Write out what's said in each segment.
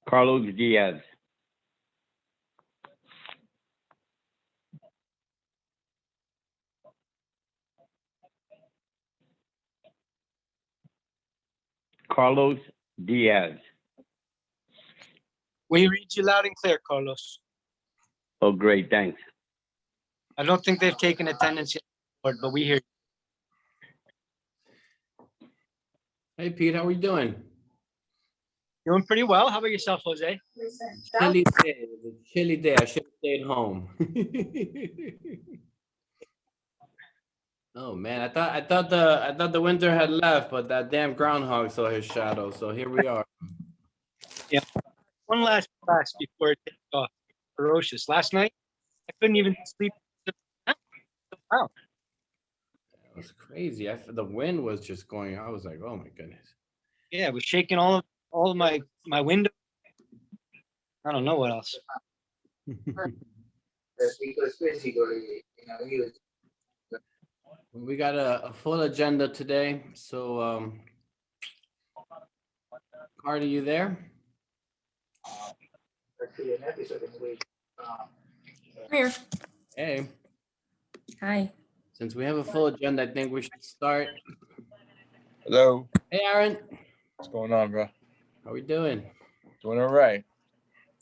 Carlos Diaz. Carlos Diaz. We read you loud and clear, Carlos. Oh, great, thanks. I don't think they've taken attendance yet, but we hear you. Hey, Pete, how are you doing? Doing pretty well. How about yourself, Jose? Chilly day. It was a chilly day. I should have stayed home. Oh man, I thought the winter had left, but that damn groundhog saw his shadow. So here we are. Yeah. One last class before it takes off. Ferocious. Last night, I couldn't even sleep. Wow. It was crazy. The wind was just going. I was like, oh my goodness. Yeah, it was shaking all of my windows. I don't know what else. We got a full agenda today. So, Cardi, you there? Here. Hey. Hi. Since we have a full agenda, I think we should start. Hello. Hey, Aaron. What's going on, bro? How we doing? Doing all right.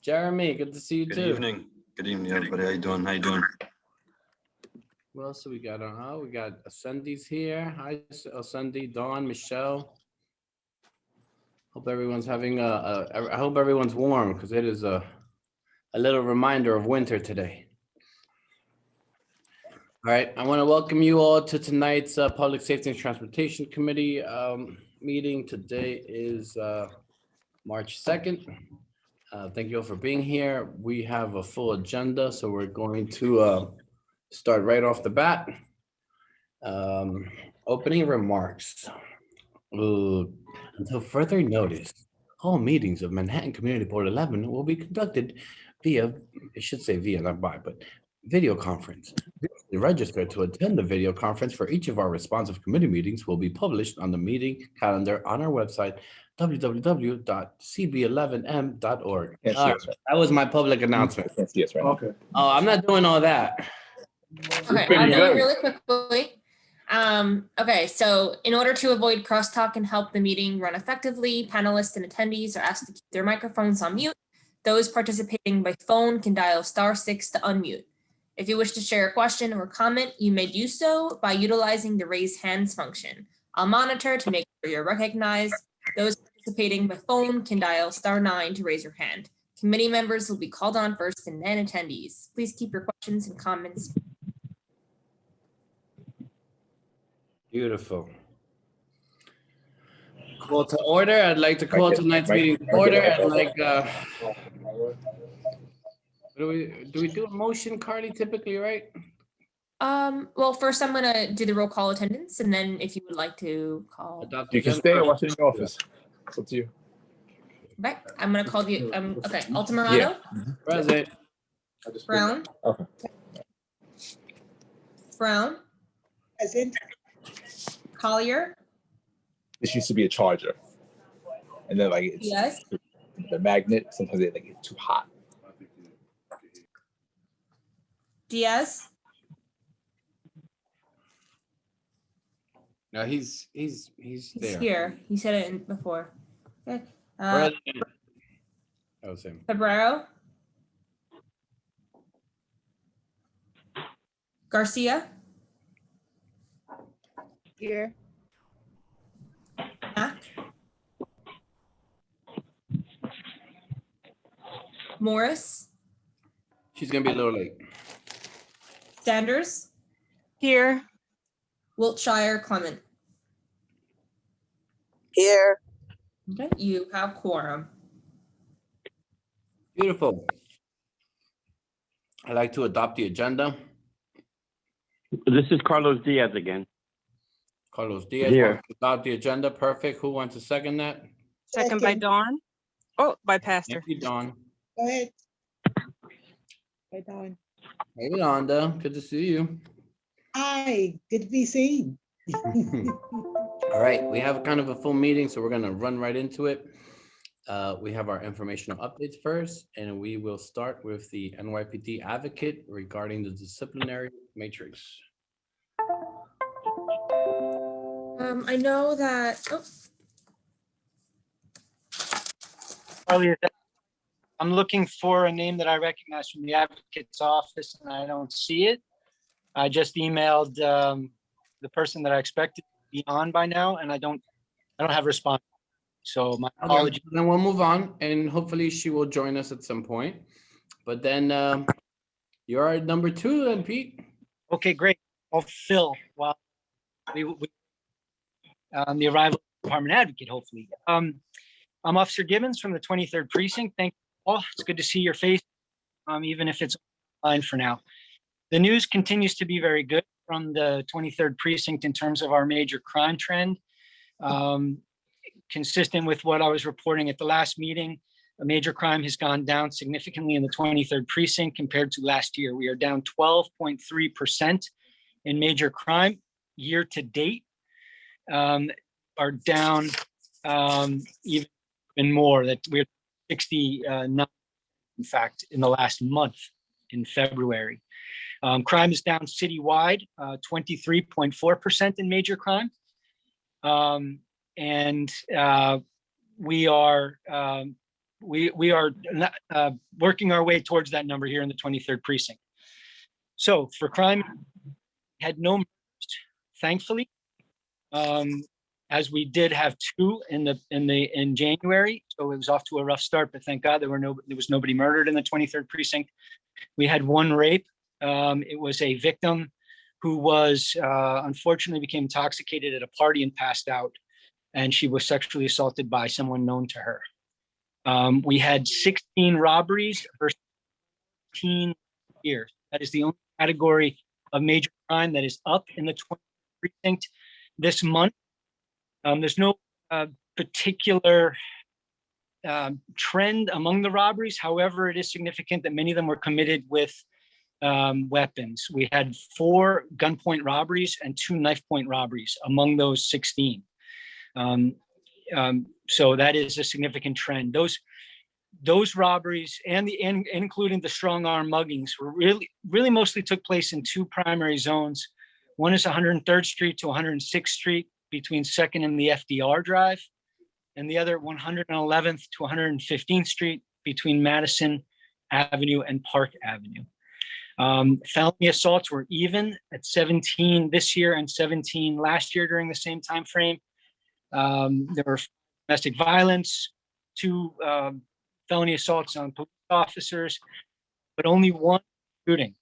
Jeremy, good to see you Good too. evening. Good evening, everybody. How you doing? How you doing? What else do we got on? Oh, we got Ascendi's here. Hi, Ascendi, Dawn, Michelle. Hope everyone's having I hope everyone's warm because it is a little reminder of winter today. All right, I want to welcome you all to tonight's Public Safety and Transportation Committee meeting. Today is March 2nd. Thank you all for being here. We have a full agenda, so we're going to start right off the bat. Opening remarks. Until further notice, all meetings of Manhattan Community Board 11 will be conducted via, it should say via, not by, but video conference. The register to attend the video conference for each of our responsive committee meetings will be published on the meeting calendar on our website, www.cb11m.org. Can't see All right, us right that was my public announcement. Can't see us right Okay. Oh, I'm not doing all that. Okay, pretty I'll do it good. really quickly. Okay, so in order to avoid crosstalk and help the meeting run effectively, panelists and attendees are asked to keep their microphones on mute. Those participating by phone can dial *6 to unmute. If you wish to share a question or comment, you may do so by utilizing the raise hands function. I'll monitor to make sure you're recognized. Those participating by phone can dial *9 to raise your hand. Committee members will be called on first and then attendees. Please keep your questions and comments. Beautiful. Call to order. I'd like to call tonight's meeting to order. I'd like, do we do a motion, Cardi, typically, right? Well, first I'm gonna do the roll call attendance, and then if you would like to call, Adopt You can agenda. stay or watch it in your office. It's up to you. okay, I'm gonna call the, okay, Altamirano, Present. Brown. Okay. Brown, Present. Collier, This used to be a charger. And then like it's yes, the magnet, sometimes they like get too hot. Diaz, No, he's he's there. here, he said it before. Okay, Present. That was him. Febrero, Garcia, Here. Mack, Morris, She's gonna be a little late. Sanders, Here. Wiltshire, Clement. Here. Okay, you have quorum. Beautiful. I'd like to adopt the agenda. This is Carlos Diaz again. Carlos Diaz Here. wants to adopt the agenda. Perfect. Who wants to second that? Second by Dawn. Oh, by Pastor. Thank you, Dawn. Go ahead. Right on. Hey, Yolanda. Good to see you. Hi, good to be seen. All right, we have kind of a full meeting, so we're gonna run right into it. We have our informational updates first, and we will start with the NYPD advocate regarding the disciplinary matrix. I know that, oh, Charlie, I'm looking for a name that I recognize from the advocate's office and I don't see it. I just emailed the person that I expected to be on by now, and I don't have a response. So my Okay, apologies. then we'll move on, and hopefully she will join us at some point. But then you're at number 2 then, Pete. Okay, great. I'll fill while the arrival of the department advocate, hopefully. I'm Officer Gibbons from the 23rd Precinct. Thank you all. It's good to see your face, even if it's online for now. The news continues to be very good from the 23rd Precinct in terms of our major crime trend. Consistent with what I was reporting at the last meeting, a major crime has gone down significantly in the 23rd Precinct compared to last year. We are down 12.3% in major crime year to date, are down even more, that we're 69, in fact, in the last month in February. Crime is down citywide, 23.4% in major crime. We are working our way towards that number here in the 23rd Precinct. So for crime, had no murders, thankfully, as we did have 2 in January. So it was off to a rough start, but thank God there was nobody murdered in the 23rd Precinct. We had 1 rape. It was a victim who was unfortunately became intoxicated at a party and passed out, and she was sexually assaulted by someone known to her. We had 16 robberies versus 15 years. That is the only category of major crime that is up in the 23rd Precinct this month. There's no particular trend among the robberies. However, it is significant that many of them were committed with weapons. We had 4 gunpoint robberies and 2 knife point robberies among those 16. So that is a significant trend. Those robberies and including the strong arm muggings were really mostly took place in 2 primary zones. One is 103rd Street to 106th Street between 2nd and the FDR Drive, and the other 111th to 115th Street between Madison Avenue and Park Avenue. Felony assaults were even at 17 this year and 17 last year during the same time frame. There were domestic violence, 2 felony assaults on police officers, but only 1 shooting.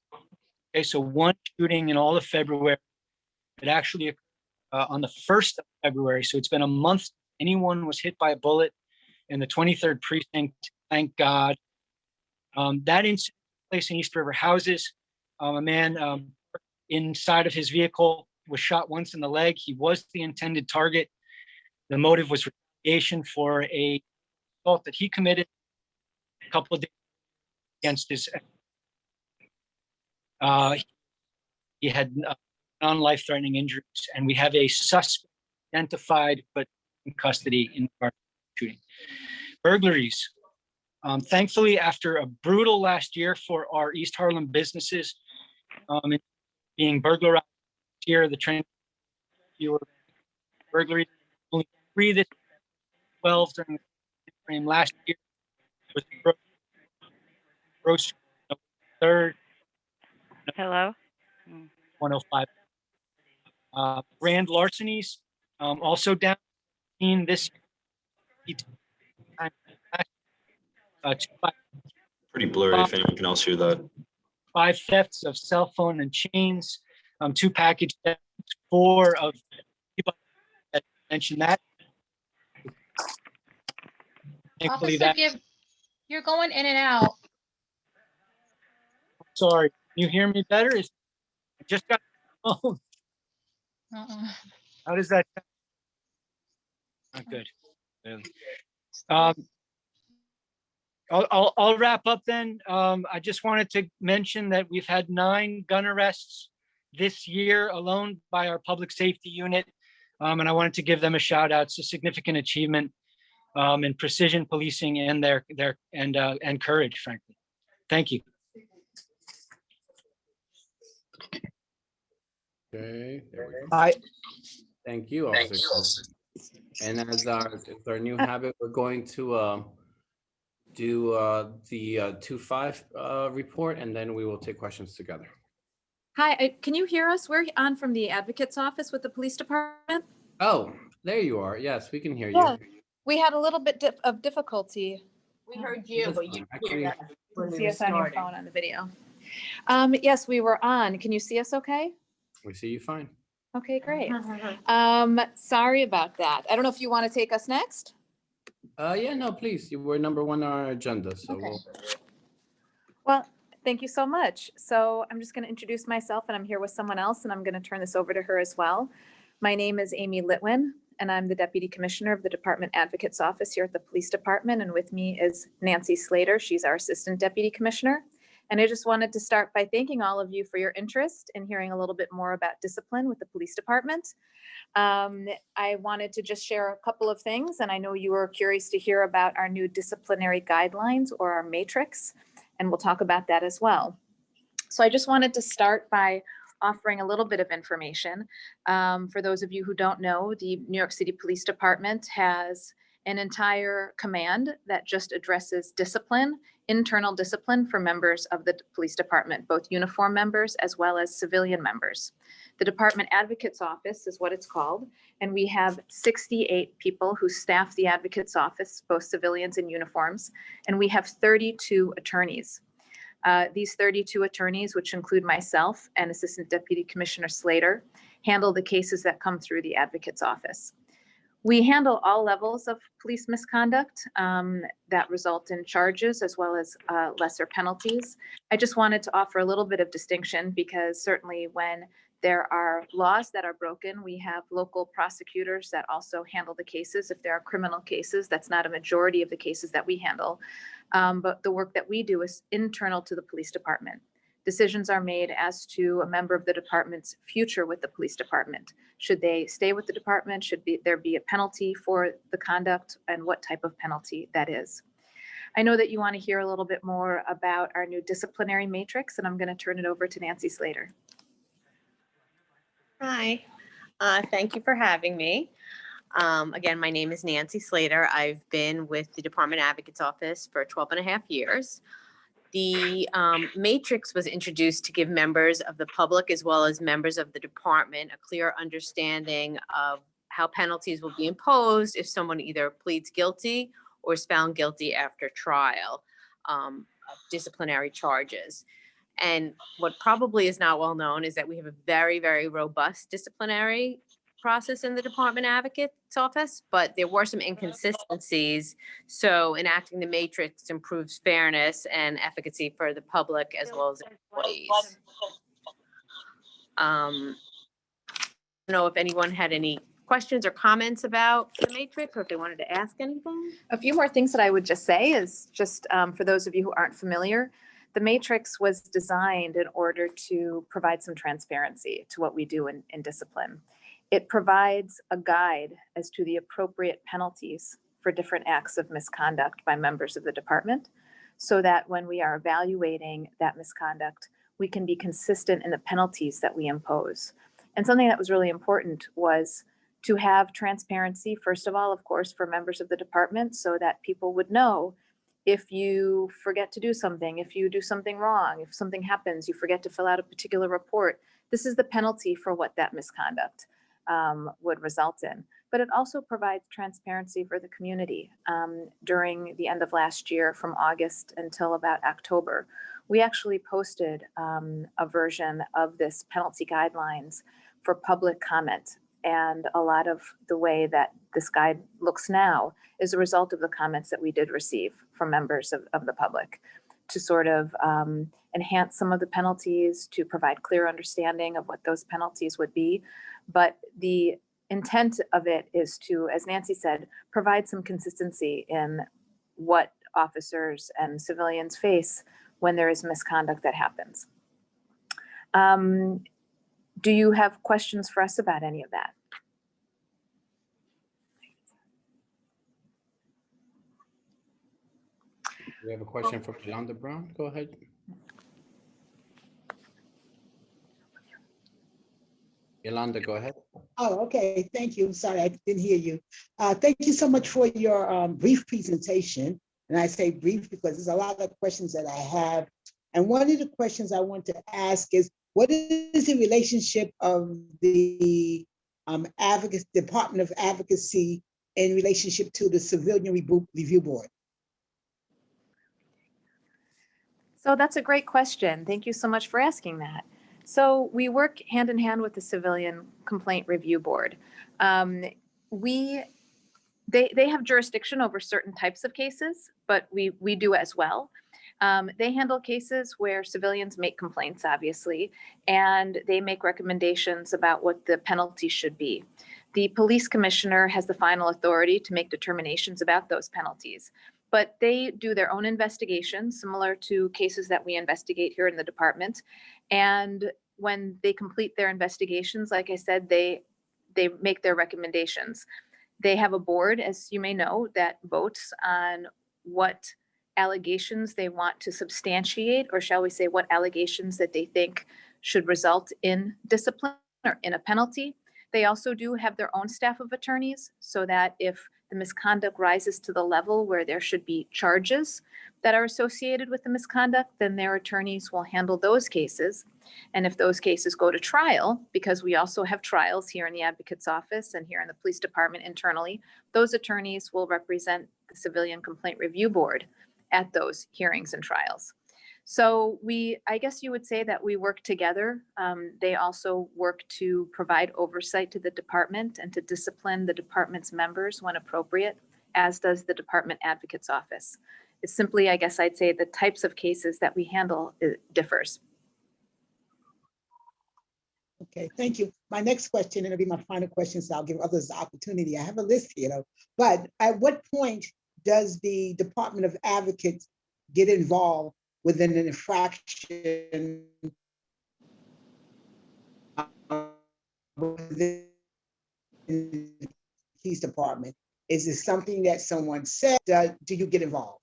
Okay, so 1 shooting in all of February. It actually occurred on the 1st of February, so it's been a month since anyone was hit by a bullet in the 23rd Precinct, thank God. That incident took place in East River Houses. A man inside of his vehicle was shot once in the leg. He was the intended target. The motive was retaliation for a assault that he committed a couple of days against his. He had non-life-threatening injuries, and we have a suspect identified but in custody in our shooting. Burglaries. Thankfully, after a brutal last year for our East Harlem businesses, being burglarized here, the trend burglary only 3 this 12 during the frame last year was gross 3rd. Hello? 105. Grand larcenies also down this year. Pretty blurry if anyone can else hear that. 5 thefts of cell phone and chains, 2 package thefts, 4 of people that mentioned that. Thankfully, You're going in and out. sorry, you hear me better? I just got the phone. How does that sound? Not good. I'll wrap up then. I just wanted to mention that we've had 9 gun arrests this year alone by our public safety unit. And I wanted to give them a shout out. It's a significant achievement. and precision policing and and courage, frankly. Thank you. Okay, there we go. Aye. Thank you, Officer. And as our new habit, we're going to do the 2-5 report, and then we will take questions together. Hi, can you hear us? We're on from the Advocate's Office with the Police Department. Oh, there you are. Yes, we can hear you. Yeah, we had a little bit of difficulty. We heard you, but you Actually, hear that when we See were us on your starting. phone on the video. Yes, we were on. Can you see us okay? we see you fine. Okay, great. Sorry about that. I don't know if you want to take us next? Yeah, no, please. You were number one on our agenda, so Okay. we'll. Well, thank you so much. So I'm just going to introduce myself, and I'm here with someone else, and I'm going to turn this over to her as well. My name is Amy Litwin, and I'm the Deputy Commissioner of the Department Advocate's Office here at the Police Department. And with me is Nancy Slater. She's our Assistant Deputy Commissioner. And I just wanted to start by thanking all of you for your interest in hearing a little bit more about discipline with the Police Department. I wanted to just share a couple of things, and I know you were curious to hear about our new Disciplinary Guidelines, or our Matrix, and we'll talk about that as well. So I just wanted to start by offering a little bit of information. For those of you who don't know, the New York City Police Department has an entire command that just addresses discipline, internal discipline for members of the police department, both uniform members as well as civilian members. The Department Advocate's Office is what it's called, and we have 68 people who staff the Advocate's Office, both civilians and uniforms, and we have 32 attorneys. These 32 attorneys, which include myself and Assistant Deputy Commissioner Slater, handle the cases that come through the Advocate's Office. We handle all levels of police misconduct that result in charges as well as lesser penalties. I just wanted to offer a little bit of distinction because certainly when there are laws that are broken, we have local prosecutors that also handle the cases. If there are criminal cases, that's not a majority of the cases that we handle. But the work that we do is internal to the police department. Decisions are made as to a member of the department's future with the police department. Should they stay with the department? Should there be a penalty for the conduct, and what type of penalty that is? I know that you want to hear a little bit more about our new disciplinary matrix, and I'm going to turn it over to Nancy Slater. Hi, thank you for having me. Again, my name is Nancy Slater. I've been with the Department Advocate's Office for 12 and a half years. The matrix was introduced to give members of the public as well as members of the department a clear understanding of how penalties will be imposed if someone either pleads guilty or is found guilty after trial of disciplinary charges. And what probably is not well known is that we have a very, very robust disciplinary process in the Department Advocate's Office, but there were some inconsistencies. So enacting the matrix improves fairness and efficacy for the public as well as employees. I don't know if anyone had any questions or comments about the matrix, or if they wanted to ask anything. A few more things that I would just say is just for those of you who aren't familiar, the matrix was designed in order to provide some transparency to what we do in discipline. It provides a guide as to the appropriate penalties for different acts of misconduct by members of the department, so that when we are evaluating that misconduct, we can be consistent in the penalties that we impose. And something that was really important was to have transparency, first of all, of course, for members of the department, so that people would know if you forget to do something, if you do something wrong, if something happens, you forget to fill out a particular report, this is the penalty for what that misconduct would result in. But it also provides transparency for the community. During the end of last year, from August until about October, we actually posted a version of this penalty guidelines for public comment. And a lot of the way that this guide looks now is a result of the comments that we did receive from members of the public to sort of enhance some of the penalties, to provide clear understanding of what those penalties would be. But the intent of it is to, as Nancy said, provide some consistency in what officers and civilians face when there is misconduct that happens. Do you have questions for us about any of that? We have a question from Yolanda Brown. Go ahead. Yolanda, go ahead. Oh, okay. Thank you. Sorry, I didn't hear you. Thank you so much for your brief presentation. And I say brief because there's a lot of questions that I have. And one of the questions I want to ask is, what is the relationship of the Department of Advocacy in relationship to the Civilian Review Board? So that's a great question. Thank you so much for asking that. So we work hand in hand with the Civilian Complaint Review Board. They have jurisdiction over certain types of cases, but we do as well. They handle cases where civilians make complaints, obviously, and they make recommendations about what the penalty should be. The police commissioner has the final authority to make determinations about those penalties, but they do their own investigations, similar to cases that we investigate here in the department. And when they complete their investigations, like I said, they make their recommendations. They have a board, as you may know, that votes on what allegations they want to substantiate, or shall we say what allegations that they think should result in discipline or in a penalty. They also do have their own staff of attorneys, so that if the misconduct rises to the level where there should be charges that are associated with the misconduct, then their attorneys will handle those cases. And if those cases go to trial, because we also have trials here in the advocate's office and here in the police department internally, those attorneys will represent the Civilian Complaint Review Board at those hearings and trials. So I guess you would say that we work together. They also work to provide oversight to the department and to discipline the department's members when appropriate, as does the department advocate's office. It's simply, I guess I'd say, the types of cases that we handle differs. Okay, thank you. My next question, and it'll be my final question, so I'll give others the opportunity. I have a list here, though. But at what point does the Department of Advocates get involved within an infraction within the police department? Is it something that someone said? Do you get involved?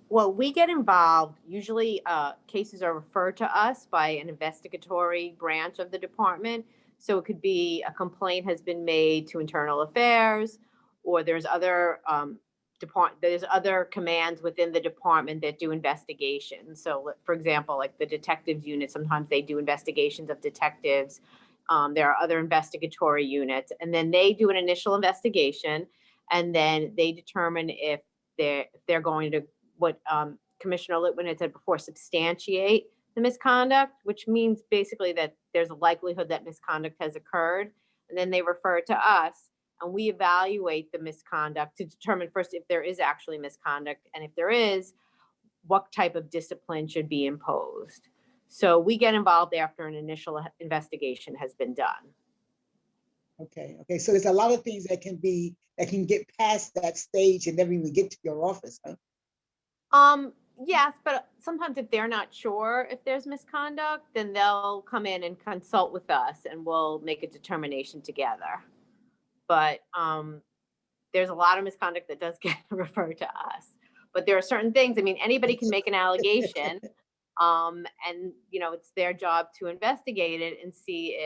Well, we get involved. Usually cases are referred to us by an investigatory branch of the department. So it could be a complaint has been made to internal affairs, or there's other commands within the department that do investigations. So for example, like the detectives unit, sometimes they do investigations of detectives. There are other investigatory units, and then they do an initial investigation, and then they determine if they're going to, what Commissioner Litwin had said before, substantiate the misconduct, which means basically that there's a likelihood that misconduct has occurred. And then they refer it to us, and we evaluate the misconduct to determine first if there is actually misconduct, and if there is, what type of discipline should be imposed. So we get involved after an initial investigation has been done. Okay, so there's a lot of things that can get past that stage and never even get to your office, huh? Yes, but sometimes if they're not sure if there's misconduct, then they'll come in and consult with us, and we'll make a determination together. But there's a lot of misconduct that does get referred to us. But there are certain things, I mean, anybody can make an allegation, and it's their job to investigate it and see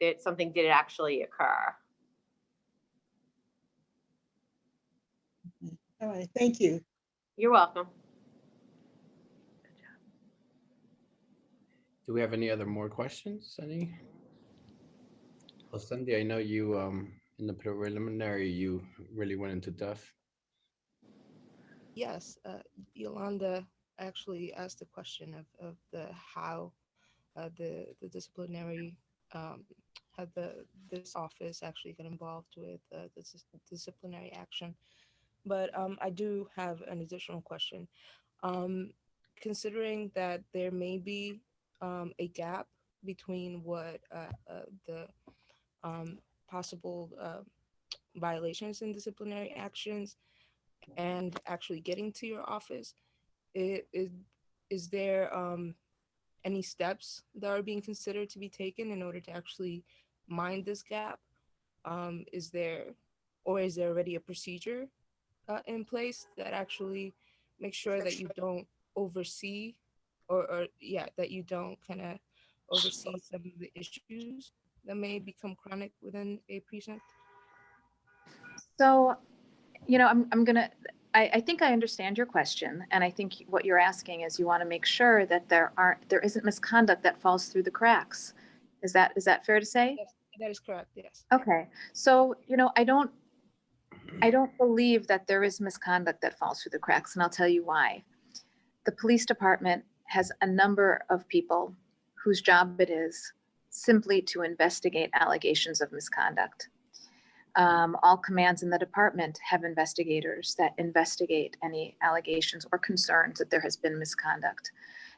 if something did actually occur. All right, thank you. You're welcome. Do we have any more questions? Well, Cindy, I know you, in the preliminary, you really went into depth. Yes, Yolanda actually asked the question of how the disciplinary, how this office actually got involved with the disciplinary action. But I do have an additional question. Considering that there may be a gap between what the possible violations in disciplinary actions and actually getting to your office, is there any steps that are being considered to be taken in order to actually mind this gap? Is there already a procedure in place that actually make sure that you don't oversee or yeah, that you don't kind of oversee some of the issues that may become chronic within a precinct? So, I think I understand your question. And I think what you're asking is you want to make sure that there isn't misconduct that falls through the cracks. Is that fair to say? Yes, that is correct. Yes. Okay. So, I don't believe that there is misconduct that falls through the cracks, and I'll tell you why. The police department has a number of people whose job it is simply to investigate allegations of misconduct. All commands in the department have investigators that investigate any allegations or concerns that there has been misconduct.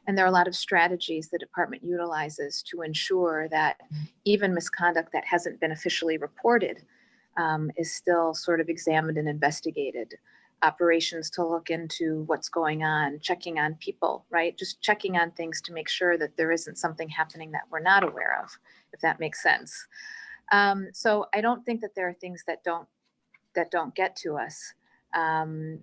And there are a lot of strategies the department utilizes to ensure that even misconduct that hasn't been officially reported is still sort of examined and investigated. Operations to look into what's going on, checking on people, right? Just checking on things to make sure that there isn't something happening that we're not aware of, if that makes sense. So I don't think that there are things that don't get to us. And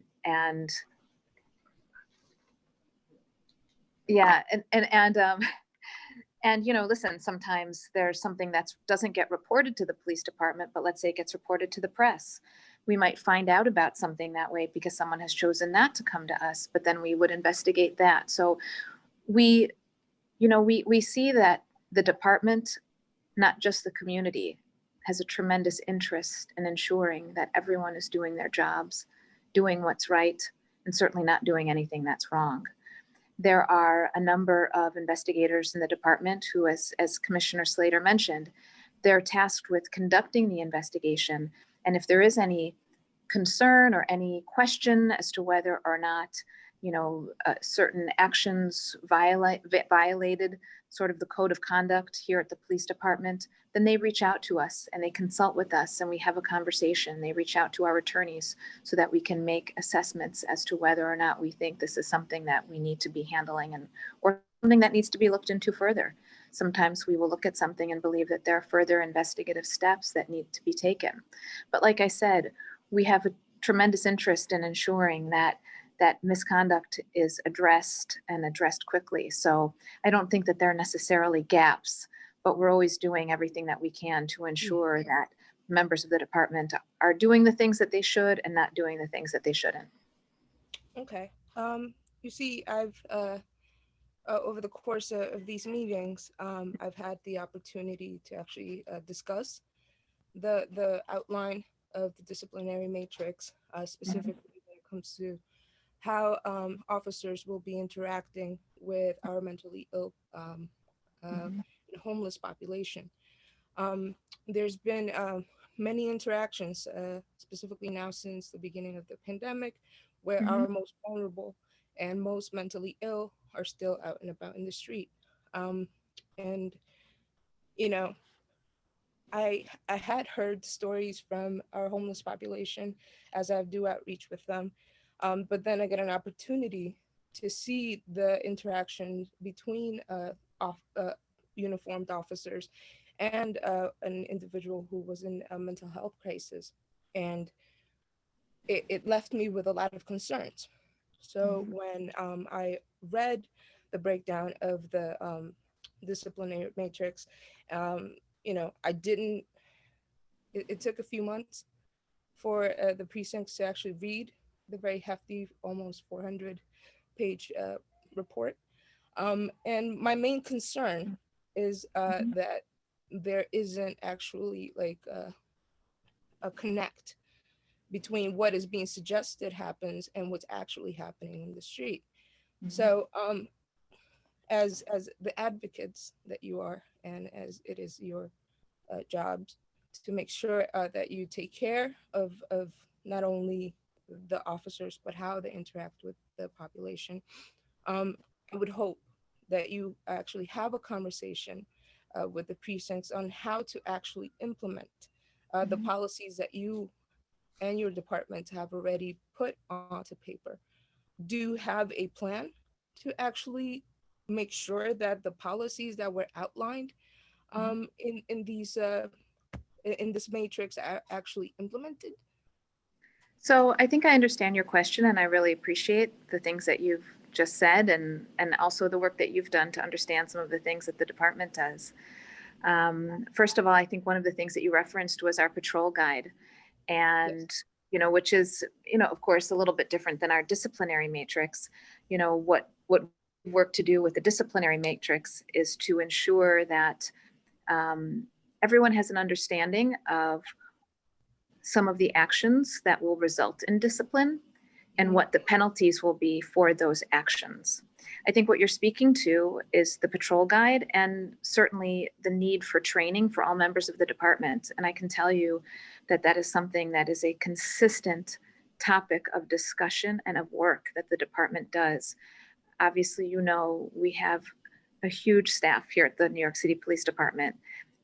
yeah, and listen, sometimes there's something that doesn't get reported to the police department, but let's say it gets reported to the press. We might find out about something that way because someone has chosen not to come to us, but then we would investigate that. So we see that the department, not just the community, has a tremendous interest in ensuring that everyone is doing their jobs, doing what's right, and certainly not doing anything that's wrong. There are a number of investigators in the department who, as Commissioner Slater mentioned, they're tasked with conducting the investigation. And if there is any concern or any question as to whether or not, certain actions violated sort of the code of conduct here at the police department, then they reach out to us and they consult with us and we have a conversation. They reach out to our attorneys so that we can make assessments as to whether or not we think this is something that we need to be handling or something that needs to be looked into further. Sometimes we will look at something and believe that there are further investigative steps that need to be taken. But like I said, we have a tremendous interest in ensuring that misconduct is addressed and addressed quickly. So I don't think that there are necessarily gaps, but we're always doing everything that we can to ensure that members of the department are doing the things that they should and not doing the things that they shouldn't. Okay. You see, I've over the course of these meetings, I've had the opportunity to actually discuss the outline of the disciplinary matrix, specifically when it comes to how officers will be interacting with our mentally ill and homeless population. There's been many interactions, specifically now since the beginning of the pandemic, where our most vulnerable and most mentally ill are still out and about in the street. And, I had heard stories from our homeless population as I do outreach with them. But then I get an opportunity to see the interaction between uniformed officers and an individual who was in a mental health crisis. And it left me with a lot of concerns. So when I read the breakdown of the disciplinary matrix, it took a few months for the precincts to actually read the very hefty, almost 400-page report. And my main concern is that there isn't actually like a connect between what is being suggested happens and what's actually happening in the street. So as the advocates that you are, and as it is your job to make sure that you take care of not only the officers, but how they interact with the population. I would hope that you actually have a conversation with the precincts on how to actually implement the policies that you and your department have already put onto paper. Do you have a plan to actually make sure that the policies that were outlined in this matrix are actually implemented? So I think I understand your question, and I really appreciate the things that you've just said, and also the work that you've done to understand some of the things that the department does. First of all, I think one of the things that you referenced was our patrol guide, and which is, of course, a little bit different than our disciplinary matrix. What work to do with the disciplinary matrix is to ensure that everyone has an understanding of some of the actions that will result in discipline and what the penalties will be for those actions. I think what you're speaking to is the patrol guide and certainly the need for training for all members of the department. And I can tell you that that is something that is a consistent topic of discussion and of work that the department does. Obviously, we have a huge staff here at the New York City Police Department,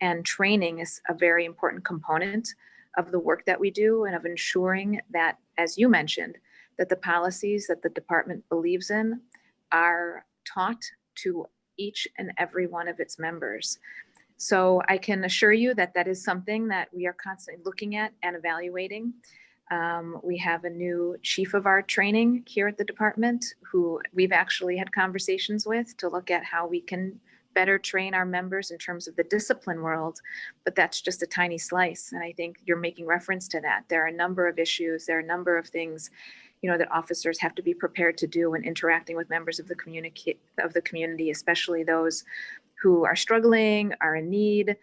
and training is a very important component of the work that we do and of ensuring that, as you mentioned, that the policies that the department believes in are taught to each and every one of its members. So I can assure you that that is something that we are constantly looking at and evaluating. We have a new chief of our training here at the department who we've actually had conversations with to look at how we can better train our members in terms of the discipline world, but that's just a tiny slice. And I think you're making reference to that. There are a number of issues, there are a number of things, that officers have to be prepared to do when interacting with members of the community, especially those who are struggling, are in need,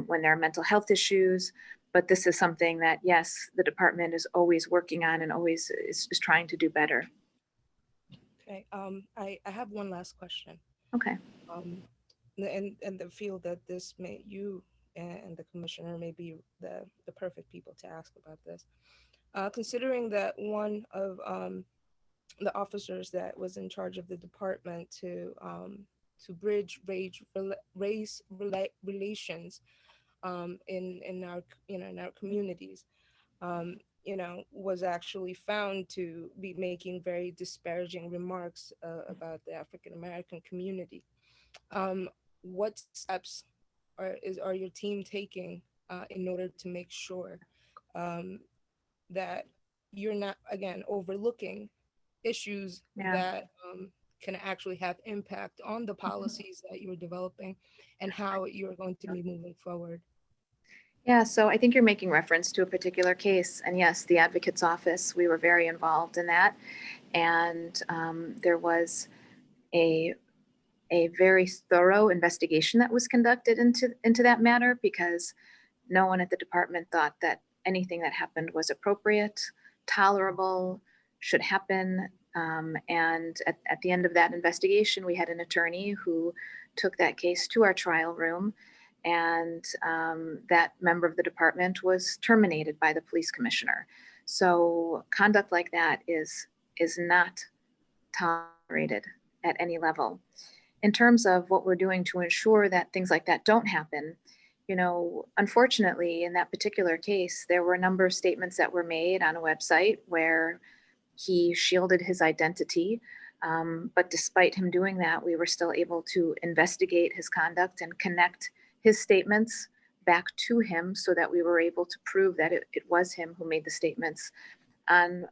when there are mental health issues. But this is something that, yes, the department is always working on and always is trying to do better. Okay, I have one last question. Okay. And the field that you and the commissioner may be the perfect people to ask about this. Considering that one of the officers that was in charge of the department to bridge race relations in our communities, was actually found to be making very disparaging remarks about the African American community. What steps are your team taking in order to make sure that you're not, again, overlooking issues that can actually have impact on the policies that you're developing and how you're going to be moving forward? Yeah, so I think you're making reference to a particular case. And yes, the advocate's office, we were very involved in that. And there was a very thorough investigation that was conducted into that matter, because no one at the department thought that anything that happened was appropriate, tolerable, should happen. And at the end of that investigation, we had an attorney who took that case to our trial room, and that member of the department was terminated by the police commissioner. So conduct like that is not tolerated at any level. In terms of what we're doing to ensure that things like that don't happen, unfortunately, in that particular case, there were a number of statements that were made on a website where he shielded his identity. But despite him doing that, we were still able to investigate his conduct and connect his statements back to him so that we were able to prove that it was him who made the statements on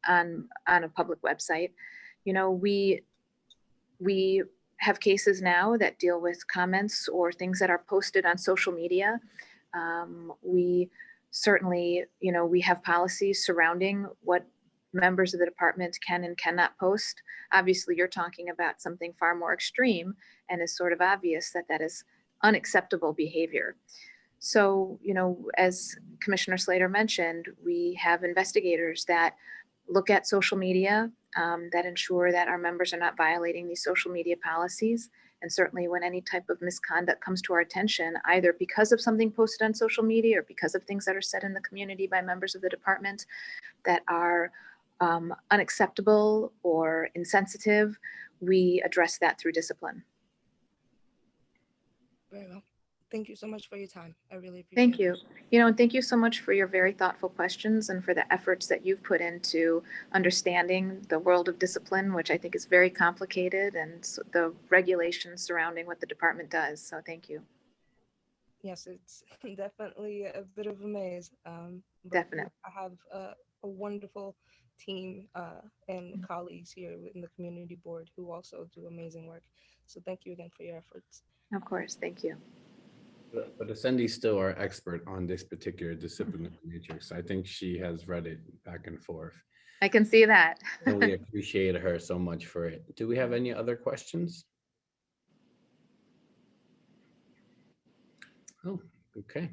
a public website. We have cases now that deal with comments or things that are posted on social media. We certainly, we have policies surrounding what members of the department can and cannot post. Obviously, you're talking about something far more extreme, and it's sort of obvious that that is unacceptable behavior. So, as Commissioner Slater mentioned, we have investigators that look at social media, that ensure that our members are not violating these social media policies. And certainly when any type of misconduct comes to our attention, either because of something posted on social media or because of things that are said in the community by members of the department that are unacceptable or insensitive, we address that through discipline. Very well. Thank you so much for your time. I really appreciate it. Thank you. And thank you so much for your very thoughtful questions and for the efforts that you've put into understanding the world of discipline, which I think is very complicated, and the regulations surrounding what the department does. So thank you. Yes, it's definitely a bit of a maze. Definitely. I have a wonderful team and colleagues here in the community board who also do amazing work. So thank you again for your efforts. Of course, thank you. But Cindy's still our expert on this particular disciplinary matrix. I think she has read it back and forth. I can see that. And we appreciate her so much for it. Do we have any other questions? Oh, okay.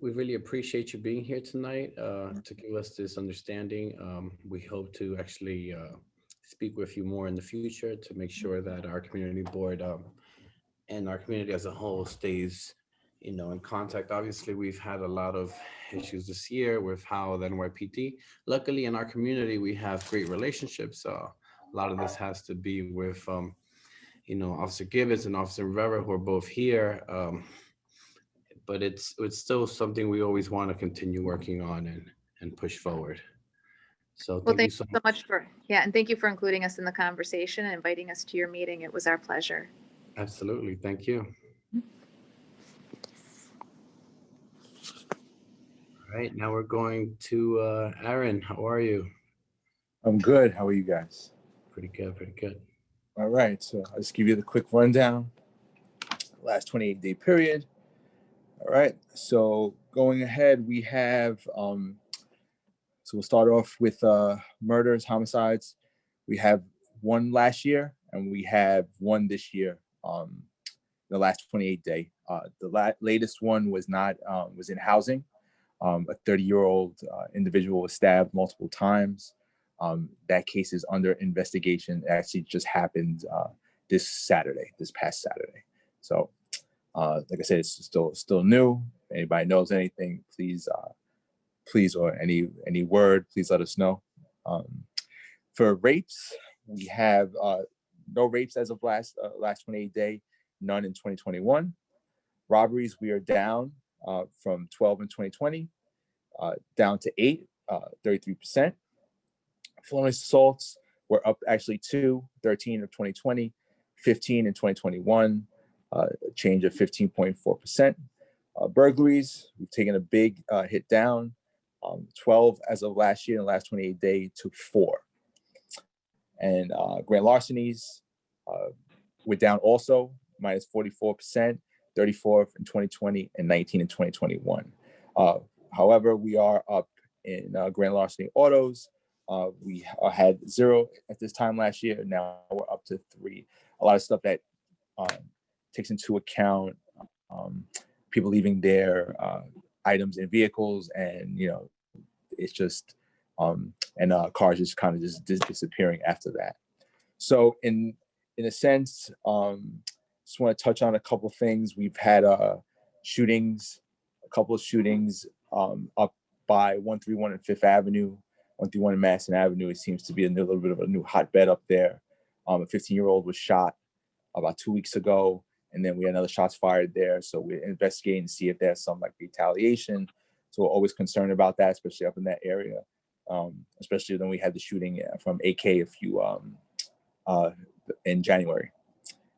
We really appreciate you being here tonight to give us this understanding. We hope to actually speak with you more in the future to make sure that our community board and our community as a whole stays, in contact. Obviously, we've had a lot of issues this year with how the NYPD. Luckily, in our community, we have great relationships. A lot of this has to be with, Officer Gibbons and Officer Rivera, who are both here. But it's still something we always want to continue working on and push forward. So Well, thank you so much. And thank you for including us in the conversation and inviting us to your meeting. It was our pleasure. Absolutely. Thank you. All right, now we're going to Aaron. How are you? I'm good. How are you guys? Pretty good, pretty good. All right, so I'll just give you the quick rundown. Last 28-day period. All right, so going ahead, we have, so we'll start off with murders, homicides. We have one last year, and we have one this year, the last 28-day. The latest one was not, was in housing. A 30-year-old individual was stabbed multiple times. That case is under investigation. It actually just happened this past Saturday. So, like I said, it's still new. If anybody knows anything, please, or any word, please let us know. For rapes, we have no rapes as of last 28-day, none in 2021. Robberies, we are down from 12 in 2020, down to 8, 33%. Felony assaults, we're up actually to 13 of 2020, 15 in 2021, a change of 15.4%. Burglaries, we've taken a big hit down, 12 as of last year, in the last 28 days to 4. And grand larcenies, we're down also, minus 44%, 34 in 2020 and 19 in 2021. However, we are up in grand larceny autos. We had 0 at this time last year. Now we're up to 3. A lot of stuff that takes into account people leaving their items in vehicles, and it's just and cars just kind of just disappearing after that. So in a sense, just want to touch on a couple of things. We've had shootings, a couple of shootings up by 131 and 5th Avenue, 131 and Madison Avenue. It seems to be a little bit of a new hotbed up there. A 15-year-old was shot about 2 weeks ago, and then we had another shots fired there. So we're investigating to see if there's some retaliation. So we're always concerned about that, especially up in that area. Especially when we had the shooting from AK a few in January.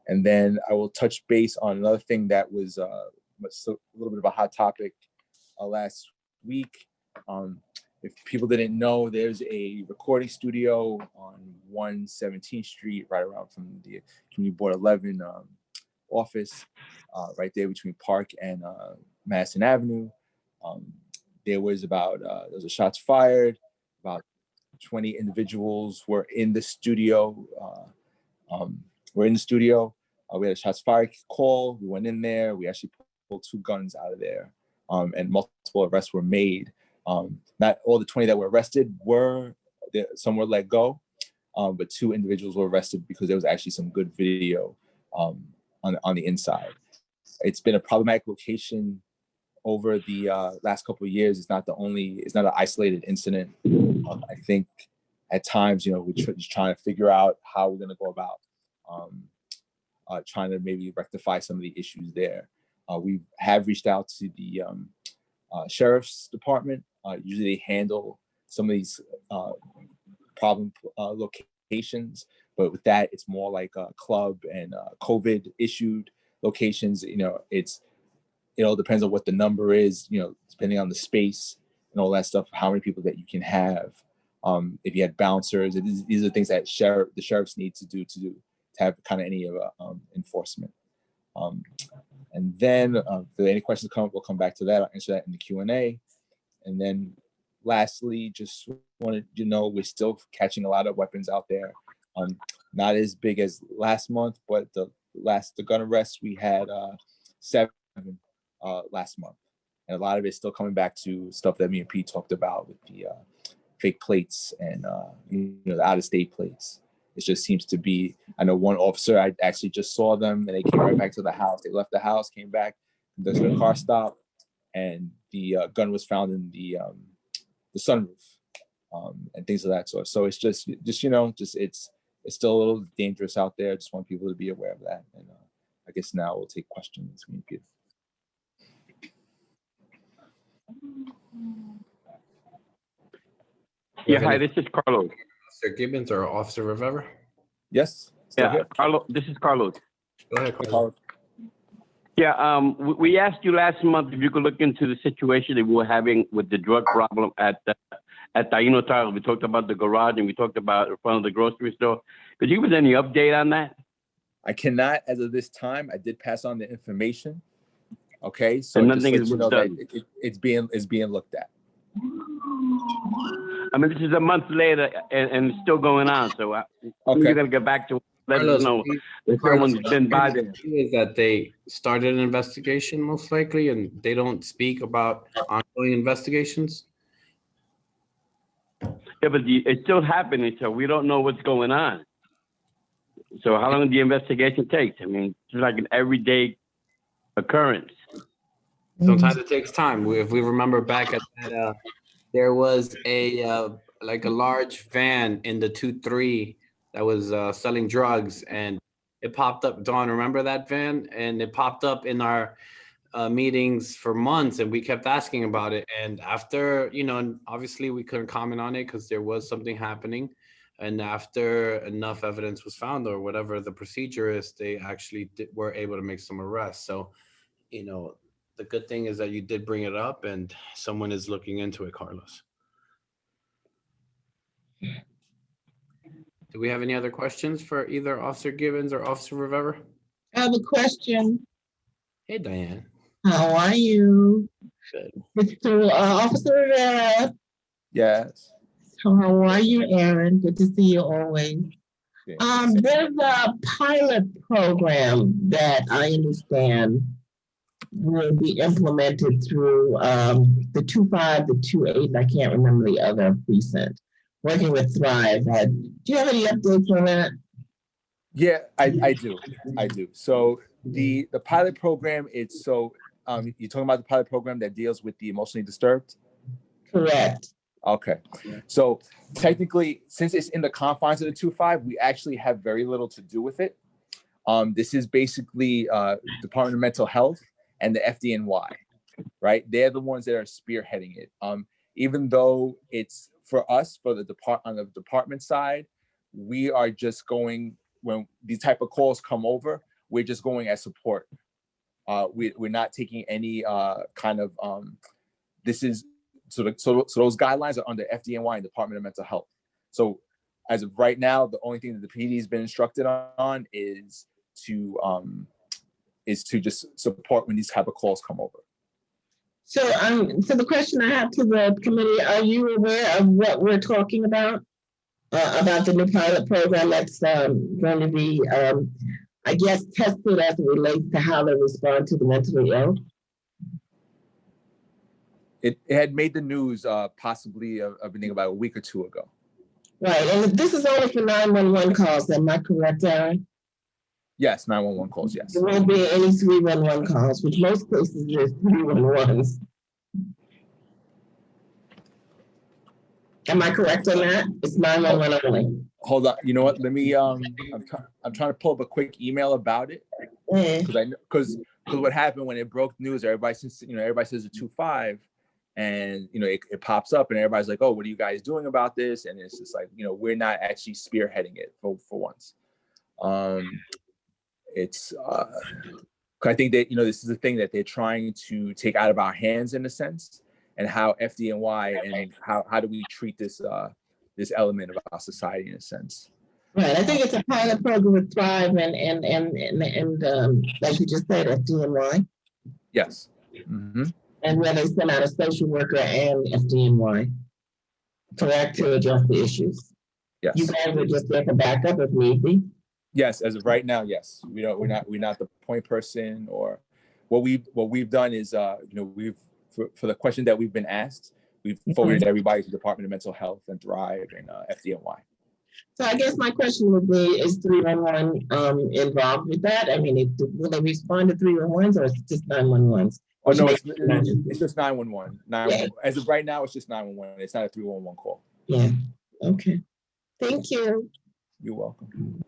And then I will touch base on another thing that was a little bit of a hot topic last week. If people didn't know, there's a recording studio on 117th Street, right around from the Community Board 11 office, right there between Park and Madison Avenue. There was a shots fired. About 20 individuals were in the studio. We had a shots fired call. We went in there. We actually pulled 2 guns out of there, and multiple arrests were made. Not all the 20 that were arrested some were let go, but 2 individuals were arrested because there was actually some good video on the inside. It's been a problematic location over the last couple of years. It's not an isolated incident. I think at times, we're just trying to figure out how we're going to go about trying to maybe rectify some of the issues there. We have reached out to the sheriff's department. Usually they handle some of these problem locations, but with that, it's more like a club and COVID issued locations. It all depends on what the number is, depending on the space and all that stuff, how many people that you can have. If you had bouncers, these are things that the sheriffs need to have kind of any of enforcement. And then if there are any questions come up, we'll come back to that. I'll answer that in the Q&A. And then lastly, just wanted you to know we're still catching a lot of weapons out there. Not as big as last month, but the gun arrests we had 7 last month. And a lot of it's still coming back to stuff that me and Pete talked about with the fake plates and the out-of-state plates. It just seems to be, I know one officer, I actually just saw them and they came right back to the house. They left the house, came back, there's a car stop, and the gun was found in the sunroof and things of that sort. So it's just it's still a little dangerous out there. I just want people to be aware of that. And I guess now we'll take questions. Yeah, hi, this is Carlos. Officer Gibbons or Officer Rivera? Yes. Yeah, Carlos. This is Carlos. Go ahead, Carlos. Yeah, we asked you last month if you could look into the situation that we were having with the drug problem at Taino Tile. We talked about the garage and we talked about in front of the grocery store. Could you give us any update on that? I cannot as of this time. I did pass on the information. Okay, so And just nothing let is you know done. that it's being looked at. I mean, this is a month later and it's still going on. So you're going to get back to let us know if someone's been by there. Is that they started an investigation most likely and they don't speak about ongoing investigations? Yeah, but it's still happening, so we don't know what's going on. So how long the investigation takes? I mean, it's like an everyday occurrence. Sometimes it takes time. If we remember back at that, there was a large van in the 2-3 that was selling drugs, and it popped up. Dawn, remember that van? And it popped up in our meetings for months, and we kept asking about it. And after, and obviously we couldn't comment on it because there was something happening. And after enough evidence was found, or whatever the procedure is, they actually were able to make some arrests. So, the good thing is that you did bring it up and someone is looking into it, Carlos. Do we have any other questions for either Officer Gibbons or Officer Rivera? I have a question. Hey, Diane. How are you? Good. Mr. Officer Rivera. Yes. How are you, Aaron? Good to see you always. Yeah. There's a pilot program that I understand will be implemented through the 2-5, the 2-8, I can't remember the other precinct, working with Thrive. Do you have any updates on that? Yeah, I do. So the pilot program, you're talking about the pilot program that deals with the emotionally disturbed? Correct. Okay. So technically, since it's in the confines of the 2-5, we actually have very little to do with it. This is basically Department of Mental Health and the FDNY, right? They're the ones that are spearheading it. Even though it's for us, on the department side, we are just going, when these type of calls come over, we're just going as support. We're not taking any this is, so those guidelines are under FDNY and Department of Mental Health. So as of right now, the only thing that the PD has been instructed on is to just support when these type of calls come over. So the question I have to the committee, are you aware of what we're talking about the new pilot program that's going to be, I guess, tested as it relates to how they respond to the mentally ill? It had made the news possibly, I think, about a week or two ago. Right, and this is only for 911 calls, am I correct, Aaron? Yes, 911 calls, yes. There won't be any 311 calls, which most places there's 311s. Am I correct on that? It's 911 only. Hold on, you know what? Let me. I'm trying to pull up a quick email about it because what happened when it broke news, everybody says the 2-5, and it pops up and everybody's like, oh, what are you guys doing about this? And it's just like, we're not actually spearheading it for once. It's I think that this is the thing that they're trying to take out of our hands in a sense, and how FDNY and how do we treat this this element of our society in a sense. Right, I think it's a pilot program with Thrive and like you just said, FDNY. Yes. Mm-hmm. And where they send out a social worker and FDNY, correct, to address the issues. Yes. You guys are just there for backup if need be. Yes, as of right now, yes. We're not the point person, or what we've done is we've for the question that we've been asked, we've forwarded everybody to the Department of Mental Health and Thrive and FDNY. So I guess my question would be, is 311 involved with that? I mean, will they respond to 311s or is it just 911s? Oh no, it's just 911. Yeah. As of right now, it's just 911. It's not a 311 call. Yeah. Okay. Thank you. You're welcome.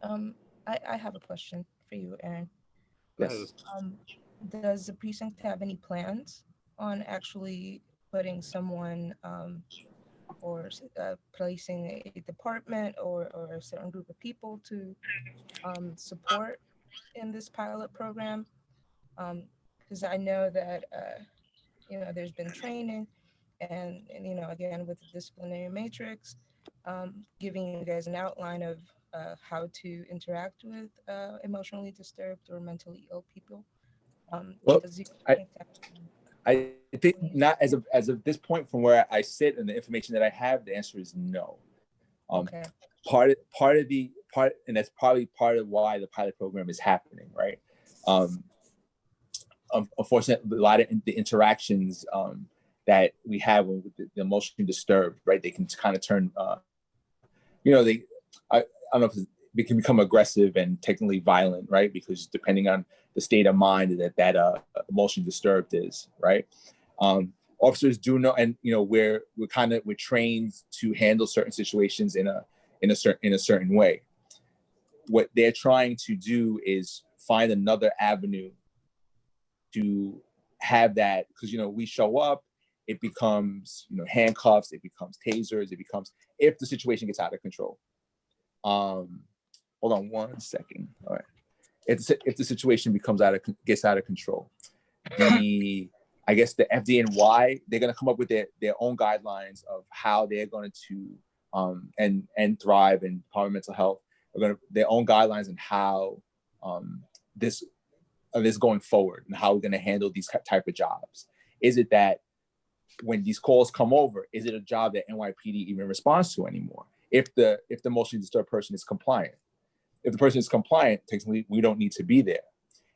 I have a question for you, Aaron. Yes. Does the precinct have any plans on actually putting someone or placing a department or a certain group of people to support in this pilot program? Because I know that there's been training and again with the Disciplinary Matrix, giving you guys an outline of how to interact with emotionally disturbed or mentally ill people. Well, I think not as of this point from where I sit and the information that I have, the answer is no. Okay. Part and that's probably part of why the pilot program is happening, right? Unfortunately, a lot of the interactions that we have with the emotionally disturbed, right? They can kind of turn, I don't know if they can become aggressive and technically violent, right? Because depending on the state of mind that emotionally disturbed is, right? Officers do know, and we're trained to handle certain situations in a certain way. What they're trying to do is find another avenue to have that, because we show up, it becomes handcuffs, it becomes tasers, it becomes, if the situation gets out of control. Hold on one second. All right. If the situation gets out of control, I guess the FDNY, they're going to come up with their own guidelines of how they're going to and Thrive and Department of Mental Health are going to their own guidelines on how this going forward and how we're going to handle these type of jobs. Is it that when these calls come over, is it a job that NYPD even responds to anymore? If the emotionally disturbed person is compliant. If the person is compliant, technically we don't need to be there.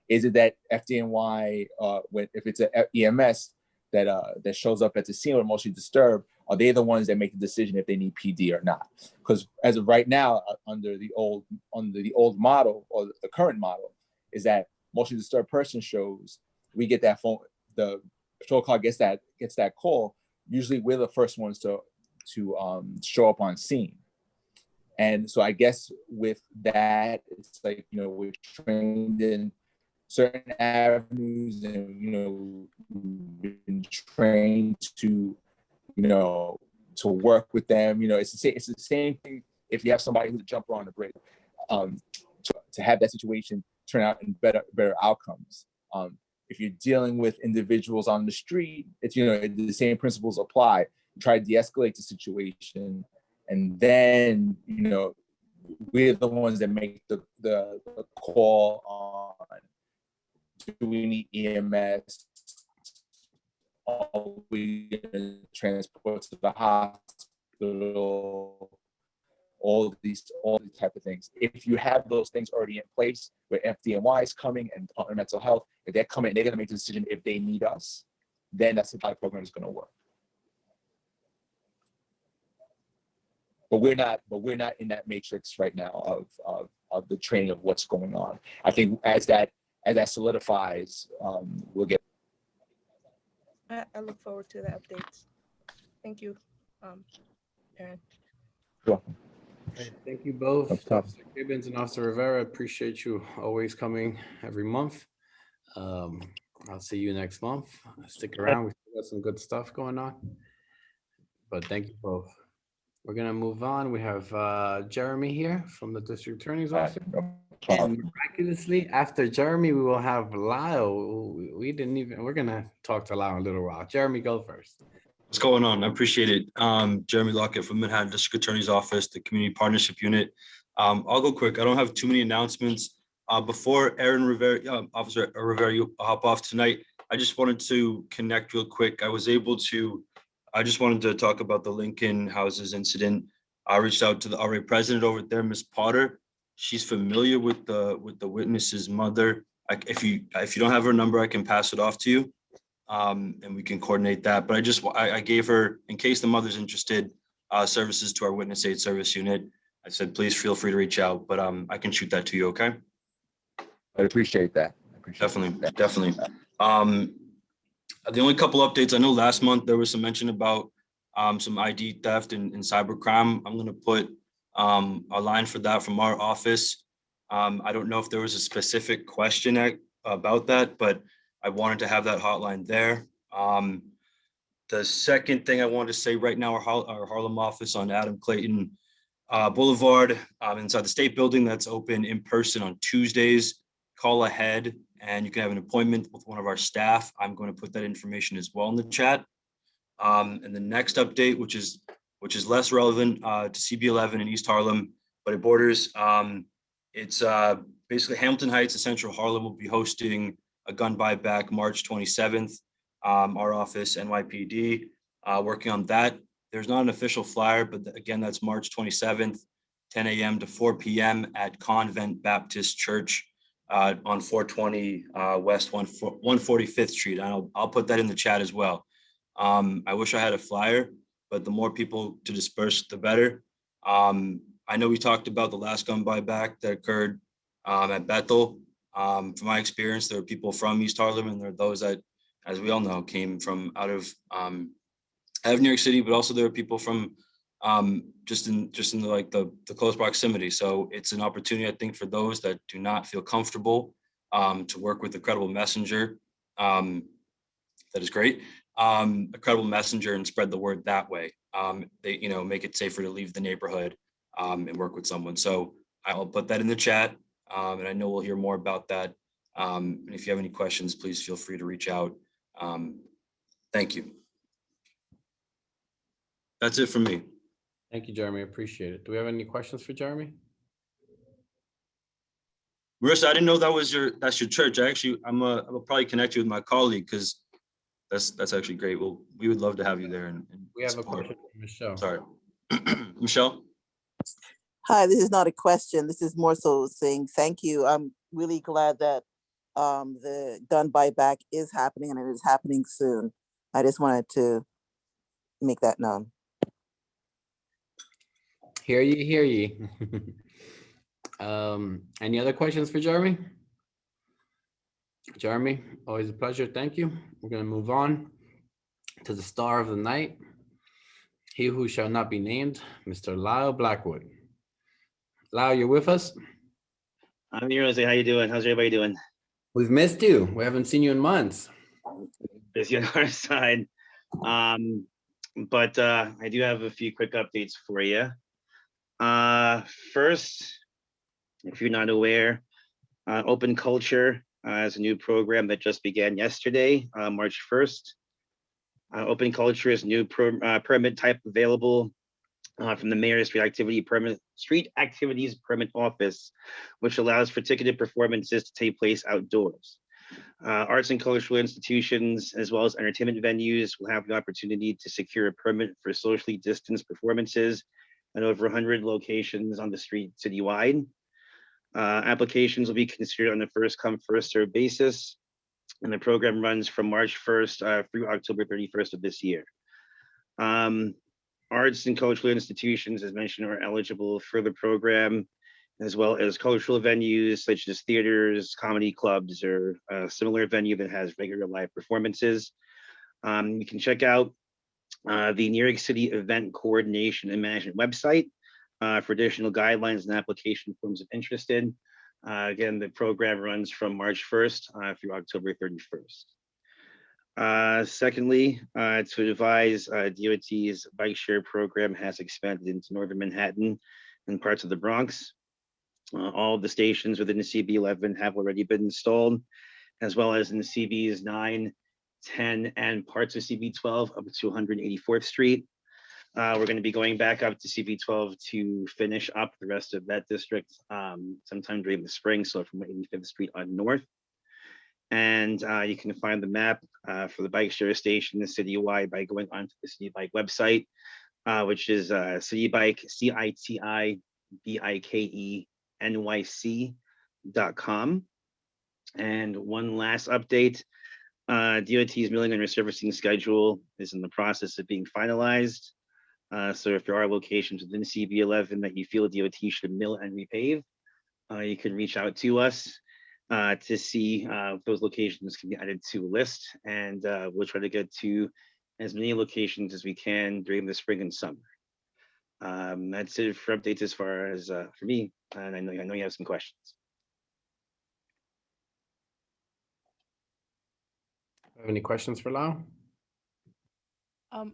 Is it that FDNY, if it's an EMS that shows up at the scene with emotionally disturbed, are they the ones that make the decision if they need PD or not? Because as of right now, under the old model or the current model, is that emotionally disturbed person shows, we get that phone, the patrol car gets that call. Usually we're the first ones to show up on scene. And so I guess with that, it's like, we're trained in certain avenues and, we've been trained to, to work with them. It's the same thing if you have somebody who's a jumper on the bridge, to have that situation turn out in better outcomes. If you're dealing with individuals on the street, it's, the same principles apply. You try to de-escalate the situation. And then, we're the ones that make the call on, do we need EMS? Are we going to transport to the hospital? All these type of things. If you have those things already in place, where FDNY is coming and Department of Mental Health, if they're coming, they're going to make the decision if they need us, then that's how the program is going to work. But we're not in that matrix right now of the training of what's going on. I think as that solidifies, we'll get. I look forward to the updates. Thank you, Aaron. Sure. Okay, thank you both, That's tough. Officer Gibbons and Officer Rivera. Appreciate you always coming every month. I'll see you next month. Stick around. We still got some good stuff going on. But thank you both. We're gonna move on. We have Jeremy here from the District Attorney's Office. And miraculously, after Jeremy, we will have Lyle. We're gonna talk to Lyle in a little while. Jeremy, go first. What's going on? I appreciate it. Jeremy Lockett from Manhattan District Attorney's Office, the Community Partnership Unit. I'll go quick. I don't have too many announcements. Before Aaron Rivera, Officer Rivera, you hop off tonight, I just wanted to connect real quick. I just wanted to talk about the Lincoln Houses incident. I reached out to the RA president over there, Ms. Potter. She's familiar with the witness's mother. If you don't have her number, I can pass it off to you, and we can coordinate that. But I gave her, in case the mother's interested, services to our witness aid service unit. I said, please feel free to reach out, but I can shoot that to you, okay? I appreciate that. Definitely. The only couple updates, I know last month there was some mention about some ID theft and cybercrime. I'm going to put a line for that from our office. I don't know if there was a specific question about that, but I wanted to have that hotline there. The second thing I wanted to say right now, our Harlem office on Adam Clayton Boulevard, inside the State Building, that's open in person on Tuesdays. Call ahead and you can have an appointment with one of our staff. I'm going to put that information as well in the chat. And the next update, which is less relevant to CB11 in East Harlem, but it borders, it's basically Hamilton Heights and Central Harlem will be hosting a gun buyback March 27th. Our office, NYPD, working on that. There's not an official flyer, but again, that's March 27th, 10 a.m. to 4 p.m. at Convent Baptist Church on 420 West 145th Street. I'll put that in the chat as well. I wish I had a flyer, but the more people to disperse, the better. I know we talked about the last gun buyback that occurred at Bethel. From my experience, there are people from East Harlem, and there are those that, as we all know, came from out of New York City, but also there are people from just in the close proximity. So it's an opportunity, I think, for those that do not feel comfortable to work with a credible messenger. That is great. A credible messenger and spread the word that way. They, make it safer to leave the neighborhood and work with someone. So I'll put that in the chat, and I know we'll hear more about that. And if you have any questions, please feel free to reach out. Thank you. That's it from me. Thank you, Jeremy. Appreciate it. Do we have any questions for Jeremy? Marissa, I didn't know that's your church. I'm probably connect you with my colleague because that's actually great. Well, we would love to have you there. And we have support. a question from Michelle. Sorry. Michelle? Hi, this is not a question. This is more so saying thank you. I'm really glad that the gun buyback is happening and it is happening soon. I just wanted to make that known. Hear ye. Any other questions for Jeremy? Jeremy, always a pleasure. Thank you. We're going to move on to the star of the night. He who shall not be named, Mr. Lyle Blackwood. Lyle, you're with us? I'm here, Jose. How you doing? How's everybody doing? We've missed you. We haven't seen you in months. Busy on our side. But I do have a few quick updates for you. First, if you're not aware, Open Culture is a new program that just began yesterday, March 1st. Open Culture is a new permit type available from the Mayor's Street Activities Permit Office, which allows for ticketed performances to take place outdoors. Arts and cultural institutions, as well as entertainment venues, will have the opportunity to secure a permit for socially distanced performances at over 100 locations on the street citywide. Applications will be considered on a first come, first served basis. And the program runs from March 1st through October 31st of this year. Arts and cultural institutions, as mentioned, are eligible for the program, as well as cultural venues such as theaters, comedy clubs, or a similar venue that has regular live performances. You can check out the New York City Event Coordination and Management website for additional guidelines and application forms if interested. Again, the program runs from March 1st through October 31st. Secondly, to advise, DOT's Bikeshare program has expanded into Northern Manhattan and parts of the Bronx. All the stations within the CB11 have already been installed, as well as in the CBs 9, 10, and parts of CB12 up to 184th Street. We're going to be going back up to CB12 to finish up the rest of that district sometime during the spring, so from 85th Street on north. And you can find the map for the Bikeshare station citywide by going onto the City Bike website, which is Citybike, CITIBIKENYC.com. And one last update, DOT's milling and resurfacing schedule is in the process of being finalized. So if there are locations within CB11 that you feel DOT should mill and repave, you can reach out to us to see if those locations can be added to a list, and we'll try to get to as many locations as we can during the spring and summer. That's it for updates as far as for me, and I know you have some questions. Have any questions for Lyle?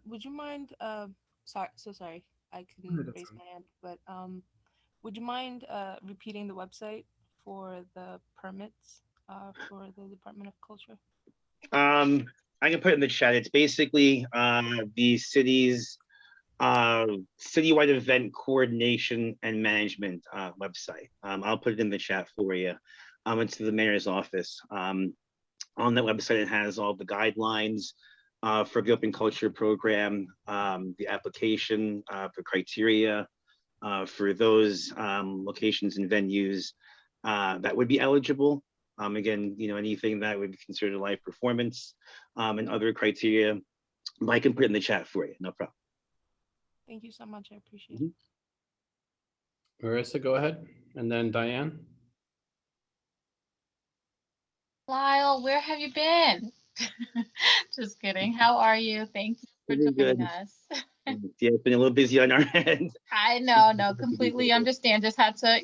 Would you mind, sorry, I couldn't raise my hand, but would you mind repeating the website for the permits for the Department of Culture? I can put it in the chat. It's basically the city's citywide event coordination and management website. I'll put it in the chat for you. It's the mayor's office. On that website, it has all the guidelines for the open culture program, the application for criteria for those locations and venues that would be eligible. Again, anything that would be considered a live performance and other criteria, I can put it in the chat for you, no problem. Thank you so much, I appreciate it. Marissa, go ahead, and then Diane. Lyle, where have you been? Just kidding. How are you? Thank you for joining us. Yeah, it's been a little busy on our end. I know, no, completely understand. Just had to,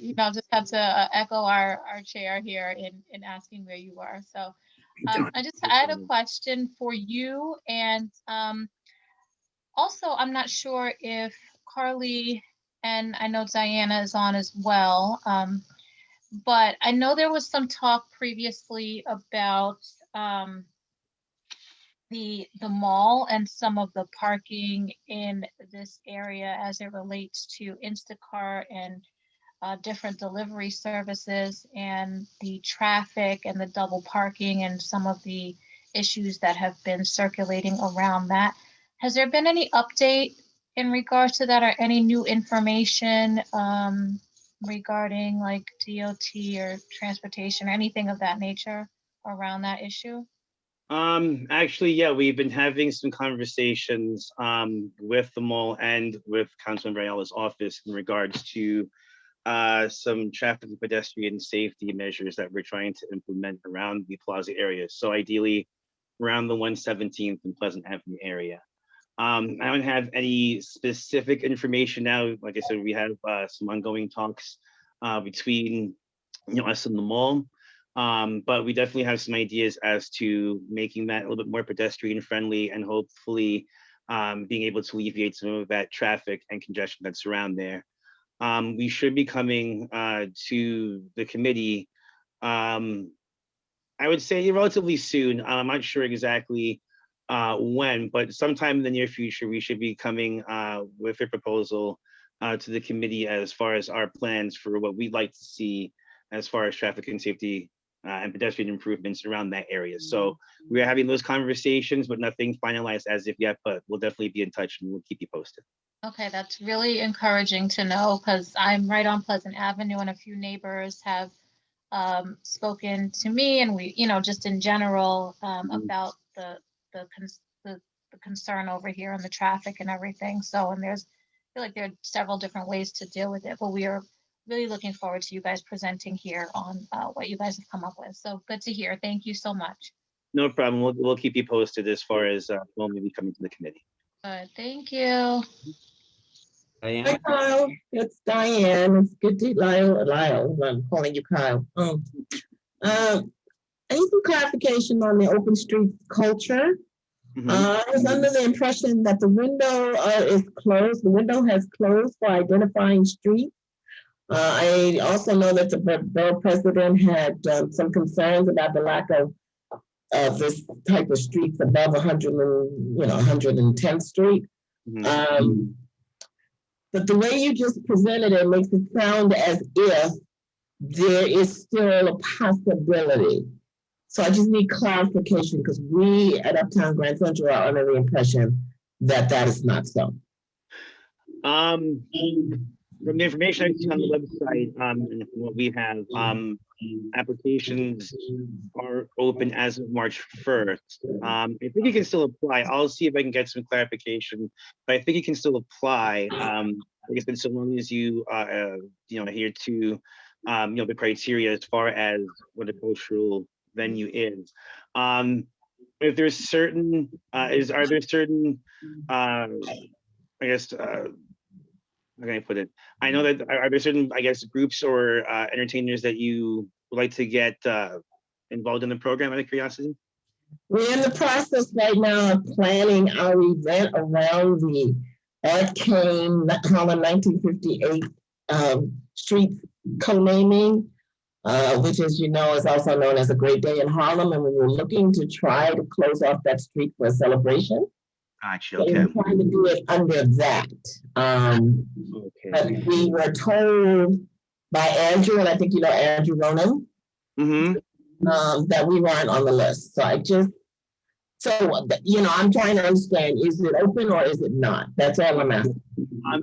echo our chair here in asking where you were. So I had a question for you, and also I'm not sure if Carly, and I know Diana is on as well, but I know there was some talk previously about the mall and some of the parking in this area as it relates to Instacart and different delivery services, and the traffic and the double parking and some of the issues that have been circulating around that. Has there been any update in regards to that, or any new information regarding like DOT or transportation or anything of that nature around that issue? Actually, yeah, we've been having some conversations with the mall and with Councilman Varela's office in regards to some traffic and pedestrian safety measures that we're trying to implement around the plaza area. So ideally around the 117th and Pleasant Avenue area. I don't have any specific information now. Like I said, we have some ongoing talks between us and the mall. But we definitely have some ideas as to making that a little bit more pedestrian friendly, and hopefully being able to alleviate some of that traffic and congestion that's around there. We should be coming to the committee, I would say relatively soon. I'm not sure exactly when, but sometime in the near future, we should be coming with a proposal to the committee as far as our plans for what we'd like to see as far as traffic and safety and pedestrian improvements around that area. So we are having those conversations, but nothing finalized as of yet, but we'll definitely be in touch and we'll keep you posted. Okay, that's really encouraging to know, because I'm right on Pleasant Avenue and a few neighbors have spoken to me, and we, just in general about the concern over here and the traffic and everything. So, and I feel like there are several different ways to deal with it, but we are really looking forward to you guys presenting here on what you guys have come up with. So good to hear. Thank you so much. No problem. We'll keep you posted as far as when we be coming to the committee. Good. Thank you. Diane? Hi, Kyle. It's Diane. It's good to Lyle. I'm calling you Kyle. I need some clarification on the open street culture. I was under the impression that the window is closed. The window has closed for identifying streets. I also know that the borough president had some concerns about the lack of this type of streets above 110th Street. But the way you just presented it makes it sound as if there is still a possibility. So I just need clarification because we at Uptown Grand Central are under the impression that that is not so. From the information I've seen on the website, and from what we have, applications are open as of March 1st. I think you can still apply. I'll see if I can get some clarification, but I think you can still apply. I guess so long as you, adhere to, the criteria as far as what a cultural venue is. If there's certain, are there certain, I guess, how can I put it? I know that are there certain, I guess, groups or entertainers that you would like to get involved in the program out of curiosity? We're in the process right now of planning our event around the Arcane Harlem 1958 street co-naming, which, as you know, is also known as a Great Day in Harlem. And we were looking to try to close off that street for a celebration. Gotcha, So okay. we're trying to do it under that. But we were told by Andrew, and I think you know Andrew Ronan, that we weren't on the list. So I'm trying to understand, is it open or is it not? That's all I'm asking.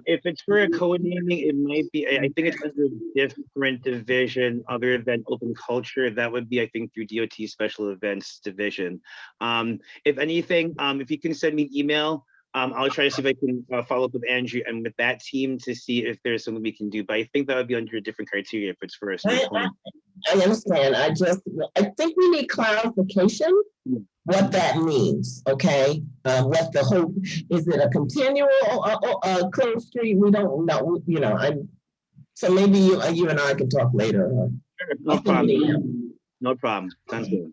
If it's for a co-naming, it might be, I think it's under a different division other than open culture. That would be, I think, through DOT Special Events Division. If anything, if you can send me an email, I'll try to see if I can follow up with Andrew and with that team to see if there's something we can do. But I think that would be under a different criteria if it's for us. I understand. I think we need clarification what that means, okay? What the whole, is it a continual closed street? We don't know, so maybe you and I can talk later. Sure, no problem. No problem. Sounds good.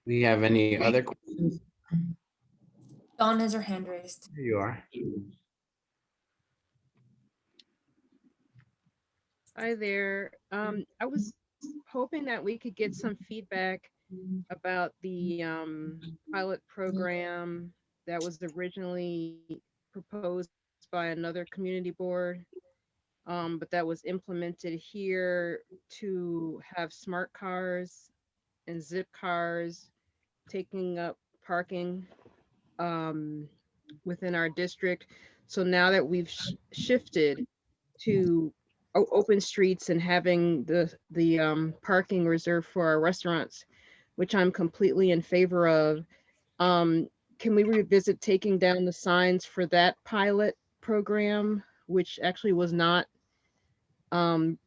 Do you have any other questions? Dawn has her hand raised. Here you are. Hi there. I was hoping that we could get some feedback about the pilot program that was originally proposed by another community board, but that was implemented here to have smart cars and zip cars taking up parking within our district. So now that we've shifted to open streets and having the parking reserved for our restaurants, which I'm completely in favor of, can we revisit taking down the signs for that pilot program, which actually was not for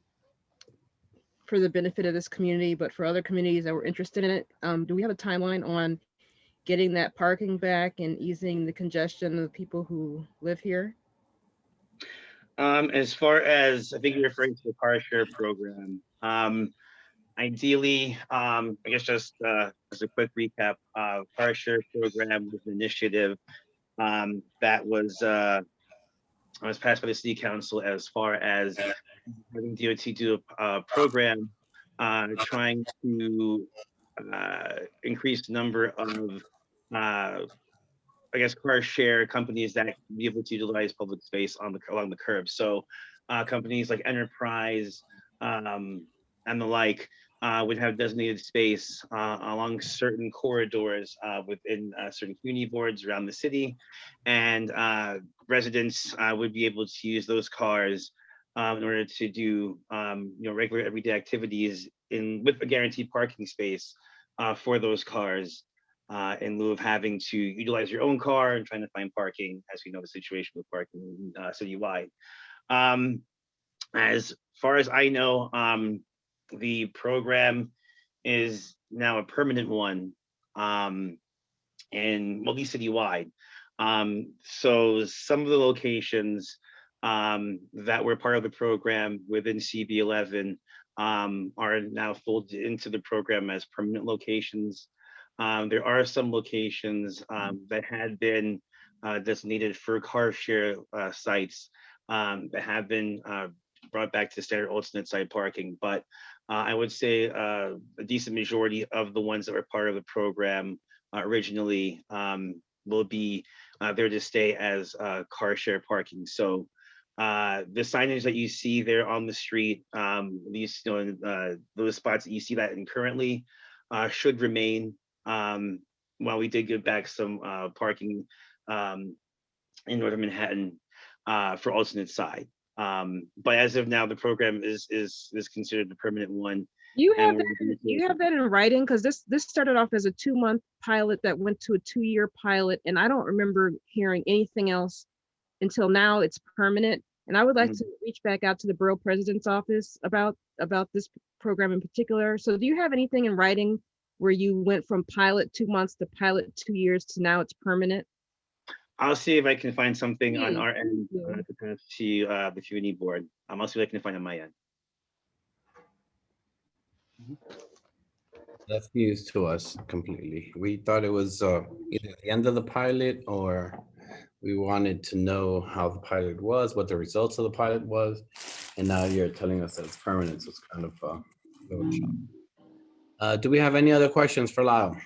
the benefit of this community, but for other communities that were interested in it? Do we have a timeline on getting that parking back and easing the congestion of the people who live here? As far as, I think you're referring to the car share program. Ideally, I guess just as a quick recap, car share program was an initiative that was passed by the city council as far as having DOT do a program trying to increase the number of I guess car share companies that can be able to utilize public space along the curb. So companies like Enterprise and the like would have designated space along certain corridors within certain community boards around the city, and residents would be able to use those cars in order to do regular everyday activities with a guaranteed parking space for those cars. In lieu of having to utilize your own car and trying to find parking, as we know the situation with parking citywide. As far as I know, the program is now a permanent one in at least citywide. So some of the locations that were part of the program within CB11 are now folded into the program as permanent locations. There are some locations that had been designated for car share sites that have been brought back to standard alternate site parking. But I would say a decent majority of the ones that were part of the program originally will be there to stay as car share parking. So the signage that you see there on the street, these, those spots that you see that in currently should remain. While we did give back some parking in Northern Manhattan for alternate side. But as of now, the program is considered the permanent one. You have that in writing, because this started off as a 2-month pilot that went to a 2-year pilot, and I don't remember hearing anything else until now. It's permanent, and I would like to reach back out to the borough president's office about this program in particular. So do you have anything in writing where you went from pilot 2 months to pilot 2 years to now it's permanent? I'll see if I can find something on our end to the community board. I'll see what I can find on my end. That's news to us completely. We thought it was either the end of the pilot, or we wanted to know how the pilot was, what the results of the pilot was, and now you're telling us that it's permanent, so it's kind of a little shock. Do we have any other questions for Lyle?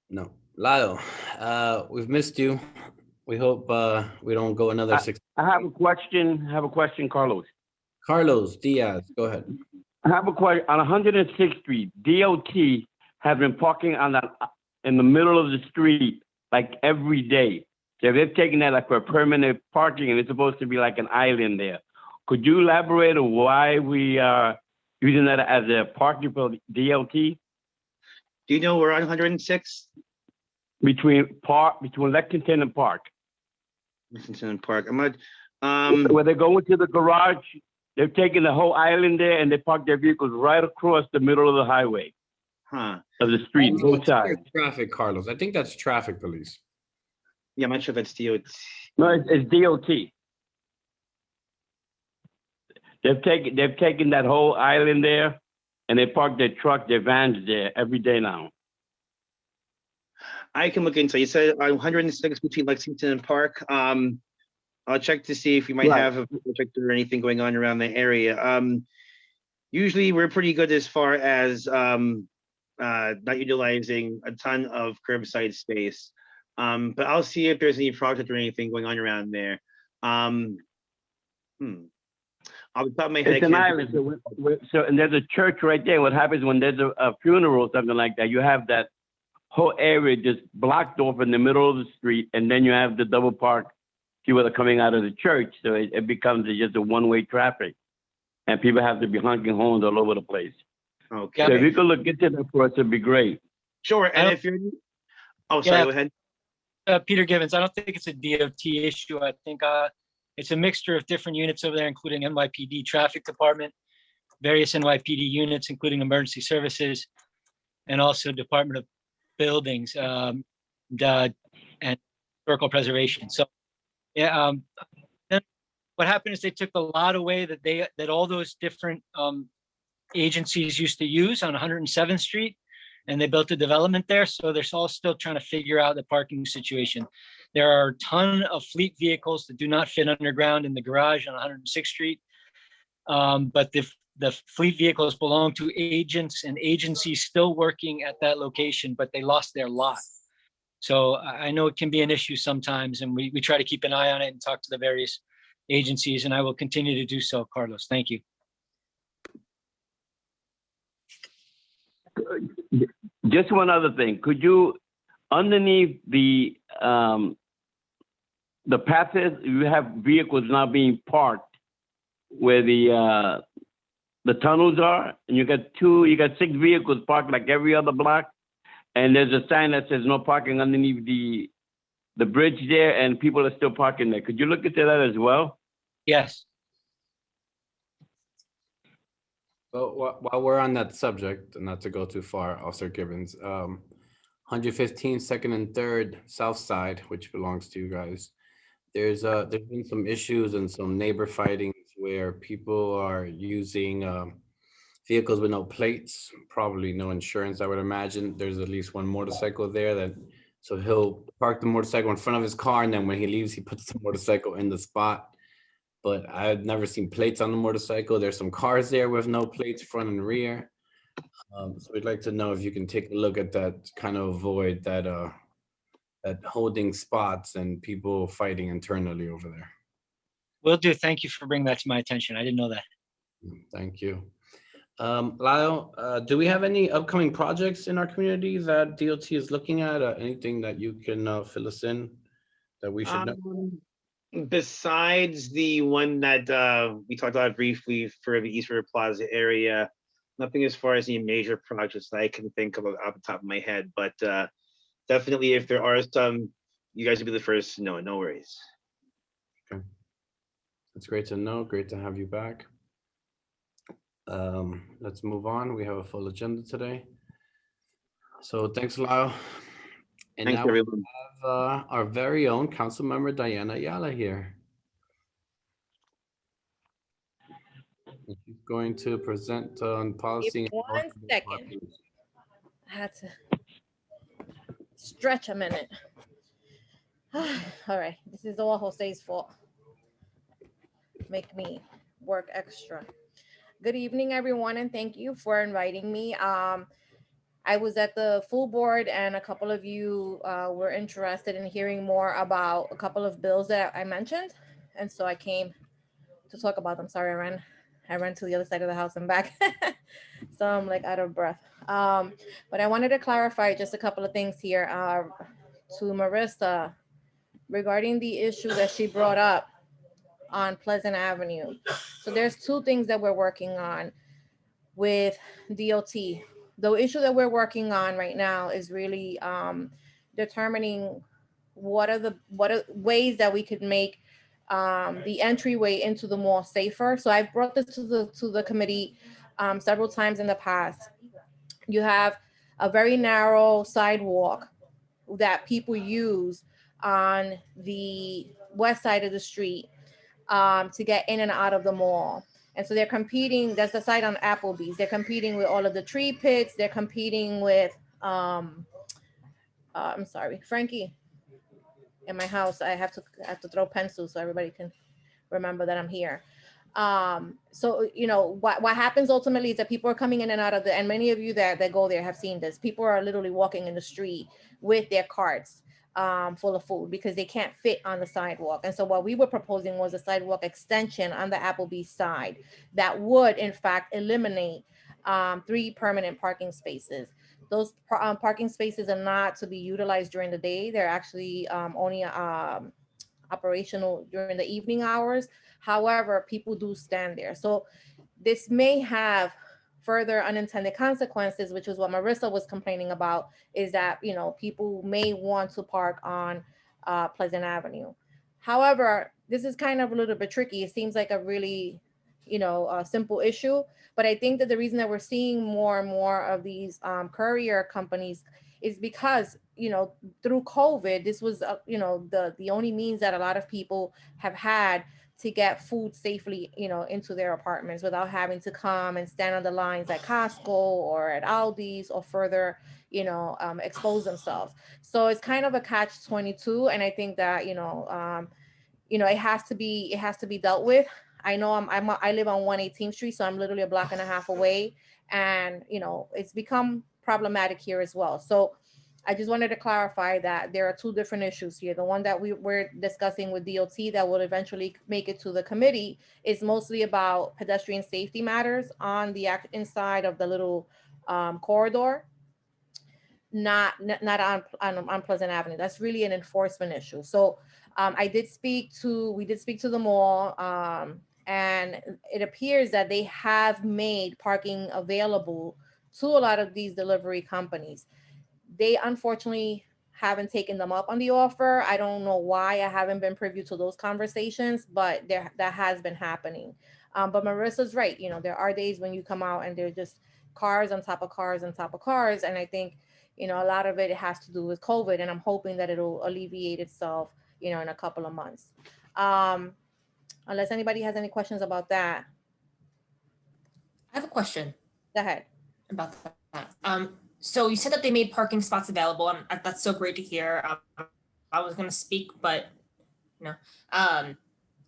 No. Lyle, we've missed you. We hope we don't go another 6. I have a question, Carlos. Carlos Diaz, go ahead. I have a question. On 106th Street, DOT has been parking in the middle of the street like every day. So they've taken that like for permanent parking, and it's supposed to be like an island there. Could you elaborate on why we are using that as a parking for DOT? Do you know we're on 106? Between Lexington and Park. Lexington and Park. I'm not. Where they go into the garage, they've taken the whole island there and they park their vehicles right across the middle of the highway. Of the street, both sides. Traffic, Carlos. I think that's traffic police. Yeah, I'm not sure if that's DOT. No, it's DOT. They've taken that whole island there, and they park their truck, their vans there every day now. I can look into it. You said 106 between Lexington and Park. I'll check to see if we might have a project or anything going on around the area. Usually we're pretty good as far as not utilizing a ton of curbside space. But I'll see if there's any project or anything going on around there. Off the top of my head, it's an island. So, and there's a church right there. What happens when there's a funeral or something like that, you have that whole area just blocked off in the middle of the street, and then you have the double park, people are coming out of the church. So it becomes just a one-way traffic, and people have to be honking horns all over the place. Okay. So if you could look into that for us, it'd be great. Sure. And if you're, sorry, go ahead. Peter Givens, I don't think it's a DOT issue. I think it's a mixture of different units over there, including NYPD Traffic Department, various NYPD units, including emergency services, and also Department of Buildings and Historical Preservation. So, yeah. Then what happened is they took the lot away that all those different agencies used to use on 107th Street, and they built a development there. So they're all still trying to figure out the parking situation. There are a ton of fleet vehicles that do not fit underground in the garage on 106th Street. But the fleet vehicles belong to agents and agencies still working at that location, but they lost their lot. So I know it can be an issue sometimes, and we try to keep an eye on it and talk to the various agencies, and I will continue to do so, Carlos. Thank you. Just one other thing. Could you, underneath the paths, you have vehicles now being parked where the tunnels are, and you got 6 vehicles parked like every other block, and there's a sign that says no parking underneath the bridge there, and people are still parking there. Could you look into that as well? Yes. Well, while we're on that subject, and not to go too far, Officer Gibbons, 115 2nd and 3rd South Side, which belongs to you guys, there's been some issues and some neighbor fightings where people are using vehicles with no plates, probably no insurance, I would imagine. There's at least one motorcycle there that, so he'll park the motorcycle in front of his car, and then when he leaves, he puts the motorcycle in the spot. But I've never seen plates on the motorcycle. There's some cars there with no plates, front and rear. So we'd like to know if you can take a look at that, kind of avoid that that holding spots and people fighting internally over there. Will do. Thank you for bringing that to my attention. I didn't know that. Thank you. Lyle, do we have any upcoming projects in our community that DOT is looking at? Anything that you can fill us in that we should know? Besides the one that we talked about briefly for the East River Plaza area, nothing as far as any major projects that I can think of off the top of my head, but definitely if there are some, you guys will be the first to know. No worries. Okay. That's great to know. Great to have you back. Let's move on. We have a full agenda today. So thanks, Lyle. And Thanks, now we everyone. have our very own council member, Diana Ayala here. She's going to present on policy. Give me 1 second. I had to stretch a minute. All right, this is all Jose's fault. Make me work extra. Good evening, everyone, and thank you for inviting me. I was at the full board, and a couple of you were interested in hearing more about a couple of bills that I mentioned, and so I came to talk about them. Sorry, I ran to the other side of the house and back, so I'm like out of breath. But I wanted to clarify just a couple of things here to Marissa regarding the issue that she brought up on Pleasant Avenue. So there's two things that we're working on with DOT. The issue that we're working on right now is really determining what are ways that we could make the entryway into the mall safer. So I've brought this to the committee several times in the past. You have a very narrow sidewalk that people use on the west side of the street to get in and out of the mall. And so they're competing, that's the site on Applebee's. They're competing with all of the tree pits. They're competing with, I'm sorry, Frankie, in my house, I have to throw pencils so everybody can remember that I'm here. So, you know, what happens ultimately is that people are coming in and out of and many of you that go there have seen this. People are literally walking in the street with their carts full of food because they can't fit on the sidewalk. And so what we were proposing was a sidewalk extension on the Applebee's side that would in fact eliminate 3 permanent parking spaces. Those parking spaces are not to be utilized during the day. They're actually only operational during the evening hours. However, people do stand there. So this may have further unintended consequences, which is what Marissa was complaining about, is that, you know, people may want to park on Pleasant Avenue. However, this is kind of a little bit tricky. It seems like a really, you know, simple issue, but I think that the reason that we're seeing more and more of these courier companies is because, you know, through COVID, this was, you know, the only means that a lot of people have had to get food safely, you know, into their apartments without having to come and stand on the lines at Costco or at Aldi's or further, you know, expose themselves. So it's kind of a catch-22, and I think that, you know, it has to be dealt with. I know I live on 118th Street, so I'm literally a block and a half away, and you know, it's become problematic here as well. So I just wanted to clarify that there are 2 different issues here. The one that we're discussing with DOT that will eventually make it to the committee is mostly about pedestrian safety matters on the inside of the little corridor, not on Pleasant Avenue. That's really an enforcement issue. So we did speak to the mall, and it appears that they have made parking available to a lot of these delivery companies. They unfortunately haven't taken them up on the offer. I don't know why. I haven't been privy to those conversations, but that has been happening. But Marissa's right. You know, there are days when you come out and they're just cars on top of cars on top of cars. And I think, you know, a lot of it has to do with COVID, and I'm hoping that it'll alleviate itself, you know, in a couple of months. Unless anybody has any questions about that. I have a question. Go ahead. About that. So you said that they made parking spots available, and that's so great to hear. I was going to speak, but no.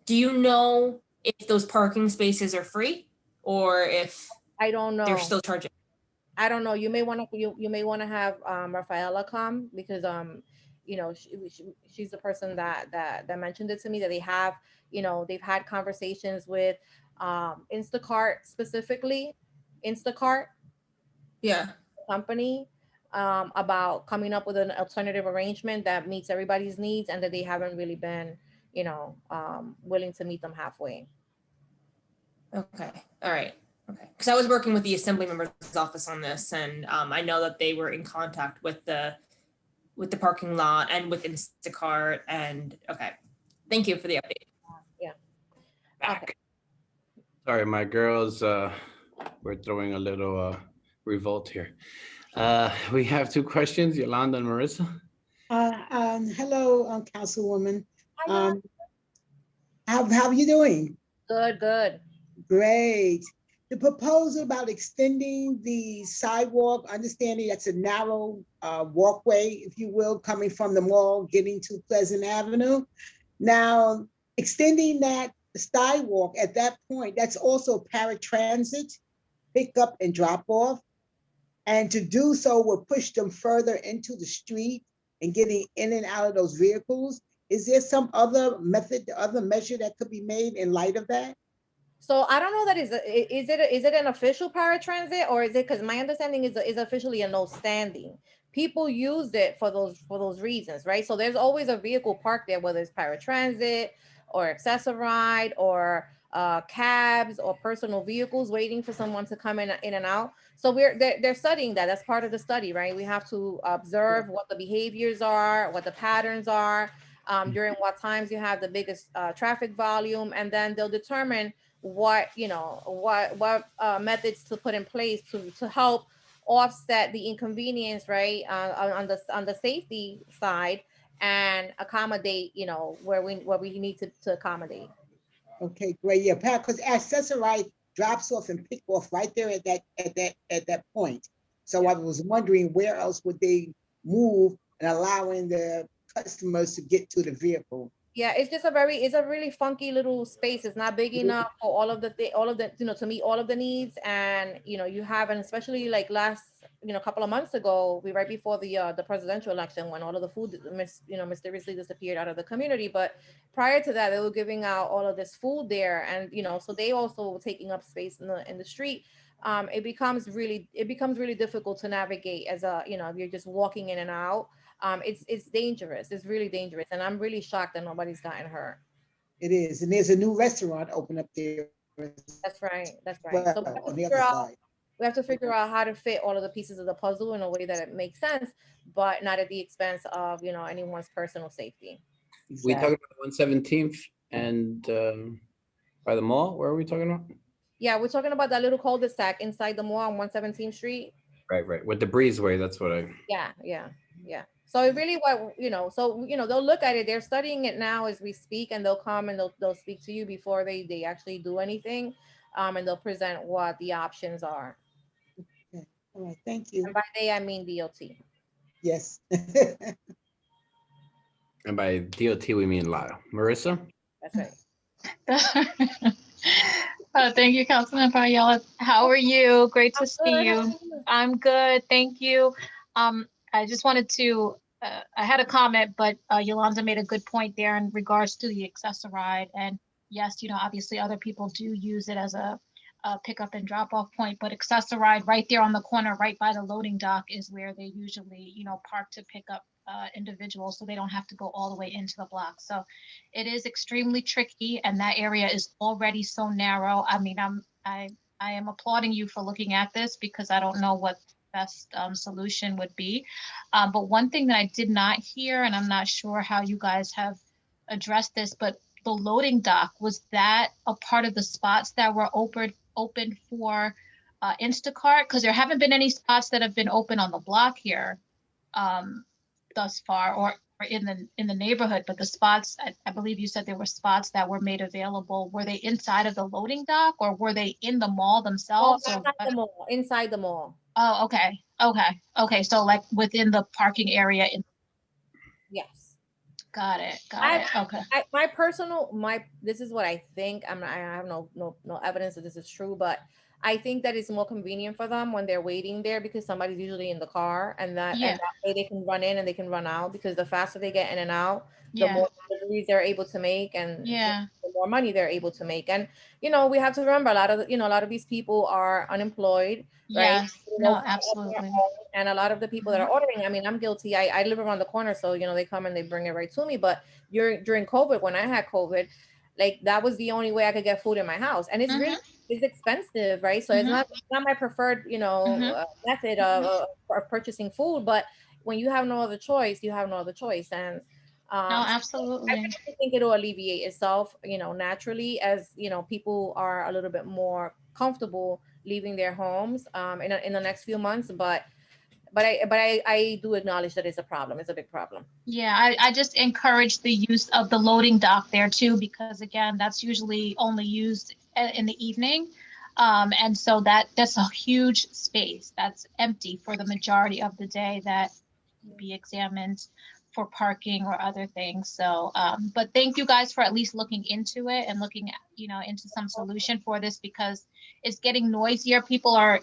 Do you know if those parking spaces are free or if I don't know. they're still charging? I don't know. You may want to you may want to have Rafaela come because you know she's the person that mentioned it to me, that they have, you know, they've had conversations with Instacart, specifically Instacart, Yeah, company, about coming up with an alternative arrangement that meets everybody's needs, and that they haven't really been, you know, willing to meet them halfway. Okay. All right. Okay. Because I was working with the assembly member's office on this, and I know that they were in contact with the parking lot and with Instacart. And okay, thank you for the update. Yeah. Back. Sorry, my girls, we're throwing a little revolt here. We have two questions, Yolanda and Marissa. Hello, Councilwoman. How are you doing? Good, good. Great. The proposal about extending the sidewalk, understanding that's a narrow walkway, if you will, coming from the mall, getting to Pleasant Avenue. Now, extending that sidewalk at that point, that's also paratransit, pick up and drop off. And to do so will push them further into the street and getting in and out of those vehicles. Is there some other method, other measure that could be made in light of that? So I don't know that is it an official paratransit, or is it, because my understanding is officially a no standing. People use it for those reasons, right? So there's always a vehicle parked there, whether it's paratransit or Access-a-Ride or cabs or personal vehicles waiting for someone to come in and out. So they're studying that. That's part of the study, right? We have to observe what the behaviors are, what the patterns are, during what times you have the biggest traffic volume, and then they'll determine what methods to put in place to help offset the inconvenience, right, on the safety side, and accommodate, you know, where we need to accommodate. Okay, great. Yeah, because Access-a-Ride drops off and pick off right there at that point. So I was wondering where else would they move and allowing the customers to get to the vehicle. Yeah, it's just it's a really funky little space. It's not big enough for all of the, you know, to meet all of the needs. And, you know, you have, and especially like last, you know, couple of months ago, right before the presidential election, when all of the food, you know, mysteriously disappeared out of the community. But prior to that, they were giving out all of this food there. And, you know, so they also were taking up space in the street. It becomes really difficult to navigate as a, you know, if you're just walking in and out. It's dangerous. It's really dangerous. And I'm really shocked that nobody's gotten hurt. It is. And there's a new restaurant open up there. That's right. That's right. Well, So on the other side. we have to figure out how to fit all of the pieces of the puzzle in a way that it makes sense, but not at the expense of, you know, anyone's personal safety. We talking about 117th and by the mall? Where are we talking about? Yeah, we're talking about that little cul-de-sac inside the mall on 117th Street. Right. With the breezeway, that's what I. Yeah. So it really, they'll look at it. They're studying it now as we speak, and they'll come and they'll speak to you before they actually do anything, and they'll present what the options are. Okay. All right, thank you. And by they, I mean DOT. Yes. And by DOT, we mean Lyle. Marissa? That's right. Thank you, Councilman Farriello. How are you? Great to see you. I'm good, thank you. I just wanted to, I had a comment, but Yolanda made a good point there in regards to the Access-a-Ride. And yes, you know, obviously other people do use it as a pickup and drop off point, but Access-a-Ride right there on the corner, right by the loading dock, is where they usually, you know, park to pick up individuals, so they don't have to go all the way into the block. So it is extremely tricky, and that area is already so narrow. I mean, I am applauding you for looking at this, because I don't know what best solution would be. But one thing that I did not hear, and I'm not sure how you guys have addressed this, but the loading dock, was that a part of the spots that were open for Instacart? Because there haven't been any spots that have been open on the block here. thus far, or in the neighborhood, but the spots, I believe you said there were spots that were made available. Were they inside of the loading dock, or were they in the mall Oh, themselves? Or outside the mall, inside the mall. oh, okay. So like within the parking area. Yes. Got it. Okay. My personal, this is what I think. I have no evidence that this is true, but I think that it's more convenient for them when they're waiting there because somebody's usually in the car, and that way they can run in and they can run out, because the faster they get in and out, the more deliveries they're able to make, and the more money they're able to make. And we have to remember a lot of these people are unemployed, right? Yes. No, absolutely. And a lot of the people that are ordering, I mean, I'm guilty. I live around the corner, so they come and they bring it right to me. But during COVID, when I had COVID, like that was the only way I could get food in my house, and it's really it's expensive, right? So it's not my preferred method of purchasing food. But when you have no other choice, you have no other choice. And no, absolutely. I think it'll alleviate itself, naturally, as people are a little bit more comfortable leaving their homes in the next few months. But I do acknowledge that it's a problem. It's a big problem. Yeah, I just encourage the use of the loading dock there too, because again, that's usually only used in the evening. And so that's a huge space that's empty for the majority of the day that be examined for parking or other things. So, but thank you guys for at least looking into it and looking at, into some solution for this, because it's getting noisier. People are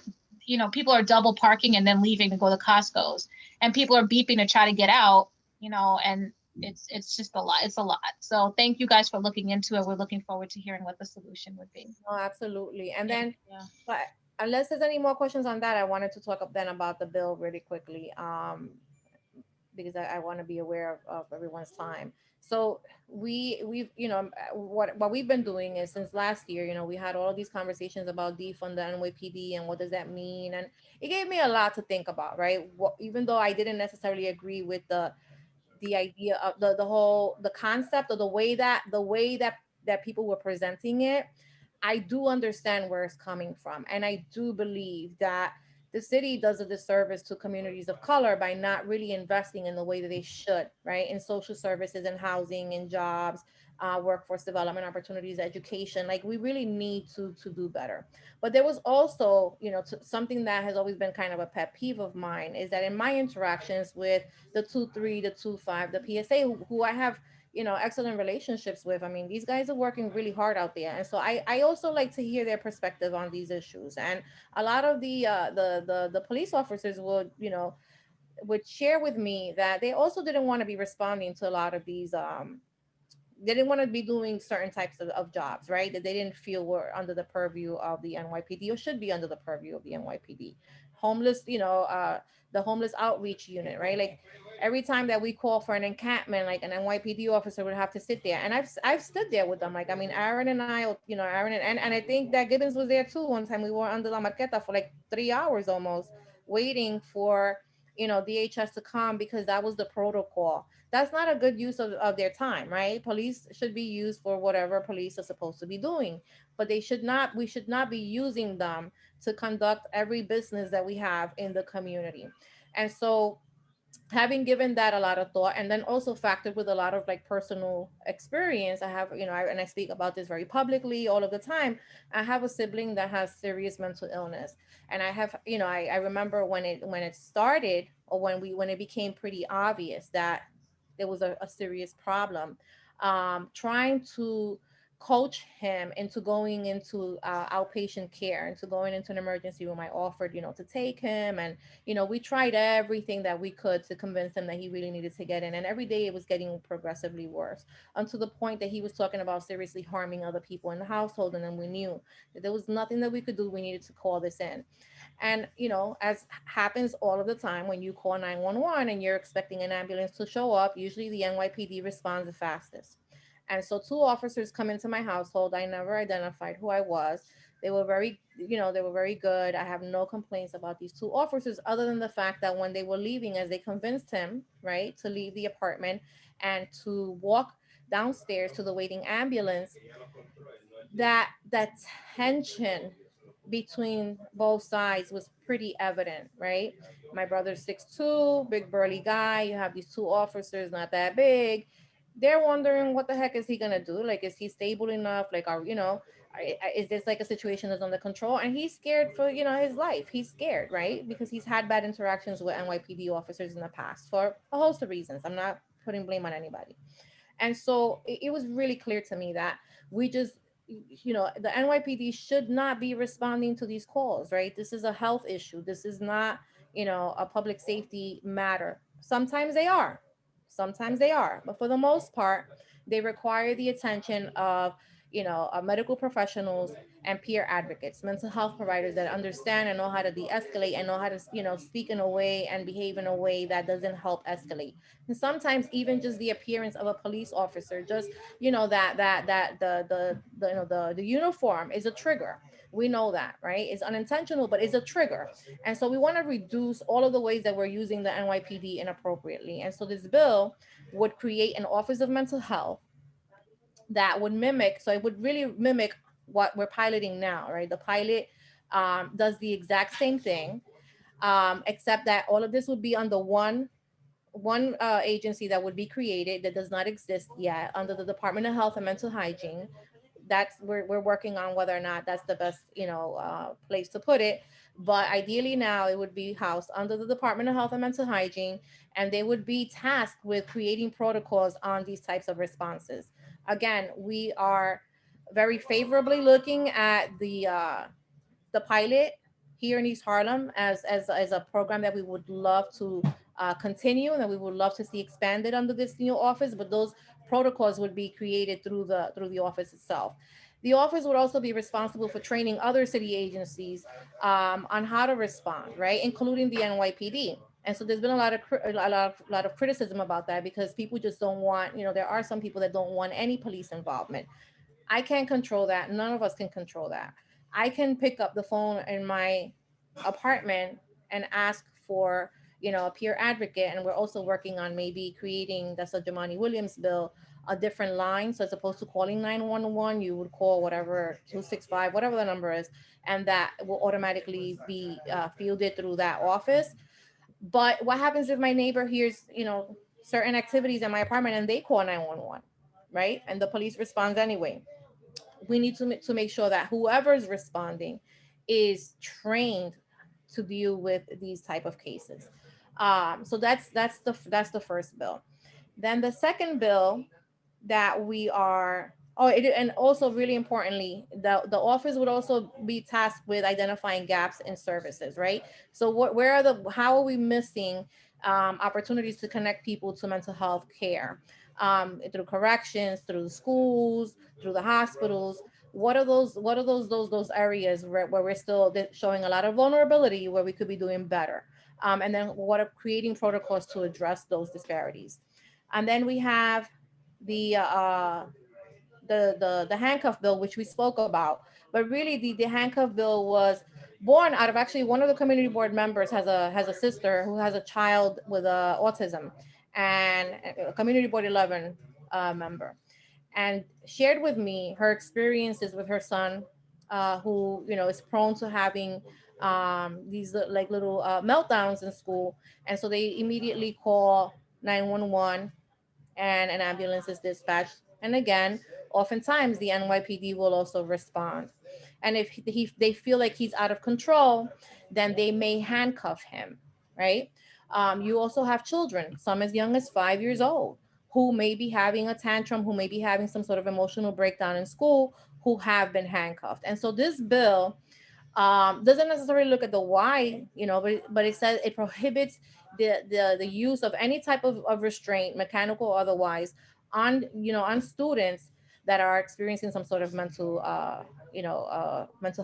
double parking and then leaving to go to Costco's, and people are beeping to try to get out, and it's just a lot. It's a lot. So thank you guys for looking into it. We're looking forward to hearing what the solution would be. Oh, absolutely. And then, but unless there's any more questions on that, I wanted to talk then about the bill really quickly, because I want to be aware of everyone's time. So we've what we've been doing is, since last year, we had all of these conversations about defund the NYPD and what does that mean, and it gave me a lot to think about, right? Even though I didn't necessarily agree with the idea of the concept, or the way that people were presenting it, I do understand where it's coming from, and I do believe that the city does a disservice to communities of color by not really investing in the way that they should, right? In social services and housing and jobs, workforce development opportunities, education. Like, we really need to do better. But there was also, something that has always been kind of a pet peeve of mine, is that in my interactions with the 2-3, the 2-5, the PSA, who I have excellent relationships with. I mean, these guys are working really hard out there. And so I also like to hear their perspective on these issues. And a lot of the police officers would share with me that they also didn't want to be responding to a lot of these, they didn't want to be doing certain types of jobs, right? That they didn't feel were under the purview of the NYPD, or should be under the purview of the NYPD. Homeless, the homeless outreach unit, right? Like, every time that we call for an encampment, like an NYPD officer would have to sit there. And I've stood there with them. Like, I mean, Aaron and I, Aaron and I think that Gibbons was there too. One time we were under La Marqueta for like 3 hours almost, waiting for, DHS to come, because that was the protocol. That's not a good use of their time, right? Police should be used for whatever police are supposed to be doing, but we should not be using them to conduct every business that we have in the community. And so, having given that a lot of thought, and then also factored with a lot of like personal experience, I have, and I speak about this very publicly all of the time. I have a sibling that has serious mental illness, and I have, I remember when it started, or when it became pretty obvious that there was a serious problem, trying to coach him into going into outpatient care, into going into an emergency room. I offered, to take him, and we tried everything that we could to convince him that he really needed to get in. And every day it was getting progressively worse, until the point that he was talking about seriously harming other people in the household. And then we knew that there was nothing that we could do. We needed to call this in. And, as happens all of the time, when you call 911 and you're expecting an ambulance to show up, usually the NYPD responds the fastest. And so 2 officers come into my household. I never identified who I was. They were very good. I have no complaints about these 2 officers, other than the fact that when they were leaving, as they convinced him, right, to leave the apartment and to walk downstairs to the waiting ambulance, that tension between both sides was pretty evident, right? My brother's 6'2", big burly guy. You have these two officers, not that big. They're wondering what the heck is he gonna do? Like, is he stable enough? Like, are is this like a situation that's under control? And he's scared for his life. He's scared, right? Because he's had bad interactions with NYPD officers in the past for a host of reasons. I'm not putting blame on anybody. And so it was really clear to me that we just, the NYPD should not be responding to these calls, right? This is a health issue. This is not, a public safety matter. Sometimes they are. Sometimes they are. But for the most part, they require the attention of, medical professionals and peer advocates, mental health providers that understand and know how to de-escalate and know how to, speak in a way and behave in a way that doesn't help escalate. And sometimes even just the appearance of a police officer, just, the uniform is a trigger. We know that, right? It's unintentional, but it's a trigger. And so we want to reduce all of the ways that we're using the NYPD inappropriately. And so this bill would create an Office of Mental Health that would mimic, so it would really mimic what we're piloting now, right? The pilot does the exact same thing, except that all of this would be under one agency that would be created that does not exist yet, under the Department of Health and Mental Hygiene. That's we're working on whether or not that's the best place to put it. But ideally now it would be housed under the Department of Health and Mental Hygiene, and they would be tasked with creating protocols on these types of responses. Again, we are very favorably looking at the pilot here in East Harlem as a program that we would love to continue and that we would love to see expanded under this new office. But those protocols would be created through the office itself. The office would also be responsible for training other city agencies on how to respond, right, including the NYPD. And so there's been a lot of criticism about that, because people just don't want, there are some people that don't want any police involvement. I can't control that. None of us can control that. I can pick up the phone in my apartment and ask for, a peer advocate. And we're also working on maybe creating, that's a Jamani Williams bill, a different line. So as opposed to calling 911, you would call whatever 265, whatever the number is, and that will automatically be fielded through that office. But what happens if my neighbor hears, certain activities in my apartment and they call 911, right? And the police responds anyway. We need to make sure that whoever is responding is trained to deal with these type of cases. So that's the first bill. Then the second bill that we are, and also really importantly, the office would also be tasked with identifying gaps in services, right? So how are we missing opportunities to connect people to mental health care? Through corrections, through the schools, through the hospitals. What are those areas where we're still showing a lot of vulnerability, where we could be doing better? And then what are creating protocols to address those disparities? And then we have the handcuff bill, which we spoke about. But really the handcuff bill was born out of, actually, one of the community board members has a sister who has a child with autism, and a community board 11 member, and shared with me her experiences with her son, who is prone to having these like little meltdowns in school. And so they immediately call 911 and an ambulance is dispatched. And again, oftentimes the NYPD will also respond. And if they feel like he's out of control, then they may handcuff him, right? You also have children, some as young as 5 years old, who may be having a tantrum, who may be having some sort of emotional breakdown in school, who have been handcuffed. And so this bill doesn't necessarily look at the why, but it says it prohibits the use of any type of restraint, mechanical or otherwise, on students that are experiencing some sort of mental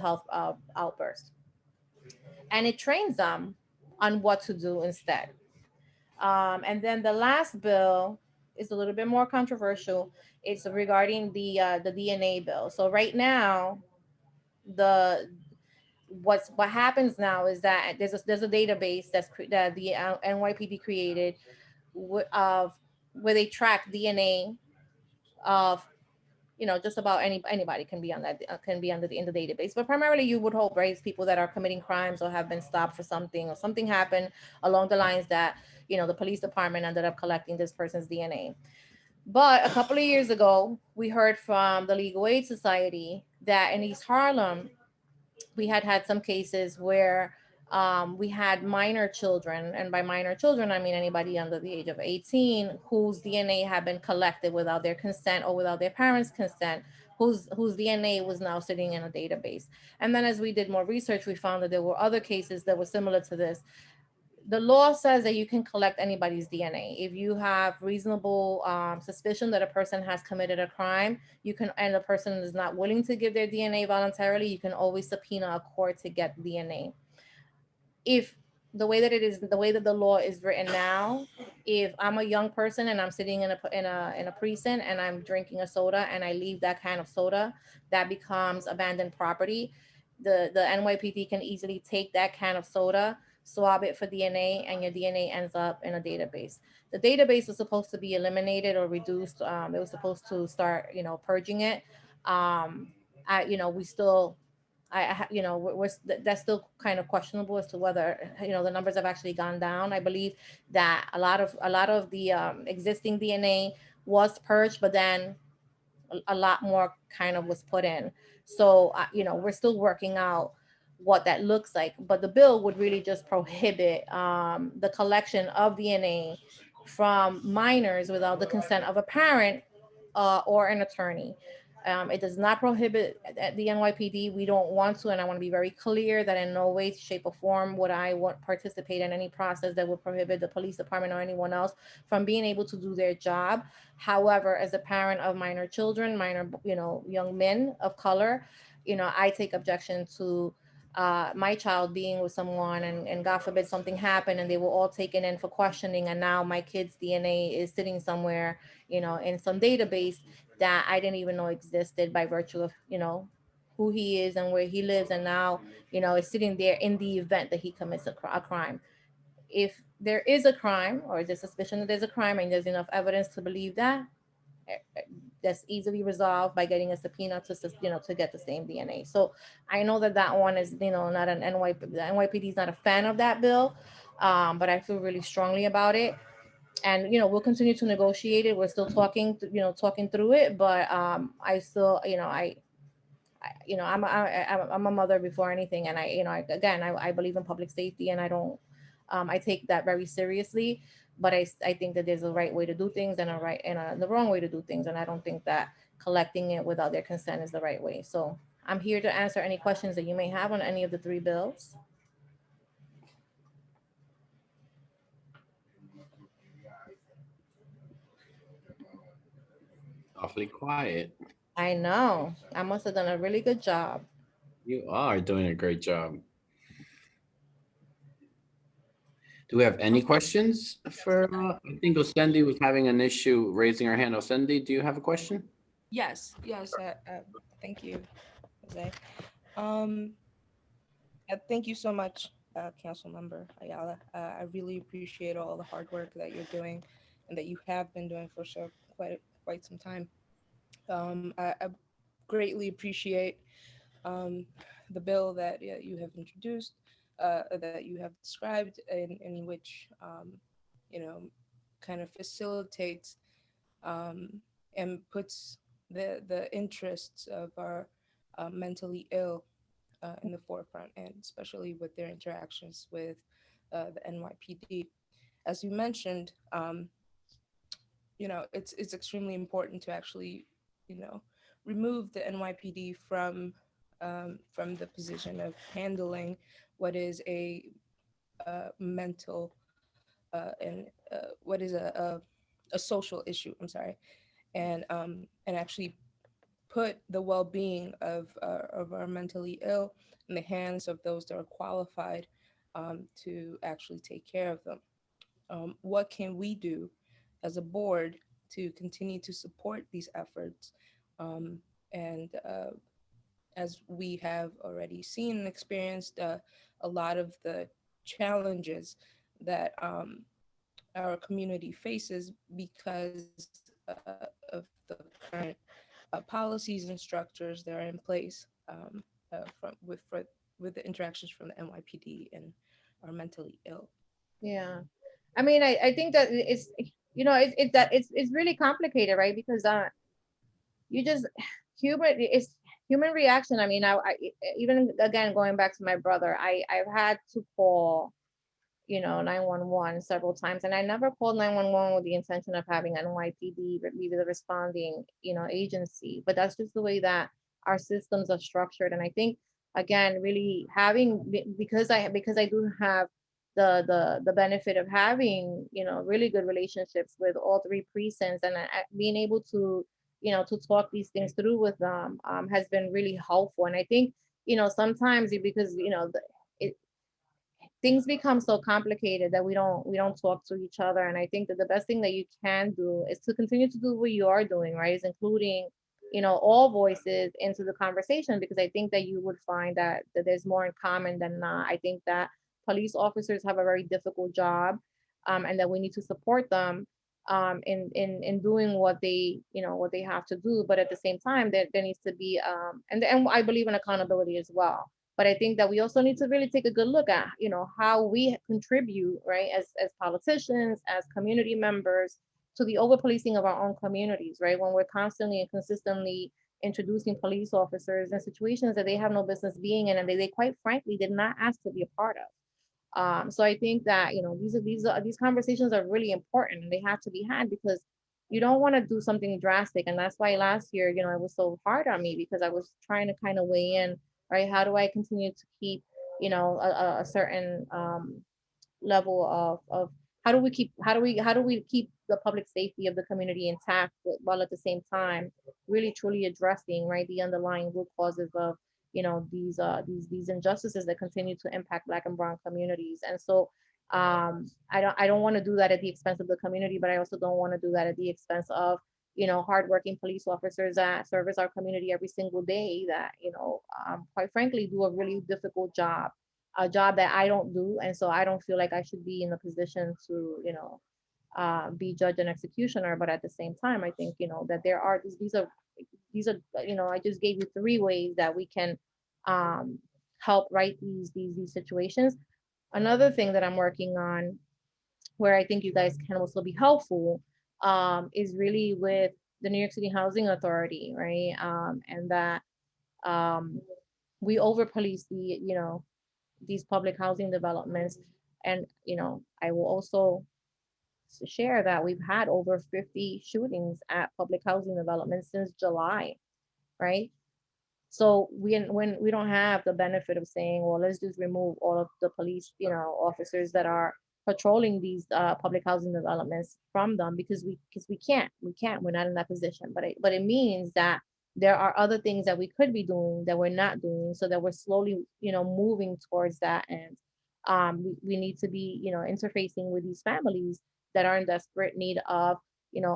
health outburst. And it trains them on what to do instead. And then the last bill is a little bit more controversial. It's regarding the DNA bill. So right now, what happens now is that there's a database that the NYPD created where they track DNA of just about anybody can be on that, can be under in the database. But primarily you would hope, right, it's people that are committing crimes or have been stopped for something, or something happened along the lines that, the police department ended up collecting this person's DNA. But a couple of years ago, we heard from the Legal Aid Society that in East Harlem, we had some cases where we had minor children, and by minor children, I mean anybody under the age of 18 whose DNA had been collected without their consent or without their parents' consent, whose DNA was now sitting in a database. And then as we did more research, we found that there were other cases that were similar to this. The law says that you can collect anybody's DNA. If you have reasonable suspicion that a person has committed a crime, you can, and the person is not willing to give their DNA voluntarily, you can always subpoena a court to get DNA. If the way that the law is written now, if I'm a young person and I'm sitting in a precinct and I'm drinking a soda and I leave that can of soda, that becomes abandoned property. The NYPD can easily take that can of soda, swab it for DNA, and your DNA ends up in a database. The database was supposed to be eliminated or reduced. It was supposed to start, purging it. We still, that's still kind of questionable as to whether, the numbers have actually gone down. I believe that a lot of the existing DNA was purged, but then a lot more kind of was put in. So, we're still working out what that looks like, but the bill would really just prohibit the collection of DNA from minors without the consent of a parent or an attorney. It does not prohibit the NYPD. We don't want to, and I want to be very clear that in no way, shape, or form would I participate in any process that would prohibit the police department or anyone else from being able to do their job. However, as a parent of minor children, young men of color, I take objection to my child being with someone and God forbid something happened and they were all taken in for questioning, and now my kid's DNA is sitting somewhere, in some database that I didn't even know existed by virtue of, who he is and where he lives. And now, it's sitting there in the event that he commits a crime. If there is a crime or there's suspicion that there's a crime and there's enough evidence to believe that, that's easily resolved by getting a subpoena to get the same DNA. So I know that one is, not an the NYPD is not a fan of that bill, but I feel really strongly about it. And, we'll continue to negotiate it. We're still talking through it, but I still, I'm a mother before anything. And I believe in public safety, and I take that very seriously. But I think that there's a right way to do things and the wrong way to do things. And I don't think that collecting it without their consent is the right way. So I'm here to answer any questions that you may have on any of the three bills. Awfully quiet. I know. I must have done a really good job. You are doing a great job. Do we have any questions for, I think Ostendi was having an issue raising her hand. Ostendi, do you have a question? Yes, thank you, Jose. Thank you so much, Councilmember Ayala. I really appreciate all the hard work that you're doing and that you have been doing for quite some time. I greatly appreciate the bill that you have introduced, that you have described, in which kind of facilitates and puts the interests of our mentally ill in the forefront, and especially with their interactions with the NYPD. As you mentioned, it's extremely important to actually, remove the NYPD from the position of handling what is a mental and what is a social issue. I'm sorry, and actually put the well-being of our mentally ill in the hands of those that are qualified to actually take care of them. What can we do as a board to continue to support these efforts? And as we have already seen and experienced, a lot of the challenges that our community faces because of the current policies and structures that are in place with the interactions from the NYPD and our mentally ill. Yeah. I mean, I think that it's, it's really complicated, right? Because you just, it's human reaction. I mean, even again, going back to my brother, I've had to call, 911 several times, and I never called 911 with the intention of having an NYPD be the responding, agency. But that's just the way that our systems are structured. And I think, again, really because I do have the benefit of having, really good relationships with all three precincts, and being able to, to talk these things through with them has been really helpful. And I think, sometimes because, things become so complicated that we don't talk to each other. And I think that the best thing that you can do is to continue to do what you are doing, right? Is including, all voices into the conversation, because I think that you would find that there's more in common than not. I think that police officers have a very difficult job, and that we need to support them in doing what they, what they have to do. But at the same time, there needs to be and I believe in accountability as well. But I think that we also need to really take a good look at, how we contribute, right, as politicians, as community members, to the over policing of our own communities, right? When we're constantly and consistently introducing police officers in situations that they have no business being in, and they quite frankly did not ask to be a part of. So I think that, these conversations are really important, and they have to be had, because you don't want to do something drastic. And that's why last year, it was so hard on me, because I was trying to kind of weigh in, right? How do I continue to keep, a certain level of how do we keep the public safety of the community intact, while at the same time really truly addressing, right, the underlying root causes of, these injustices that continue to impact Black and brown communities. And so I don't want to do that at the expense of the community, but I also don't want to do that at the expense of, hardworking police officers that service our community every single day, that, quite frankly, do a really difficult job, a job that I don't do. And so I don't feel like I should be in a position to, be judge and executioner. But at the same time, I think, that there are, these are, I just gave you 3 ways that we can help right these situations. Another thing that I'm working on, where I think you guys can also be helpful, is really with the New York City Housing Authority, right? And that we over police these public housing developments. And, I will also share that we've had over 50 shootings at public housing developments since July, right? So when we don't have the benefit of saying, well, let's just remove all of the police, officers that are patrolling these public housing developments from them, because we can't, we're not in that position. But it means that there are other things that we could be doing that we're not doing, so that we're slowly, moving towards that. And we need to be, interfacing with these families that are in desperate need of,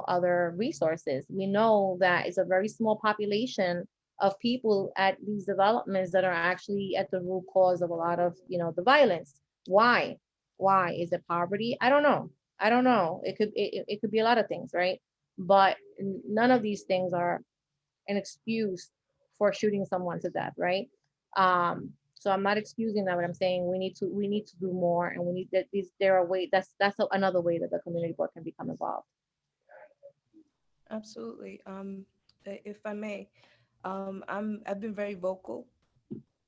other resources. We know that it's a very small population of people at these developments that are actually at the root cause of a lot of, the violence. Why is it poverty? I don't know. It could be a lot of things, right? But none of these things are an excuse for shooting someone to death, right? So I'm not excusing that, but I'm saying we need to do more, and we need that there are ways. That's another way that the community board can become involved. Absolutely. If I may, I've been very vocal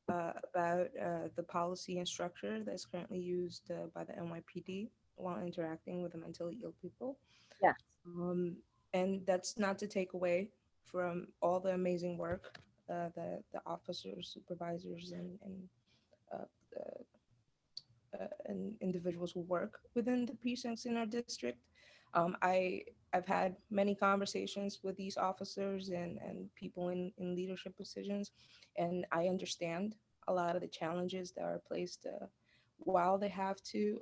about the policy and structure that's currently used by the NYPD while interacting with the mentally ill people. Yeah. And that's not to take away from all the amazing work that the officers, supervisors, and individuals who work within the precincts in our district. I've had many conversations with these officers and people in leadership positions, and I understand a lot of the challenges that are placed while they have to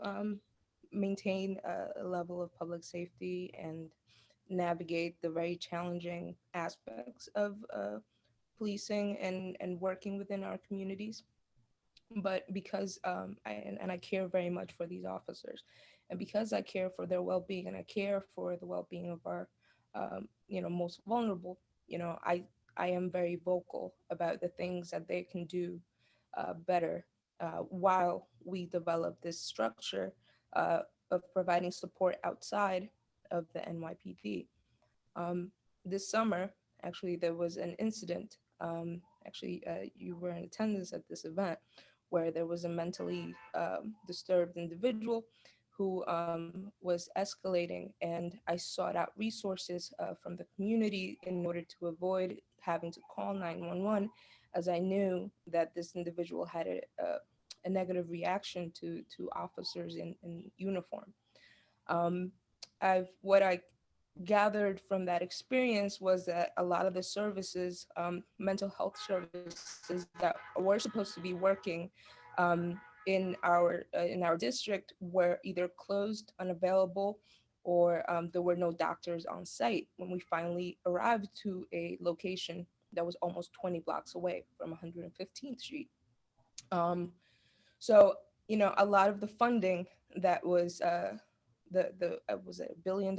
maintain a level of public safety and navigate the very challenging aspects of policing and working within our communities. But because I care very much for these officers, and because I care for their well-being, and I care for the well-being of our most vulnerable you know, I am very vocal about the things that they can do better while we develop this structure of providing support outside of the NYPD. This summer, actually, there was an incident. You were in attendance at this event where there was a mentally disturbed individual who was escalating, and I sought out resources from the community in order to avoid having to call 911, as I knew that this individual had a negative reaction to officers in uniform. What I gathered from that experience was that a lot of the services, mental health services that were supposed to be working in our district were either closed, unavailable, or there were no doctors on site when we finally arrived to a location that was almost 20 blocks away from 115th Street. So, you know, a lot of the funding that was was $1 billion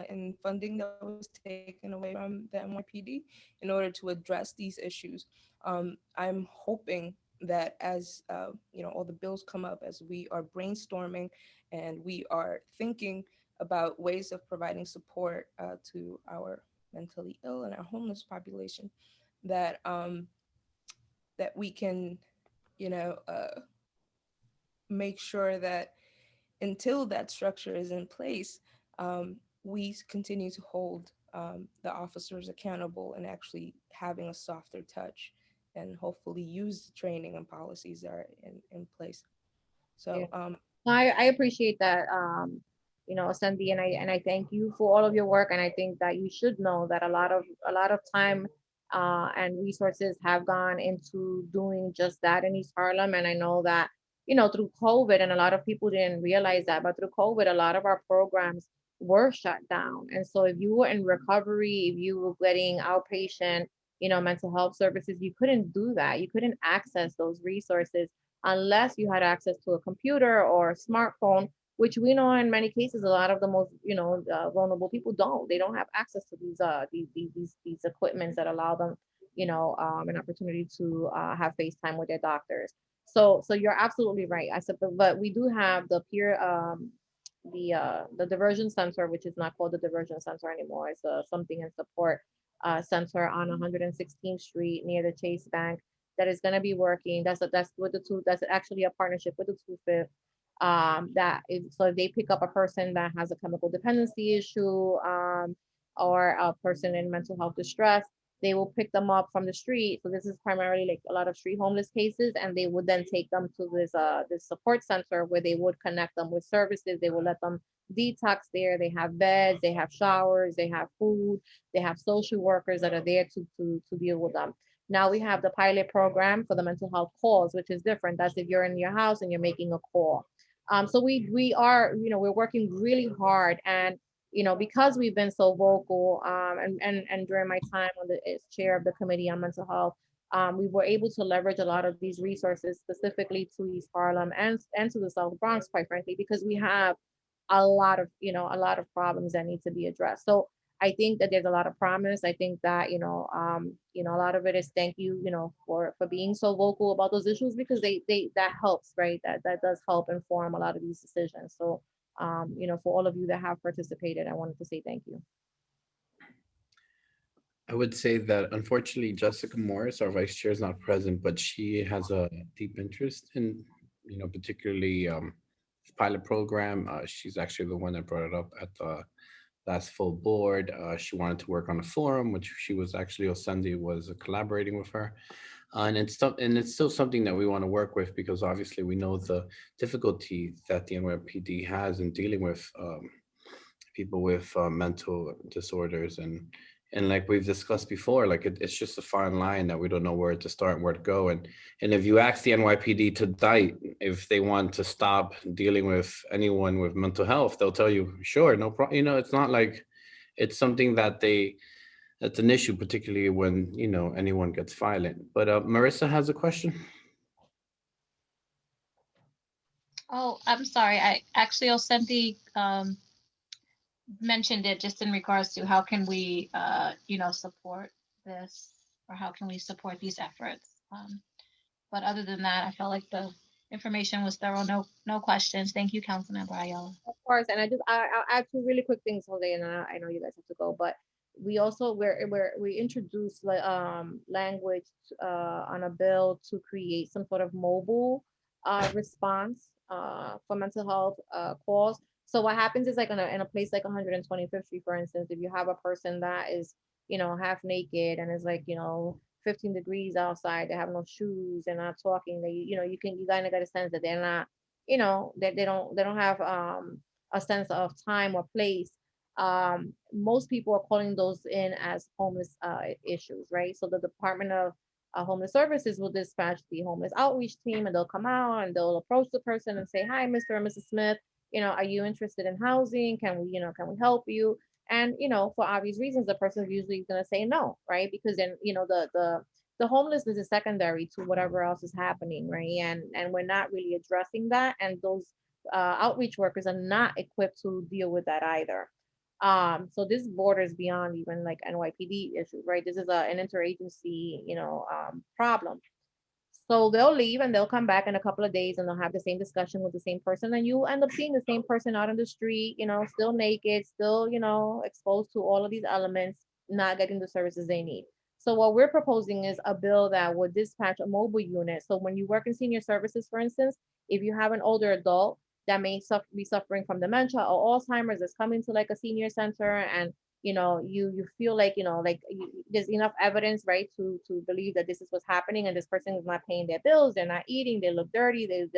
in funding that was taken away from the NYPD in order to address these issues. I'm hoping that as you know, all the bills come up, as we are brainstorming and we are thinking about ways of providing support to our mentally ill and our homeless population, that that we can, you know, make sure that until that structure is in place, we continue to hold the officers accountable and actually having a softer touch, and hopefully use the training and policies that are in place. So I appreciate that, you know, Sandy, and I thank you for all of your work. And I think that you should know that a lot of time and resources have gone into doing just that in East Harlem. And I know that, you know, through COVID, and a lot of people didn't realize that, but through COVID, a lot of our programs were shut down. And so if you were in recovery, if you were getting outpatient, you know, mental health services, you couldn't do that. You couldn't access those resources unless you had access to a computer or a smartphone, which we know in many cases, a lot of the most, you know, vulnerable people don't. They don't have access to these equipments that allow them, you know, an opportunity to have FaceTime with their doctors. So you're absolutely right. I said, but we do have the peer, the Diversion Center, which is not called the Diversion Center anymore. It's something in support center on 116th Street near the Chase Bank that is going to be working. That's with the two. That's actually a partnership with the 2/5. That is, so if they pick up a person that has a chemical dependency issue, or a person in mental health distress, they will pick them up from the street. So this is primarily like a lot of street homeless cases, and they would then take them to this support center where they would connect them with services. They will let them detox there. They have beds, they have showers, they have food, they have social workers that are there to deal with them. Now we have the pilot program for the mental health calls, which is different. That's if you're in your house and you're making a call. So we are, you know, we're working really hard, and you know, because we've been so vocal, and during my time as chair of the committee on mental health, we were able to leverage a lot of these resources specifically to East Harlem and to the South Bronx, quite frankly, because we have a lot of problems that need to be addressed. So I think that there's a lot of promise. I think that, you know, a lot of it is thank you, you know, for being so vocal about those issues, because that helps, right? That does help inform a lot of these decisions. So, you know, for all of you that have participated, I wanted to say thank you. I would say that unfortunately Jessica Morris, our vice chair, is not present, but she has a deep interest in, you know, particularly this pilot program. She's actually the one that brought it up at the last full board. She wanted to work on a forum, which she was actually, Osendi was collaborating with her. And it's still something that we want to work with, because obviously we know the difficulty that the NYPD has in dealing with people with mental disorders, and like we've discussed before, like it's just a fine line that we don't know where to start and where to go. And if you ask the NYPD tonight if they want to stop dealing with anyone with mental health, they'll tell you, sure, no problem. You know, it's not like it's something that's an issue, particularly when, you know, anyone gets violent. But Marissa has a question. Oh, I'm sorry. I actually, I'll send mentioned it just in regards to how can we, support this, or how can we support these efforts. But other than that, I felt like the information was thorough. No questions. Thank you, Councilmember Ayala. Of course, and I'll add two really quick things, Jose, and I know you guys have to go, but we also we introduced language on a bill to create some sort of mobile response for mental health calls. So what happens is, like in a place like 125th Street, for instance, if you have a person that is, half naked and is like, 15 degrees outside, they have no shoes, they're not talking, you kind of get a sense that they're not, that they don't have a sense of time or place. Most people are calling those in as homeless issues, right? So the Department of Homeless Services will dispatch the homeless outreach team, and they'll come out and they'll approach the person and say, "Hi, Mr. and Mrs. Smith, are you interested in housing? Can we help you?" And for obvious reasons, the person is usually going to say no, right? Because then the homelessness is secondary to whatever else is happening, right? And we're not really addressing that, and those outreach workers are not equipped to deal with that either. So this borders beyond even like NYPD issues, right? This is an interagency, problem. So they'll leave and they'll come back in a couple of days and they'll have the same discussion with the same person, and you end up seeing the same person out on the street, still naked, still, exposed to all of these elements, not getting the services they need. So what we're proposing is a bill that would dispatch a mobile unit. So when you work in senior services, for instance, if you have an older adult that may be suffering from dementia or Alzheimer's that's coming to like a senior center, and you feel like there's enough evidence, right, to believe that this is what's happening, and this person is not paying their bills, they're not eating, they look dirty, there's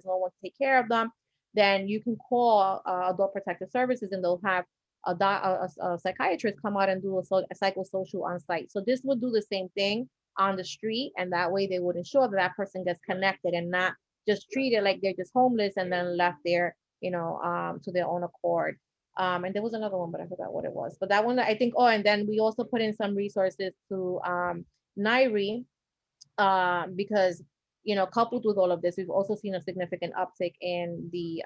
no one to take care of them, then you can call Adult Protective Services, and they'll have a psychiatrist come out and do a psychosocial on site. So this would do the same thing on the street, and that way they would ensure that that person gets connected and not just treated like they're just homeless and then left there, to their own accord. And there was another one, but I forgot what it was. But that one, I think, and then we also put in some resources to NYRE, because, coupled with all of this, we've also seen a significant uptick in the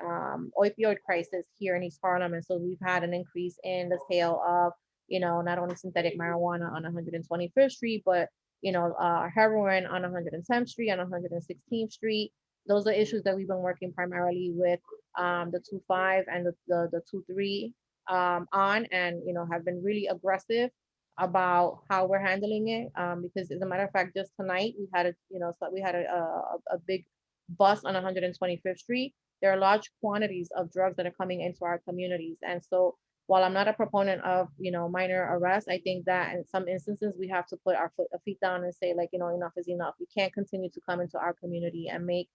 opioid crisis here in East Harlem. And so we've had an increase in the sale of, not only synthetic marijuana on 125th Street, but, heroin on 110th Street, on 116th Street. Those are issues that we've been working primarily with the 2-5 and the 2-3 on, and have been really aggressive about how we're handling it. Because as a matter of fact, just tonight we had a big bust on 125th Street. There are large quantities of drugs that are coming into our communities, and so while I'm not a proponent of minor arrests, I think that in some instances we have to put our feet down and say, like, enough is enough. We can't continue to come into our community and make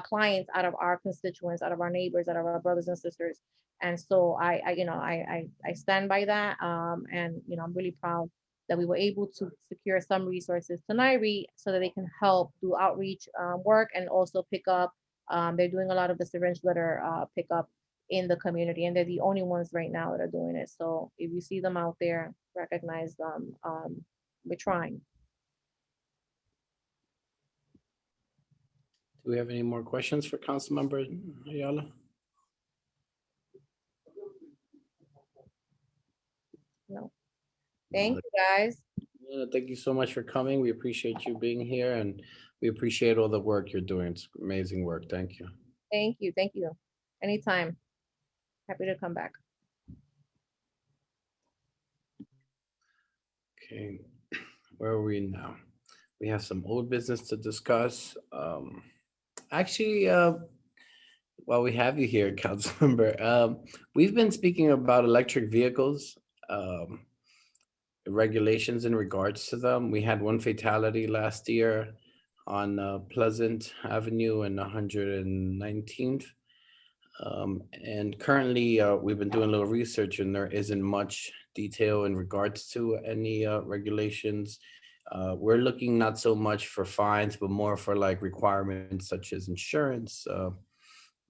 clients out of our constituents, out of our neighbors, out of our brothers and sisters. And so I stand by that. And I'm really proud that we were able to secure some resources to NYRE so that they can help do outreach work, and also pick up. They're doing a lot of the syringe litter pickup in the community, and they're the only ones right now that are doing it. So if you see them out there, recognize them. We're trying. Do we have any more questions for Councilmember Ayala? No. Thank you, guys. Yeah, thank you so much for coming. We appreciate you being here, and we appreciate all the work you're doing. It's amazing work. Thank you. Thank you. Thank you. Anytime. Happy to come back. Okay, where are we now? We have some old business to discuss. Actually, while we have you here, Councilmember, we've been speaking about electric vehicles, regulations in regards to them. We had one fatality last year on Pleasant Avenue and 119th. And currently, we've been doing a little research, and there isn't much detail in regards to any regulations. We're looking not so much for fines, but more for like requirements such as insurance,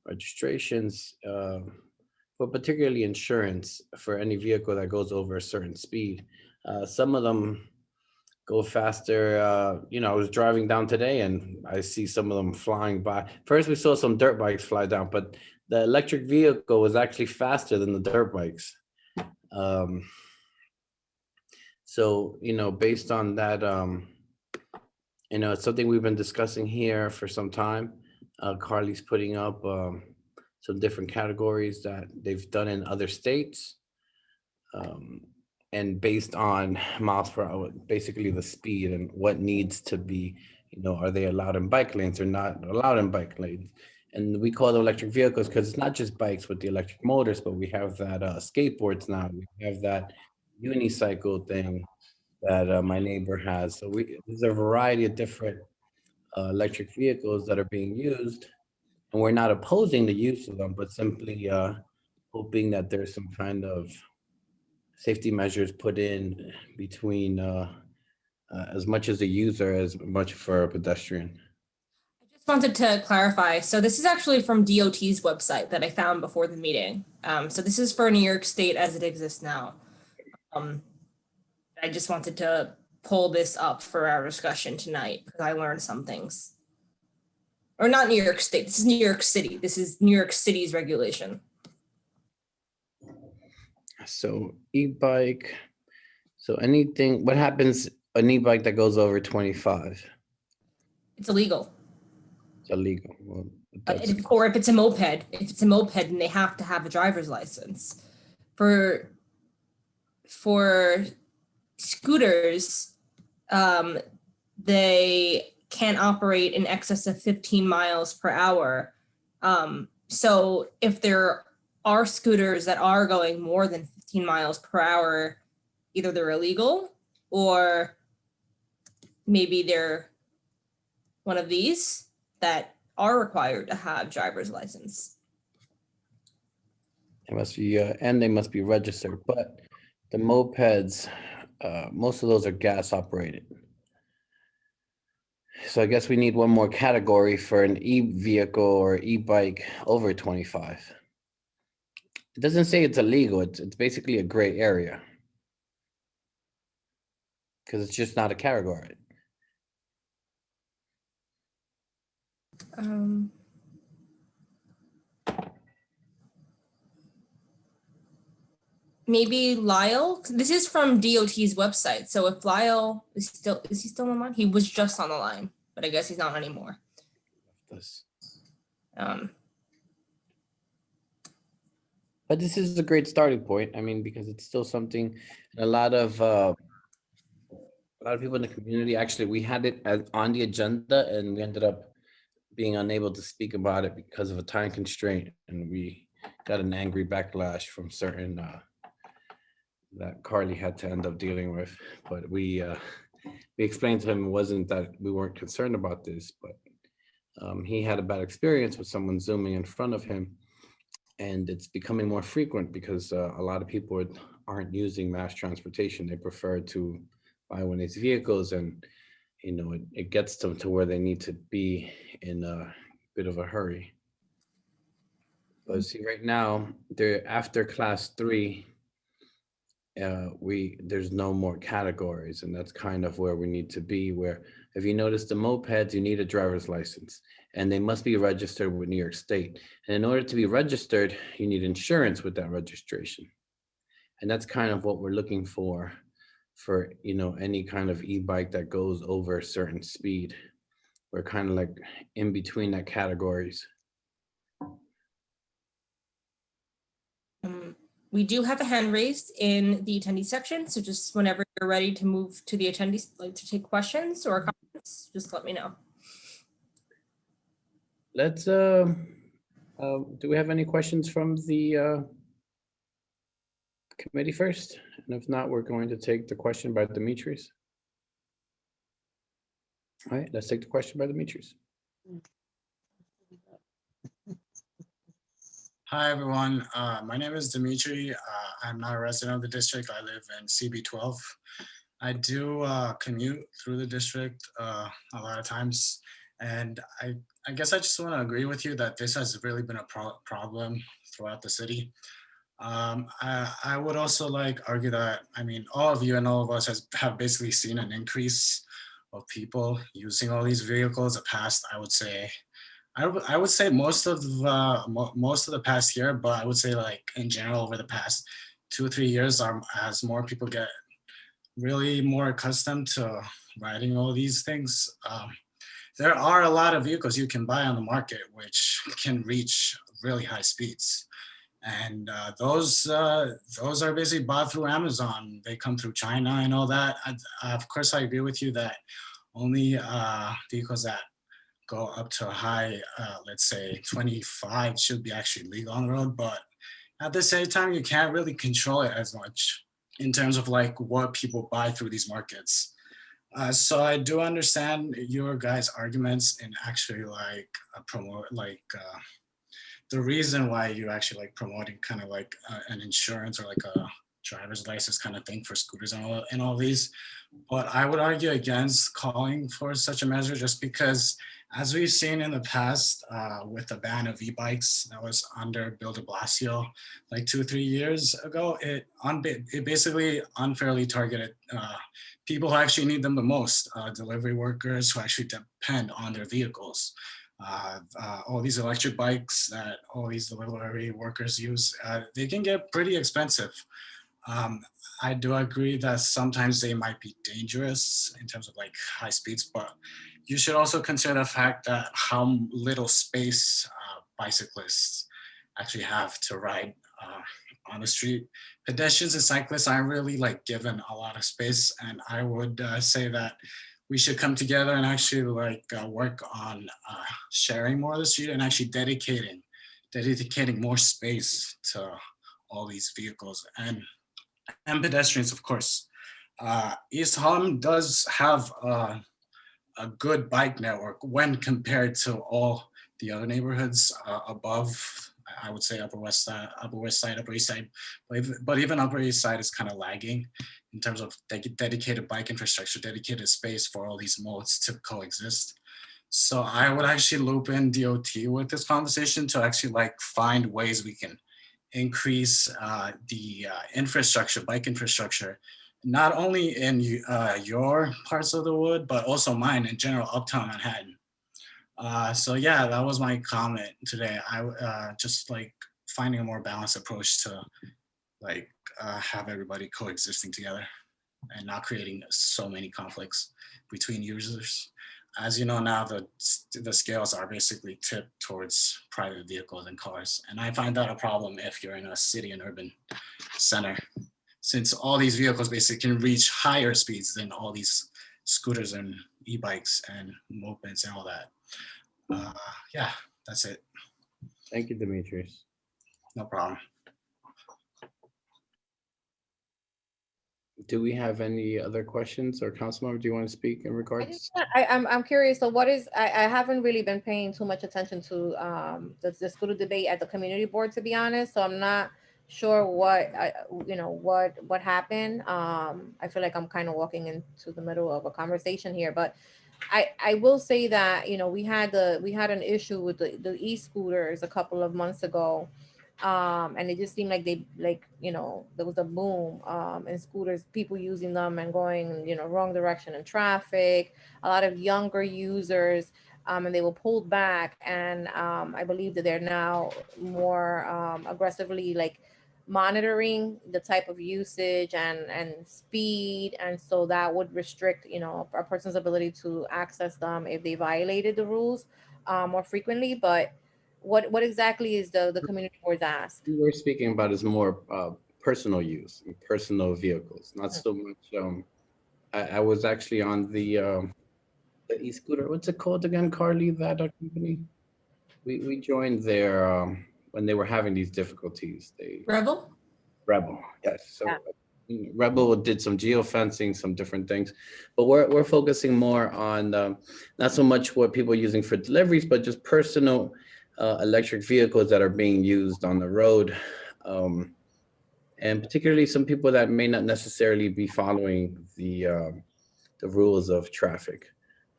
registrations, but particularly insurance for any vehicle that goes over a certain speed. Some of them go faster. I was driving down today and I see some of them flying by. First, we saw some dirt bikes fly down, but the electric vehicle was actually faster than the dirt bikes. So, based on that, it's something we've been discussing here for some time. Carly's putting up some different categories that they've done in other states. And based on miles per hour, basically the speed and what needs to be, are they allowed in bike lanes or not allowed in bike lanes? And we call them electric vehicles because it's not just bikes with the electric motors, but we have that skateboards now. We have that unicycle thing that my neighbor has. So there's a variety of different electric vehicles that are being used. And we're not opposing the use of them, but simply hoping that there's some kind of safety measures put in between as much as a user, as much for a pedestrian. Just wanted to clarify. So this is actually from DOT's website that I found before the meeting. So this is for New York State as it exists now. I just wanted to pull this up for our discussion tonight because I learned some things. Or not New York State, this is New York City. This is New York City's regulation. So e-bike, so anything, what happens, an e-bike that goes over 25? It's illegal. It's illegal. Well, Or if it's a moped, then they have to have a driver's license. For scooters, they can't operate in excess of 15 miles per hour. So if there are scooters that are going more than 15 miles per hour, either they're illegal or maybe they're one of these that are required to have driver's license. It must be, and they must be registered, but the mopeds, most of those are gas operated. So I guess we need one more category for an e-vehicle or e-bike over 25. It doesn't say it's illegal. It's basically a gray area because it's just not a category. Maybe Lyle. This is from DOT's website. So if Lyle is he still on the line? He was just on the line, but I guess he's not anymore. But this is a great starting point. I mean, because it's still something a lot of people in the community, actually, we had it on the agenda and we ended up being unable to speak about it because of a time constraint. And we got an angry backlash from certain that Carly had to end up dealing with. But we explained to him it wasn't that we weren't concerned about this, but he had a bad experience with someone zooming in front of him. And it's becoming more frequent because a lot of people aren't using mass transportation. They prefer to buy one of these vehicles and, it gets them to where they need to be in a bit of a hurry. But see, right now, they're after class 3, there's no more categories, and that's kind of where we need to be, where if you notice the mopeds, you need a driver's license and they must be registered with New York State. And in order to be registered, you need insurance with that registration. And that's kind of what we're looking for any kind of e-bike that goes over a certain speed. We're kind of like in between that categories. We do have a hand raised in the attendee section. So just whenever you're ready to move to the attendees, like to take questions or comments, just let me know. Let's, do we have any questions from the committee first? And if not, we're going to take the question by Demetrius. All right, let's take the question by Demetrius. Hi, everyone. My name is Dimitri. I'm not a resident of the district. I live in CB12. I do commute through the district a lot of times. And I guess I just want to agree with you that this has really been a problem throughout the city. I would also argue that, all of you and all of us have basically seen an increase of people using all these vehicles the past, I would say, I would say most of the past year, but I would say like in general over the past 2 or 3 years, as more people get really more accustomed to riding all these things, there are a lot of vehicles you can buy on the market which can reach really high speeds. And those are basically bought through Amazon. They come through China and all that. Of course, I agree with you that only vehicles that go up to a high, let's say 25 should be actually legal on the road. But at the same time, you can't really control it as much in terms of like what people buy through these markets. So I do understand your guys' arguments in actually like promote like the reason why you actually like promoting kind of like an insurance or like a driver's license kind of thing for scooters and all these. But I would argue against calling for such a measure just because, as we've seen in the past with the ban of e-bikes that was under Bill de Blasio like 2 or 3 years ago, it basically unfairly targeted people who actually need them the most, delivery workers who actually depend on their vehicles. All these electric bikes that all these delivery workers use, they can get pretty expensive. I do agree that sometimes they might be dangerous in terms of like high speeds, but you should also consider the fact that how little space bicyclists actually have to ride on the street. Pedestrians and cyclists aren't really like given a lot of space, and I would say that we should come together and actually like work on sharing more of the street and actually dedicating more space to all these vehicles and pedestrians, of course. East Harlem does have a good bike network when compared to all the other neighborhoods above. I would say Upper West Side, Upper East Side, but even Upper East Side is kind of lagging in terms of dedicated bike infrastructure, dedicated space for all these modes to coexist. So I would actually loop in DOT with this conversation to actually like find ways we can increase the infrastructure, bike infrastructure, not only in your parts of the wood, but also mine in general, uptown Manhattan. So yeah, that was my comment today. I just like finding a more balanced approach to like have everybody coexisting together and not creating so many conflicts between users. As you know now, the scales are basically tipped towards private vehicles and cars. And I find that a problem if you're in a city and urban center, since all these vehicles basically can reach higher speeds than all these scooters and e-bikes and mopeds and all that. Yeah, that's it. Thank you, Demetrius. No problem. Do we have any other questions, or Councilmember, do you want to speak in regards? I'm curious. So what is, I haven't really been paying too much attention to the scooter debate at the community board, to be honest. So I'm not sure what what happened. I feel like I'm kind of walking into the middle of a conversation here, but I will say that we had an issue with the e-scooters a couple of months ago. And it just seemed like there was a boom in scooters, people using them and going, wrong direction in traffic, a lot of younger users, and they were pulled back. And I believe that they're now more aggressively like monitoring the type of usage and speed. And so that would restrict, a person's ability to access them if they violated the rules more frequently. But what exactly is the community board's ask? What we're speaking about is more personal use, personal vehicles, not so much. I was actually on the e-scooter. What's it called again, Carly? That company? We joined there when they were having these difficulties. Rebel, yes. So Rebel did some geofencing, some different things, but we're focusing more on not so much what people are using for deliveries, but just personal electric vehicles that are being used on the road, and particularly some people that may not necessarily be following the rules of traffic.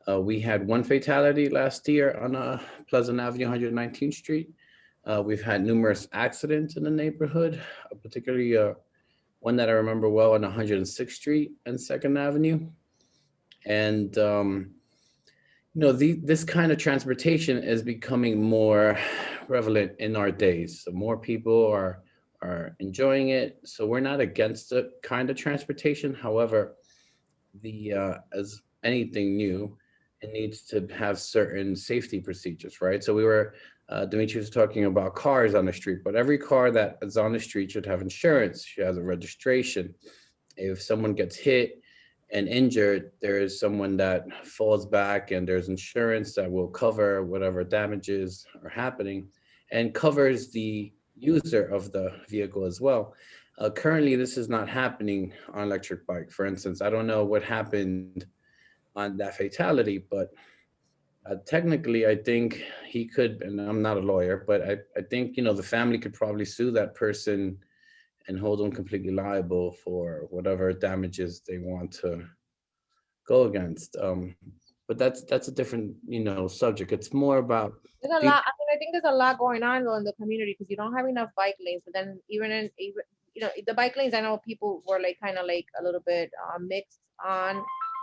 We had one fatality last year on Pleasant Avenue, 119th Street. We've had numerous accidents in the neighborhood, particularly one that I remember well on 106th Street and 2nd Avenue. And This kind of transportation is becoming more prevalent in our days. So more people are enjoying it. So we're not against the kind of transportation. However, as anything new, it needs to have certain safety procedures, right? So Dimitri was talking about cars on the street, but every car that is on the street should have insurance, should have a registration. If someone gets hit and injured, there is someone that falls back and there's insurance that will cover whatever damages are happening and covers the user of the vehicle as well. Currently, this is not happening on electric bike. For instance, I don't know what happened on that fatality, but technically, I think he could, and I'm not a lawyer, but I think, the family could probably sue that person and hold them completely liable for whatever damages they want to go against. But that's a different, subject. It's more about There's a lot. I mean, I think there's a lot going on though in the community because you don't have enough bike lanes. But then even the bike lanes, I know people were like kind of like a little bit mixed on.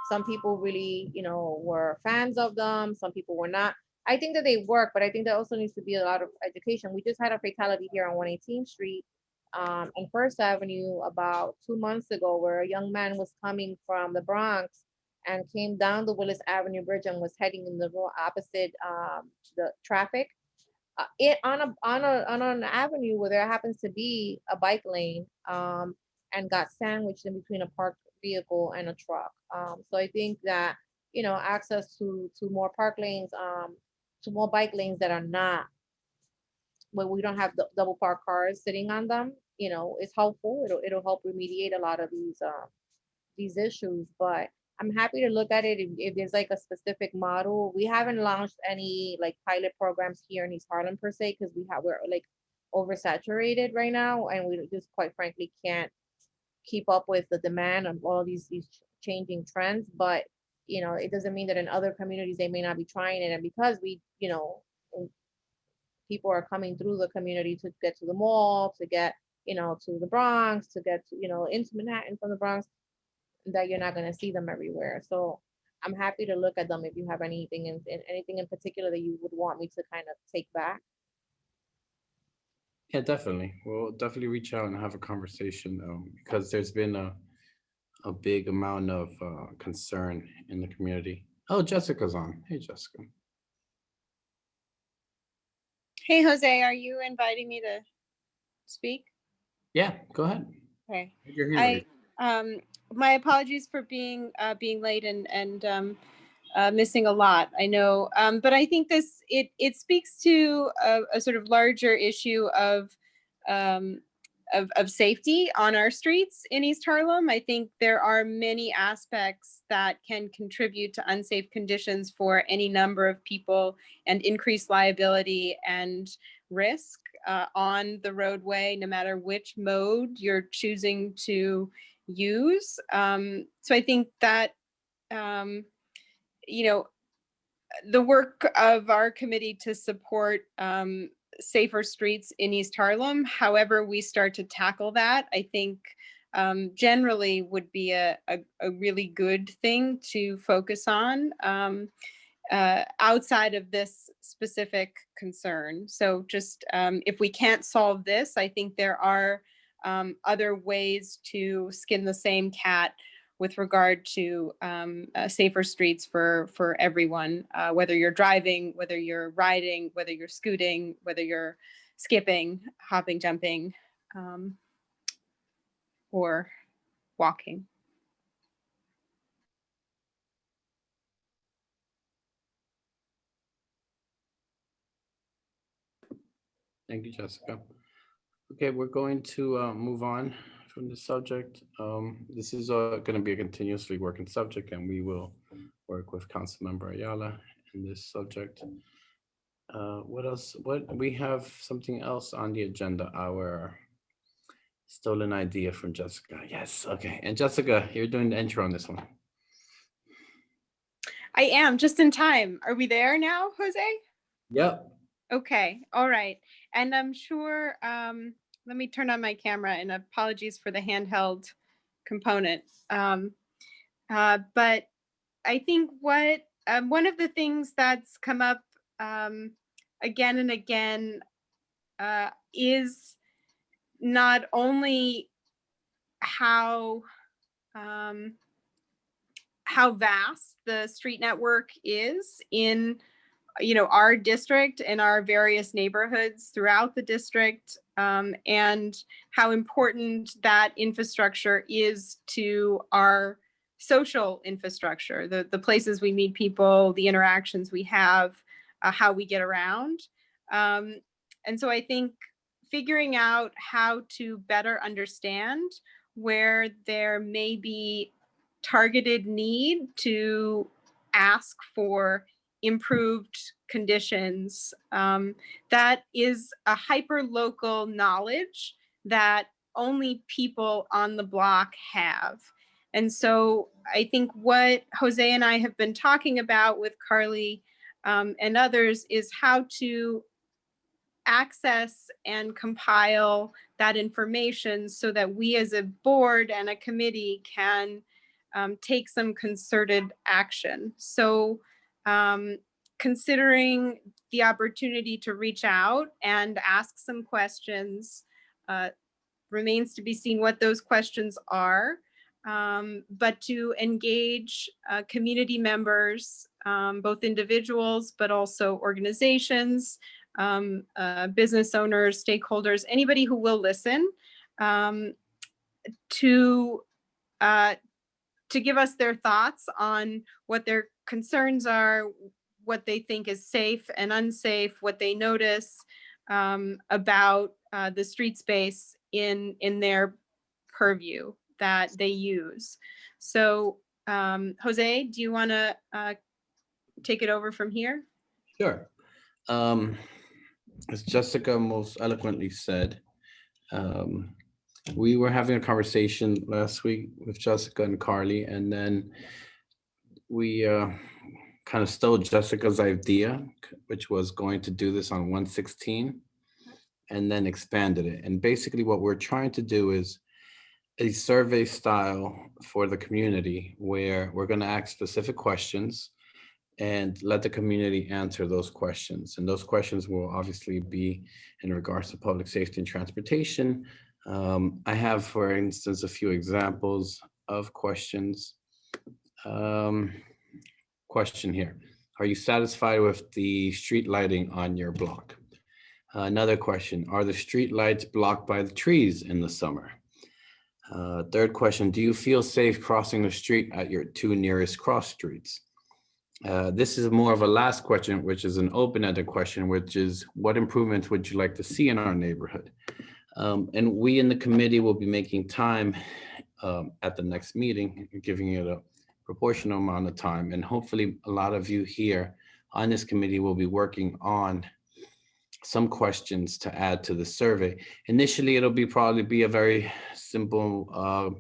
Some people really, were fans of them. Some people were not. I think that they work, but I think there also needs to be a lot of education. We just had a fatality here on 118th Street on First Avenue about 2 months ago, where a young man was coming from the Bronx and came down the Willis Avenue Bridge and was heading in the opposite the traffic. On an avenue where there happens to be a bike lane, and got sandwiched in between a parked vehicle and a truck. So I think that access to more park lanes, to more bike lanes that are not where we don't have double park cars sitting on them, is helpful. It'll help remediate a lot of these issues. But I'm happy to look at it if there's like a specific model. We haven't launched any like pilot programs here in East Harlem per se, because we're like oversaturated right now, and we just quite frankly can't keep up with the demand of all these changing trends. But it doesn't mean that in other communities they may not be trying it, and because people are coming through the community to get to the mall, to get to the Bronx, to get to into Manhattan from the Bronx, that you're not going to see them everywhere. So I'm happy to look at them if you have anything in particular that you would want me to kind of take back. Yeah, definitely. We'll definitely reach out and have a conversation, because there's been a big amount of concern in the community. Oh, Jessica's on. Hey, Jessica. Hey, Jose, are you inviting me to speak? Yeah, go ahead. Okay. You're here. My apologies for being late and missing a lot. I know, but I think it speaks to a sort of larger issue of safety on our streets in East Harlem. I think there are many aspects that can contribute to unsafe conditions for any number of people and increased liability and risk on the roadway, no matter which mode you're choosing to use. So I think that, the work of our committee to support safer streets in East Harlem, however we start to tackle that, I think generally would be a really good thing to focus on outside of this specific concern. So just if we can't solve this, I think there are other ways to skin the same cat with regard to safer streets for everyone, whether you're driving, whether you're riding, whether you're scooting, whether you're skipping, hopping, jumping, or walking. Thank you, Jessica. Okay, we're going to move on from the subject. This is going to be a continuously working subject, and we will work with Councilmember Ayala in this subject. What else? We have something else on the agenda, our stolen idea from Jessica. Yes, okay. And Jessica, you're doing the intro on this one. I am, just in time. Are we there now, Jose? Yep. Okay, all right. And I'm sure, let me turn on my camera, and apologies for the handheld component. But I think what one of the things that's come up again and again is not only how vast the street network is in our district and our various neighborhoods throughout the district, and how important that infrastructure is to our social infrastructure, the places we meet people, the interactions we have, how we get around. And so I think figuring out how to better understand where there may be targeted need to ask for improved conditions, that is a hyper-local knowledge that only people on the block have. And so I think what Jose and I have been talking about with Carly and others is how to access and compile that information so that we as a board and a committee can take some concerted action. So considering the opportunity to reach out and ask some questions, remains to be seen what those questions are, but to engage community members, both individuals, but also organizations, business owners, stakeholders, anybody who will listen, to give us their thoughts on what their concerns are, what they think is safe and unsafe, what they notice about the street space in their purview that they use. So Jose, do you want to take it over from here? Sure. As Jessica most eloquently said, we were having a conversation last week with Jessica and Carly, and then we kind of stole Jessica's idea, which was going to do this on 116, and then expanded it. And basically what we're trying to do is a survey style for the community where we're going to ask specific questions and let the community answer those questions. And those questions will obviously be in regards to public safety and transportation. I have, for instance, a few examples of questions. Question here. Are you satisfied with the street lighting on your block? Another question. Are the street lights blocked by the trees in the summer? Third question. Do you feel safe crossing the street at your two nearest cross streets? This is more of a last question, which is an open-ended question, which is what improvements would you like to see in our neighborhood? And we in the committee will be making time at the next meeting, giving it a proportional amount of time. And hopefully a lot of you here on this committee will be working on some questions to add to the survey. Initially, it'll probably be a very simple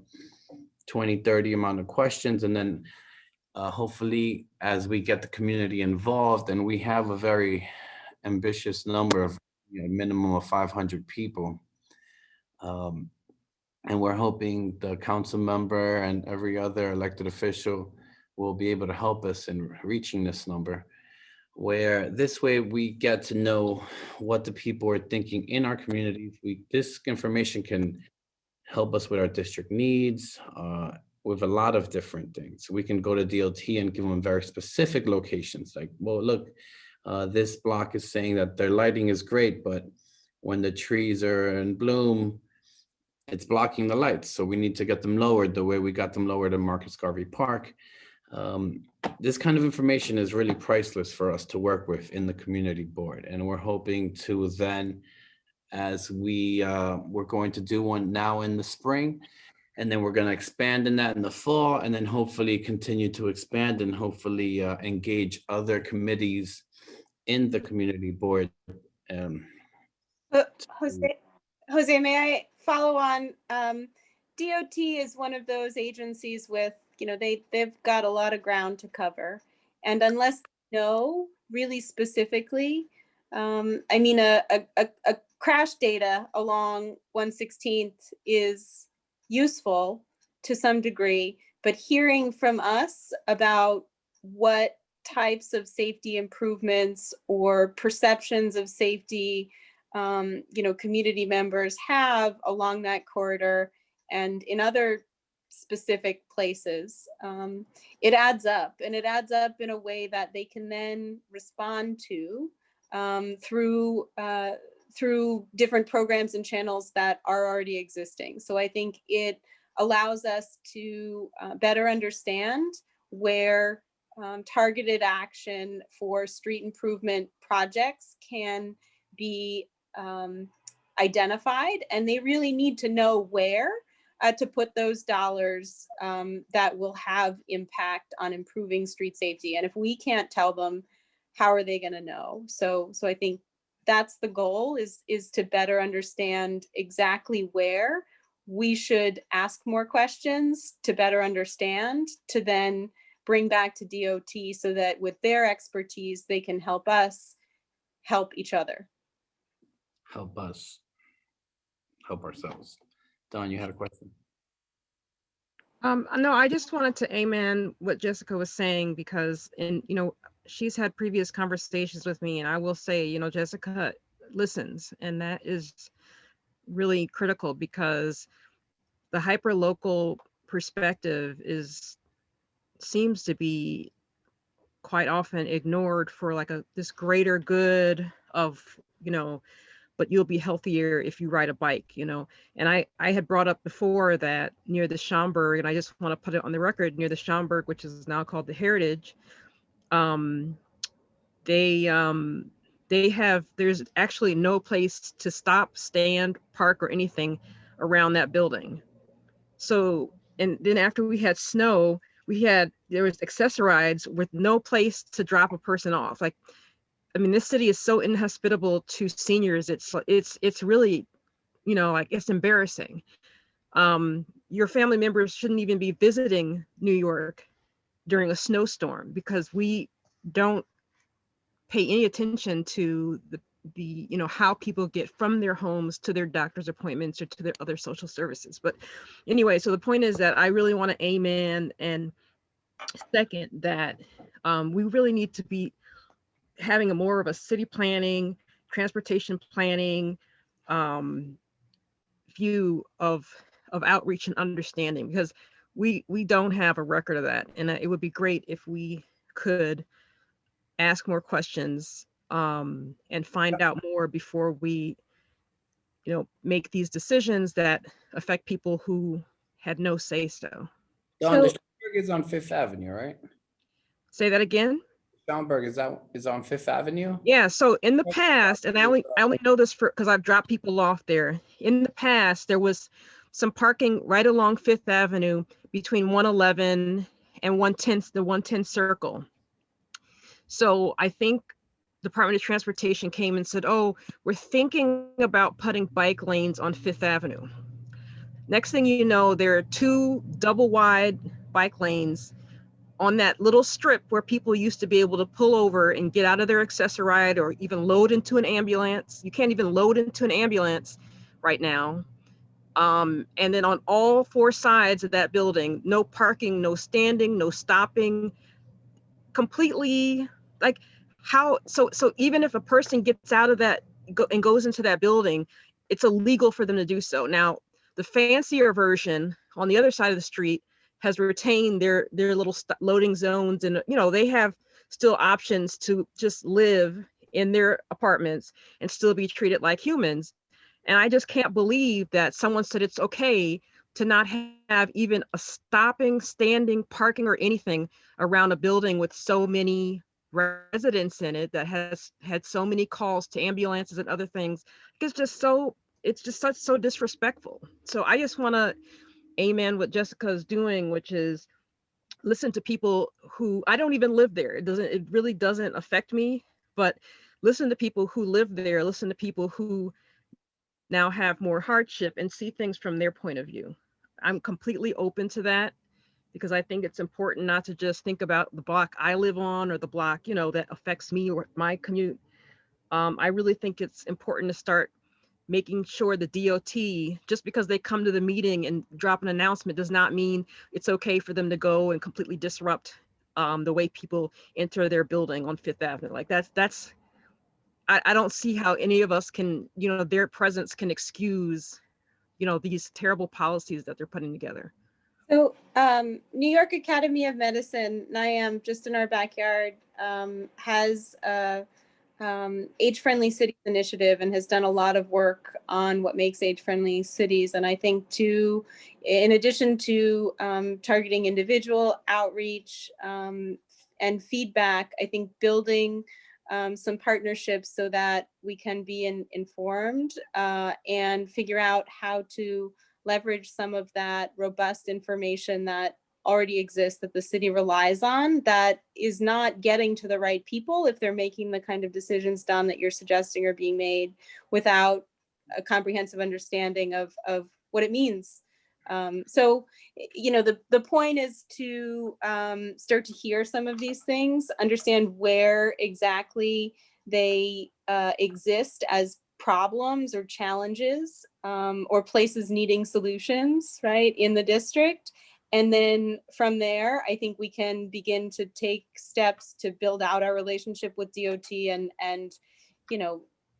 20, 30 amount of questions. And then hopefully as we get the community involved, and we have a very ambitious number of minimum of 500 people. And we're hoping the council member and every other elected official will be able to help us in reaching this number, where this way we get to know what the people are thinking in our communities. This information can help us with our district needs, with a lot of different things. We can go to DOT and give them very specific locations. Like, well, look, this block is saying that their lighting is great, but when the trees are in bloom, it's blocking the lights. So we need to get them lowered the way we got them lowered in Marcus Garvey Park. This kind of information is really priceless for us to work with in the community board. And we're hoping to then, as we're going to do one now in the spring, and then we're going to expand in that in the fall, and then hopefully continue to expand and hopefully engage other committees in the community board. Jose, may I follow on? DOT is one of those agencies with, they've got a lot of ground to cover. And unless they know really specifically, a crash data along 116th is useful to some degree, but hearing from us about what types of safety improvements or perceptions of safety, community members have along that corridor and in other specific places, it adds up, and it adds up in a way that they can then respond to through different programs and channels that are already existing. So I think it allows us to better understand where targeted action for street improvement projects can be identified, and they really need to know where to put those dollars that will have impact on improving street safety. And if we can't tell them, how are they going to know? So I think that's the goal, is to better understand exactly where we should ask more questions to better understand, to then bring back to DOT so that with their expertise, they can help us help each other. Help us help ourselves. Don, you had a question? No, I just wanted to amen what Jessica was saying, because she's had previous conversations with me, and I will say, Jessica listens, and that is really critical, because the hyper-local perspective seems to be quite often ignored for this greater good of, but you'll be healthier if you ride a bike, and I had brought up before that near the Schaumburg, and I just want to put it on the record, near the Schaumburg, which is now called the Heritage, there's actually no place to stop, stand, park, or anything around that building. So, and then after we had snow, there was accessorides with no place to drop a person off. This city is so inhospitable to seniors. It's really, it's embarrassing. Your family members shouldn't even be visiting New York during a snowstorm, because we don't pay any attention to the how people get from their homes to their doctor's appointments or to their other social services. But anyway, so the point is that I really want to amen and second that we really need to be having more of a city planning, transportation planning view of outreach and understanding, because we don't have a record of that. And it would be great if we could ask more questions and find out more before we make these decisions that affect people who had no say so. Don, the Schaumburg is on Fifth Avenue, right? Say that again. Schaumburg is on Fifth Avenue. Yeah. So in the past, and I only know this because I've dropped people off there. In the past, there was some parking right along Fifth Avenue between 111 and 110, the 110 circle. So I think Department of Transportation came and said, oh, we're thinking about putting bike lanes on Fifth Avenue. Next thing you know, there are 2 double wide bike lanes on that little strip where people used to be able to pull over and get out of their accessoride or even load into an ambulance. You can't even load into an ambulance right now. And then on all 4 sides of that building, no parking, no standing, no stopping, completely so even if a person gets out of that and goes into that building, it's illegal for them to do so. Now, the fancier version on the other side of the street has retained their little loading zones, and they have still options to just live in their apartments and still be treated like humans. And I just can't believe that someone said it's okay to not have even a stopping, standing, parking, or anything around a building with so many residents in it that has had so many calls to ambulances and other things. It's just so disrespectful. So I just want to amen what Jessica is doing, which is listen to people who, I don't even live there. It really doesn't affect me, but listen to people who live there, listen to people who now have more hardship and see things from their point of view. I'm completely open to that, because I think it's important not to just think about the block I live on or the block, that affects me or my commute. I really think it's important to start making sure the DOT, just because they come to the meeting and drop an announcement, does not mean it's okay for them to go and completely disrupt the way people enter their building on Fifth Avenue. Like I don't see how any of us can, their presence can excuse, these terrible policies that they're putting together. So New York Academy of Medicine, NIAM, just in our backyard, has a age-friendly cities initiative and has done a lot of work on what makes age-friendly cities. And I think in addition to targeting individual outreach and feedback, I think building some partnerships so that we can be informed and figure out how to leverage some of that robust information that already exists that the city relies on, that is not getting to the right people if they're making the kind of decisions, Don, that you're suggesting are being made without a comprehensive understanding of what it means. So, the point is to start to hear some of these things, understand where exactly they exist as problems or challenges or places needing solutions, right, in the district. And then from there, I think we can begin to take steps to build out our relationship with DOT and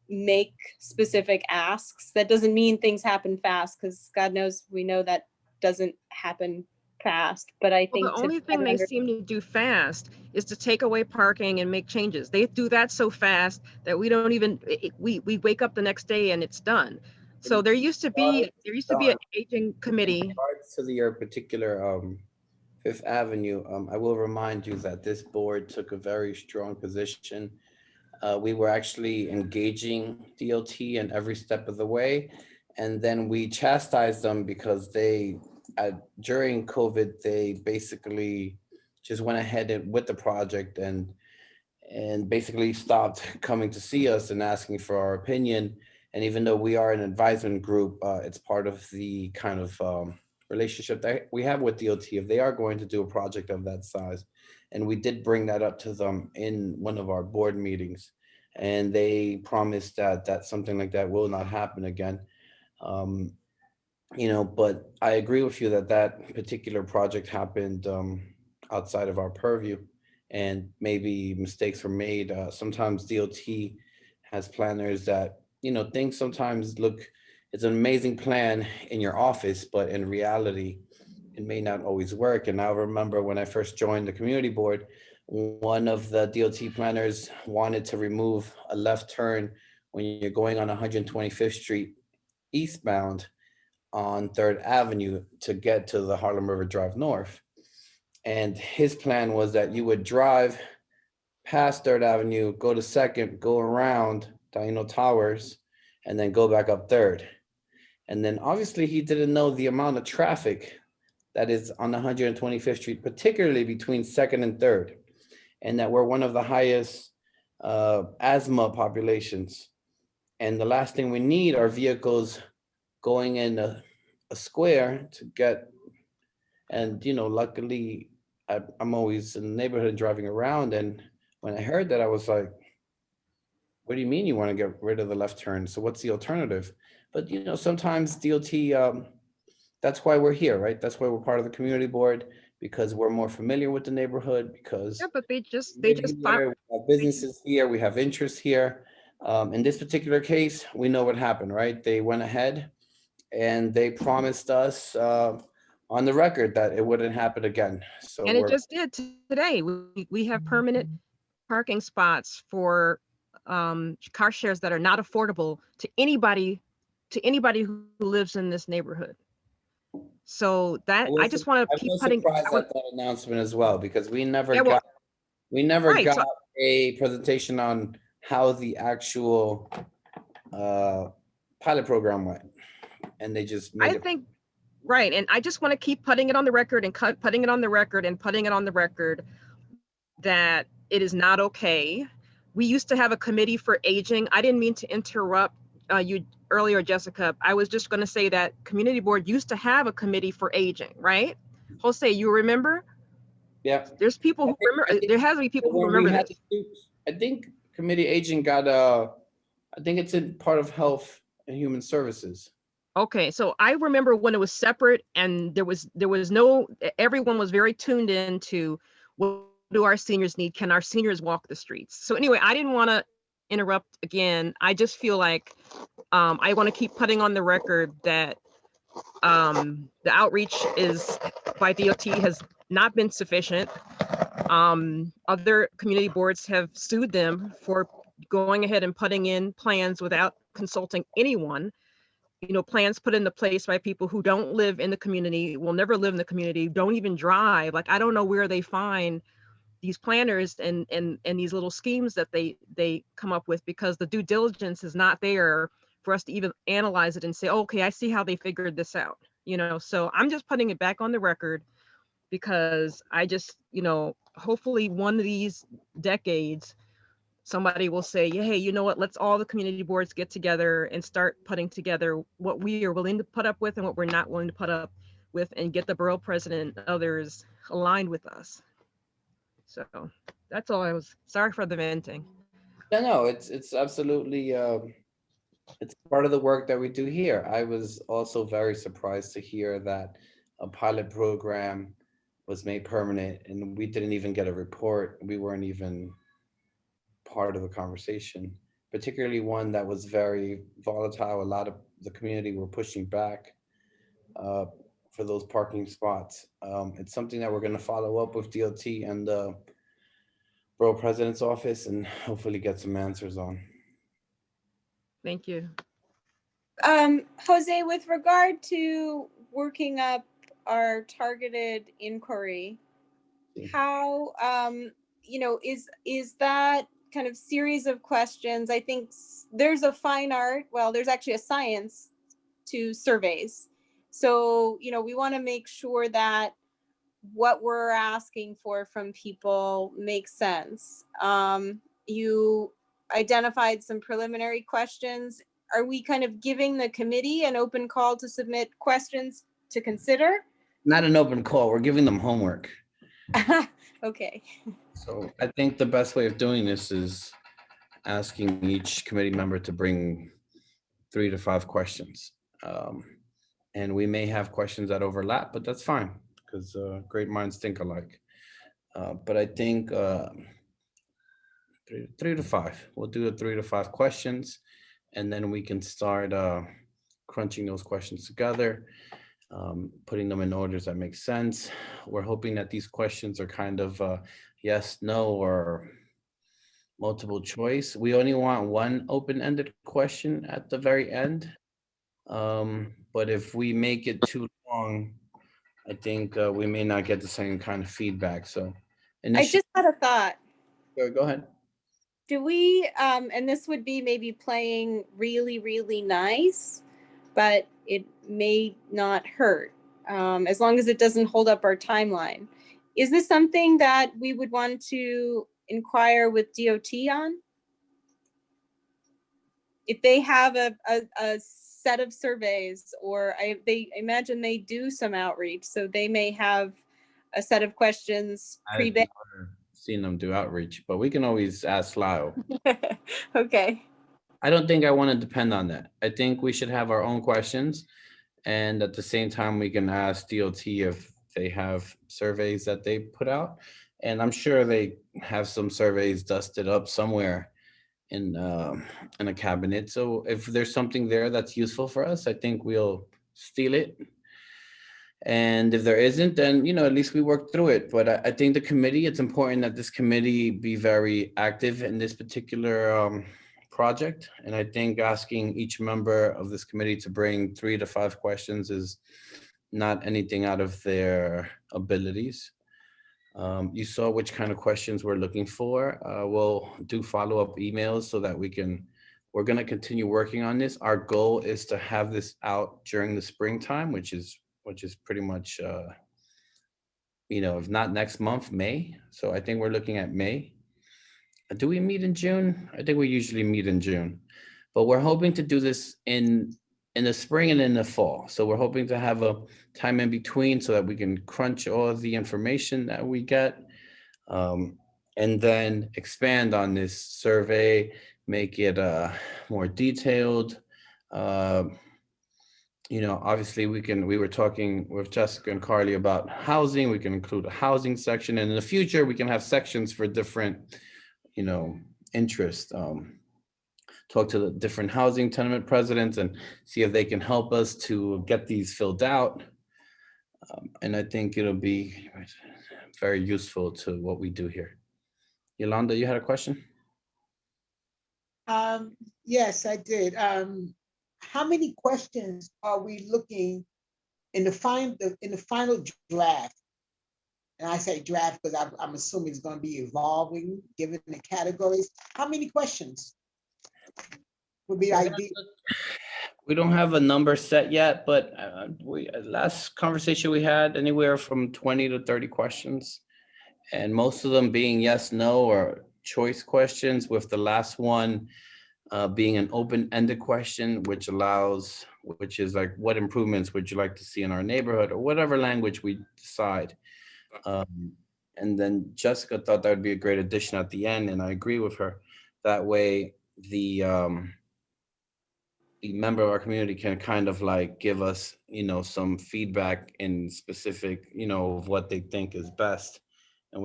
make specific asks. That doesn't mean things happen fast, because God knows we know that doesn't happen fast. But I think the only thing they seem to do fast is to take away parking and make changes. They do that so fast that we don't even, we wake up the next day and it's done. So there used to be an aging committee. In regards to your particular Fifth Avenue, I will remind you that this board took a very strong position. We were actually engaging DOT in every step of the way. And then we chastised them because during COVID, they basically just went ahead with the project and basically stopped coming to see us and asking for our opinion. And even though we are an advisement group, it's part of the kind of relationship that we have with DOT if they are going to do a project of that size. And we did bring that up to them in one of our board meetings. And they promised that something like that will not happen again. But I agree with you that particular project happened outside of our purview, and maybe mistakes were made. Sometimes DOT has planners that, things sometimes look, it's an amazing plan in your office, but in reality, it may not always work. And I remember when I first joined the community board, one of the DOT planners wanted to remove a left turn when you're going on 125th Street eastbound on 3rd Avenue to get to the Harlem River Drive North. And his plan was that you would drive past 3rd Avenue, go to 2nd, go around Taino Towers, and then go back up 3rd. And then obviously he didn't know the amount of traffic that is on 125th Street, particularly between 2nd and 3rd, and that we're one of the highest asthma populations. And the last thing we need are vehicles going in a square to get, and luckily I'm always in the neighborhood driving around. And when I heard that, I was like, what do you mean you want to get rid of the left turn? So what's the alternative? But sometimes DOT, that's why we're here, right? That's why we're part of the community board, because we're more familiar with the neighborhood, because but they just we have businesses here, we have interests here. In this particular case, we know what happened, right? They went ahead and they promised us on the record that it wouldn't happen again. So and it just did today. We have permanent parking spots for car shares that are not affordable to anybody who lives in this neighborhood. So that I just want to keep putting. I was surprised at that announcement as well, because we never Yeah, got a presentation on how the actual pilot program went, and they just made it. think right, and I just want to keep putting it on the record and putting it on the record and putting it on the record that it is not okay. We used to have a committee for aging. I didn't mean to interrupt you earlier, Jessica. I was just going to say that community board used to have a committee for aging, right? Jose, you remember? Yeah. There's people who remember. There has to be people who remember that. I think committee aging got I think it's in part of health and human services. Okay, so I remember when it was separate and there was no, everyone was very tuned in to what do our seniors need? Can our seniors walk the streets? So anyway, I didn't want to interrupt again. I just feel like I want to keep putting on the record that the outreach is by DOT has not been sufficient. Other community boards have sued them for going ahead and putting in plans without consulting anyone. You know, plans put into place by people who don't live in the community, will never live in the community, don't even drive. Like, I don't know where they find these planners and these little schemes that they come up with, because the due diligence is not there for us to even analyze it and say, okay, I see how they figured this out. You know, so I'm just putting it back on the record because I just, you know, hopefully one of these decades, somebody will say, yeah, hey, you know what, let's all the community boards get together and start putting together what we are willing to put up with and what we're not willing to put up with, and get the borough president and others aligned with us. So that's all. I was sorry for the venting. No, it's absolutely, it's part of the work that we do here. I was also very surprised to hear that a pilot program was made permanent and we didn't even get a report. We weren't even part of the conversation, particularly one that was very volatile. A lot of the community were pushing back for those parking spots. It's something that we're going to follow up with DOT and the borough president's office and hopefully get some answers on. Thank you. Jose, with regard to working up our targeted inquiry, how, you know, is that kind of series of questions? I think there's a fine art, well, there's actually a science to surveys. So, you know, we want to make sure that what we're asking for from people makes sense. You identified some preliminary questions. Are we kind of giving the committee an open call to submit questions to consider? Not an open call, we're giving them homework. Okay. So I think the best way of doing this is asking each committee member to bring 3 to 5 questions. And we may have questions that overlap, but that's fine because great minds think alike. But I think 3 to 5, we'll do the 3 to 5 questions, and then we can start crunching those questions together, putting them in orders that make sense. We're hoping that these questions are kind of yes, no, or multiple choice. We only want one open-ended question at the very end. But if we make it too long, I think we may not get the same kind of feedback. So I just had a thought. Go ahead. Do we, and this would be maybe playing really, really nice, but it may not hurt, as long as it doesn't hold up our timeline. Is this something that we would want to inquire with DOT on? If they have a set of surveys, or I imagine they do some outreach, so they may have a set of questions pre-baked. Seen them do outreach, but we can always ask Lyle. Okay. I don't think I want to depend on that. I think we should have our own questions, and at the same time we can ask DOT if they have surveys that they put out, and I'm sure they have some surveys dusted up somewhere in a cabinet. So if there's something there that's useful for us, I think we'll steal it. And if there isn't, then, you know, at least we work through it. But I think the committee, it's important that this committee be very active in this particular project. And I think asking each member of this committee to bring 3 to 5 questions is not anything out of their abilities. You saw which kind of questions we're looking for. We'll do follow-up emails so that we're going to continue working on this. Our goal is to have this out during the springtime, which is pretty much, you know, if not next month, May. So I think we're looking at May. Do we meet in June? I think we usually meet in June, but we're hoping to do this in the spring and in the fall. So we're hoping to have a time in between so that we can crunch all of the information that we get, and then expand on this survey, make it more detailed, Obviously we were talking with Jessica and Carly about housing. We can include a housing section, and in the future we can have sections for different, interest. Talk to the different housing tenement presidents and see if they can help us to get these filled out. And I think it'll be very useful to what we do here. Yolanda, you had a question? Yes, I did. How many questions are we looking in the final draft? And I say draft because I'm assuming it's going to be evolving given the categories. How many questions would be ideal? We don't have a number set yet, but last conversation we had anywhere from 20 to 30 questions, and most of them being yes, no, or choice questions, with the last one being an open-ended question, which is like, what improvements would you like to see in our neighborhood, or whatever language we decide. And then Jessica thought that would be a great addition at the end, and I agree with her. That way, the member of our community can kind of like give us, some feedback in specific, of what they think is best. And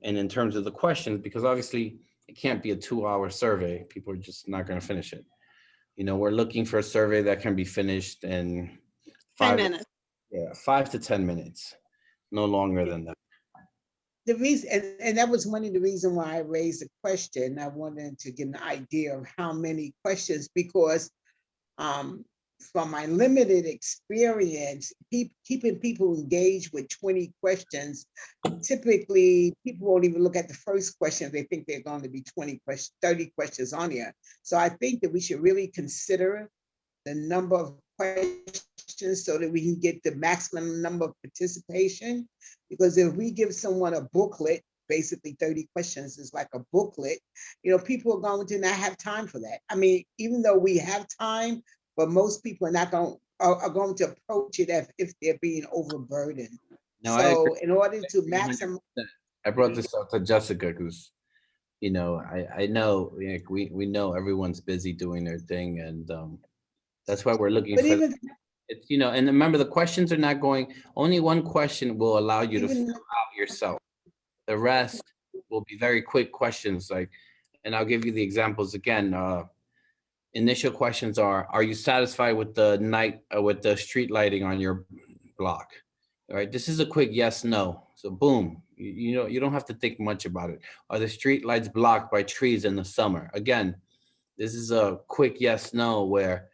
and in terms of the questions, because obviously it can't be a 2-hour survey. People are just not going to finish it. We're looking for a survey that can be finished in 10 minutes. Yeah, 5 to 10 minutes, no longer than that. The reason, and that was one of the reasons why I raised the question. I wanted to get an idea of how many questions, because from my limited experience, keeping people engaged with 20 questions, typically people won't even look at the first question if they think they're going to be 30 questions on here. So I think that we should really consider the number of questions so that we can get the maximum number of participation. Because if we give someone a booklet, basically 30 questions is like a booklet, people are going to not have time for that. I mean, even though we have time, but most people are going to approach it as if they're being overburdened. No, so in order to maximize, I brought this up to Jessica because, I know we know everyone's busy doing their thing, and that's why we're looking for. It's, and remember, the questions are not going. Only one question will allow you to fill out yourself. The rest will be very quick questions, and I'll give you the examples again. Initial questions are you satisfied with the street lighting on your block? All right, this is a quick yes, no. So boom, you don't have to think much about it. Are the street lights blocked by trees in the summer? Again, this is a quick yes, no, where,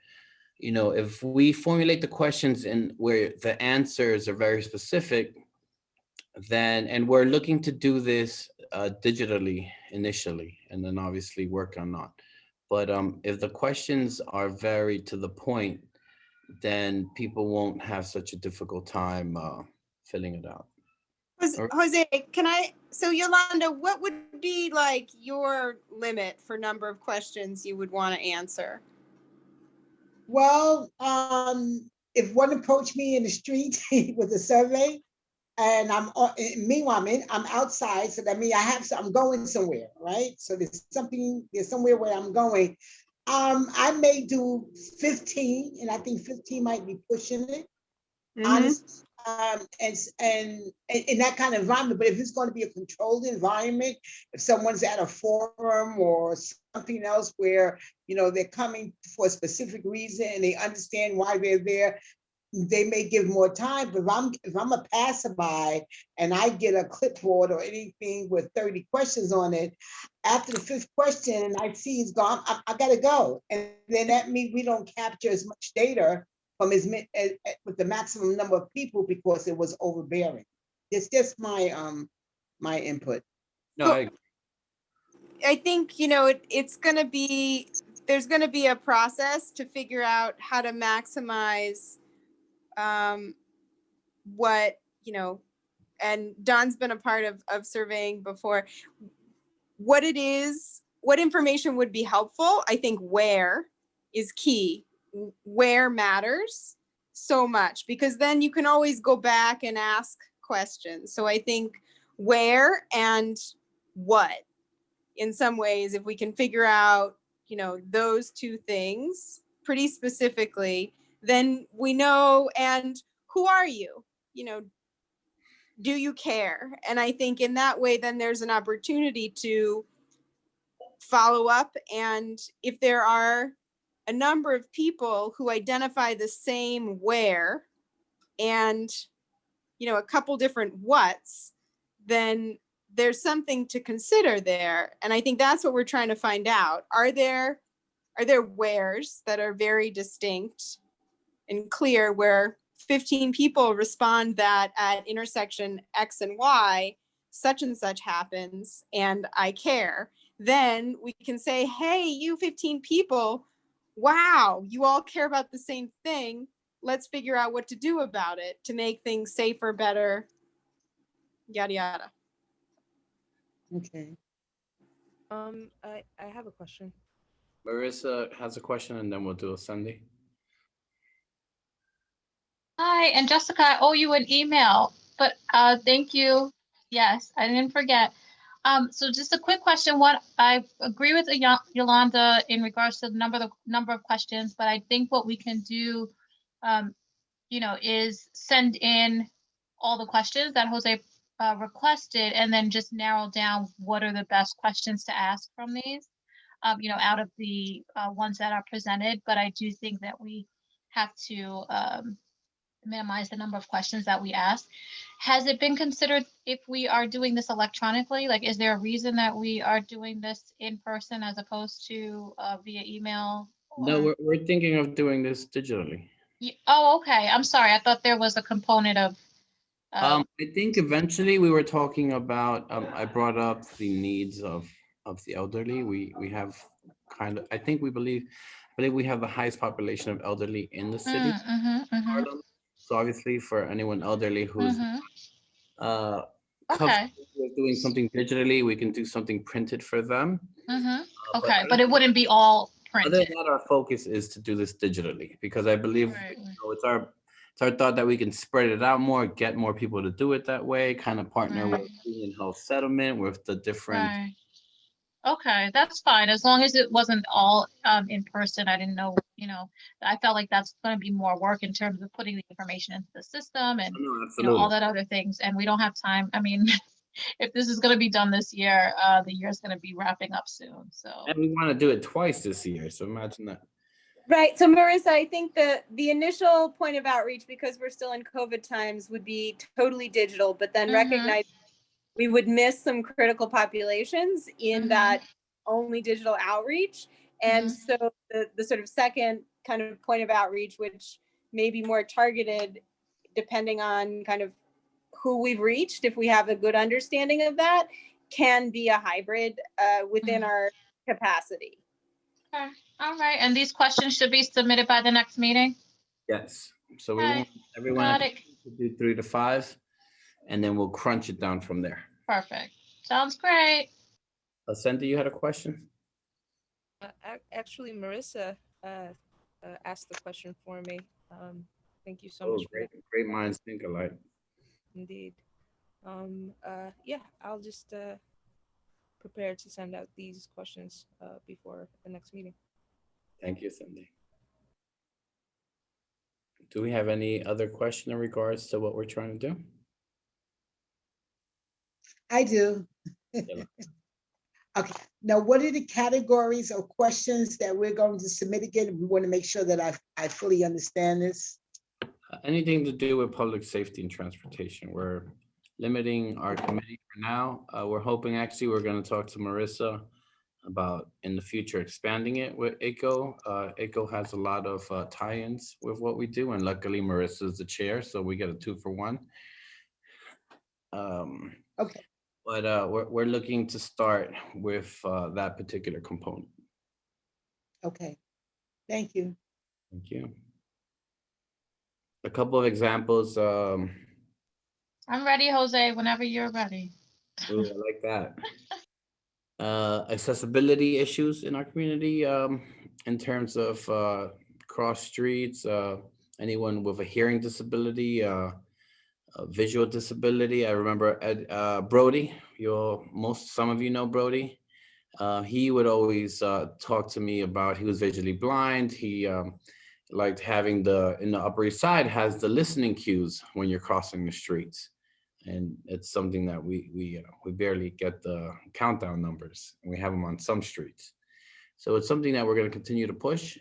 if we formulate the questions and where the answers are very specific, and we're looking to do this digitally initially, and then obviously work on that. But if the questions are very to the point, then people won't have such a difficult time filling it out. Jose, so Yolanda, what would be like your limit for number of questions you would want to answer? Well, if one approached me in the street with a survey, and meanwhile, I'm outside, so that means I'm going somewhere, right? So there's somewhere where I'm going. I may do 15, and I think 15 might be pushing it. Honestly, and in that kind of environment. But if it's going to be a controlled environment, if someone's at a forum or something else where they're coming for a specific reason and they understand why they're there, they may give more time. But if I'm a passerby and I get a clipboard or anything with 30 questions on it, after the 5th question I see it's gone, I gotta go. And then that means we don't capture as much data from with the maximum number of people because it was overbearing. It's just my my input. No, I think it's gonna be, there's gonna be a process to figure out how to maximize what, and Don's been a part of surveying before, what information would be helpful. I think where is key. Where matters so much, because then you can always go back and ask questions. So I think where and what, in some ways, if we can figure out, those two things pretty specifically, then we know, and who are you? You know, do you care? And I think in that way, then there's an opportunity to follow up. And if there are a number of people who identify the same where and, you know, a couple different what's, then there's something to consider there. And I think that's what we're trying to find out. Are there wheres that are very distinct and clear, where 15 people respond that at intersection X and Y, such and such happens, and I care? Then we can say, hey, you 15 people, wow, you all care about the same thing. Let's figure out what to do about it to make things safer, better, yada, yada. Okay. I have a question. Marissa has a question, and then we'll do a Sunday. Hi, and Jessica, I owe you an email, but thank you. Yes, I didn't forget. So just a quick question. What I agree with Yolanda in regards to the number of questions, but I think what we can do, you know, is send in all the questions that Jose requested, and then just narrow down what are the best questions to ask from these, you know, out of the ones that are presented. But I do think that we have to minimize the number of questions that we ask. Has it been considered if we are doing this electronically? Like, is there a reason that we are doing this in person as opposed to via email? No, we're thinking of doing this digitally. Oh, okay. I'm sorry. I thought there was a component of. I think eventually we were talking about, I brought up the needs of the elderly. We have kind of, I think we believe we have the highest population of elderly in the city. Harlem. So obviously for anyone elderly who's comfortable with doing something digitally, we can do something printed for them. Okay, but it wouldn't be all Other printed. than that, our focus is to do this digitally, because I believe you know, it's our thought that we can spread it out more, get more people to do it that way, kind of partner with the in-house settlement with the different. Right. Okay, that's fine. As long as it wasn't all in person. I didn't know, you know, I felt like that's going to be more work in terms of putting the information into the system and you know, all that other things. And we don't have time. I mean, if this is going to be done this year, the year's going to be wrapping up soon. So. And we want to do it twice this year. So imagine that. Right. So Marissa, I think the initial point of outreach, because we're still in COVID times, would be totally digital, but then recognize we would miss some critical populations in that only digital outreach. And so the sort of second kind of point of outreach, which may be more targeted depending on kind of who we've reached, if we have a good understanding of that, can be a hybrid within our capacity. Okay. All right. And these questions should be submitted by the next meeting? Yes. So we want everyone to do 3 to 5, and then we'll crunch it down from there. Perfect. Sounds great. Cindy, you had a question? Actually, Marissa asked the question for me. Thank you so much for that. Great minds think alike. Indeed. Yeah, I'll just prepare to send out these questions before the next meeting. Thank you, Cindy. Do we have any other question in regards to what we're trying to do? I do. Okay. Now, what are the categories of questions that we're going to submit again? We want to make sure that I fully understand this. Anything to do with public safety and transportation. We're limiting our committee for now. We're hoping, actually, we're going to talk to Marissa about in the future expanding it with ICO. ICO has a lot of tie-ins with what we do, and luckily Marissa is the chair, so we get a 2-for-1. Okay. But we're looking to start with that particular component. Okay. Thank you. Thank you. A couple of examples. I'm ready, Jose, whenever you're ready. Ooh, I like that. Accessibility issues in our community in terms of cross streets, anyone with a hearing disability, a visual disability. I remember Brody, some of you know Brody. He would always talk to me about, he was visually blind. He like having in the Upper East Side has the listening cues when you're crossing the streets. And it's something that we barely get the countdown numbers, and we have them on some streets. So it's something that we're going to continue to push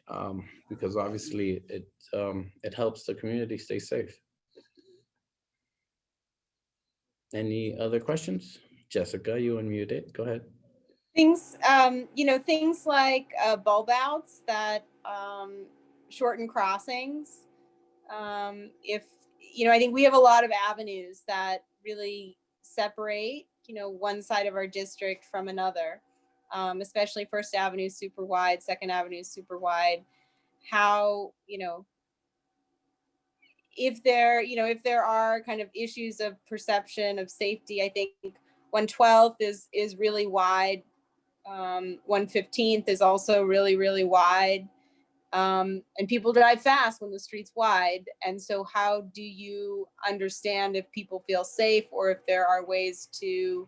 because obviously it helps the community stay safe. Any other questions? Jessica, you unmuted. Go ahead. Things, things like bulb outs that shorten crossings. I think we have a lot of avenues that really separate, one side of our district from another, especially First Avenue is super wide, Second Avenue is super wide. How, if there are kind of issues of perception of safety, I think 112th is really wide. 115th is also really, really wide. And people drive fast when the street's wide. And so how do you understand if people feel safe or if there are ways to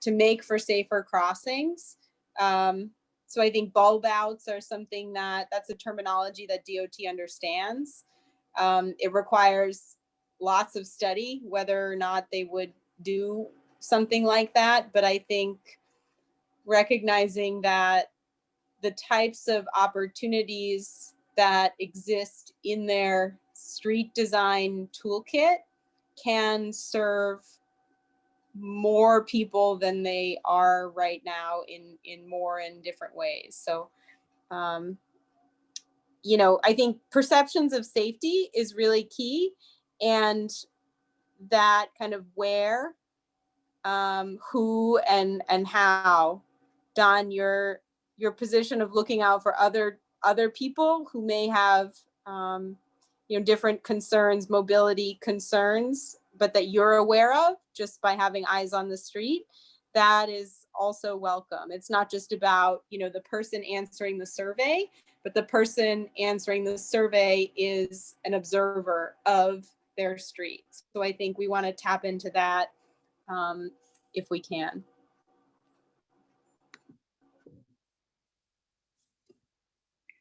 make for safer crossings? So I think bulb outs are something that's a terminology that DOT understands. It requires lots of study whether or not they would do something like that. But I think recognizing that the types of opportunities that exist in their street design toolkit can serve more people than they are right now in different ways. So, I think perceptions of safety is really key, and that kind of where, who, and how. Don, your position of looking out for other people who may have different concerns, mobility concerns, but that you're aware of just by having eyes on the street, that is also welcome. It's not just about the person answering the survey, but the person answering the survey is an observer of their street. So I think we want to tap into that if we can.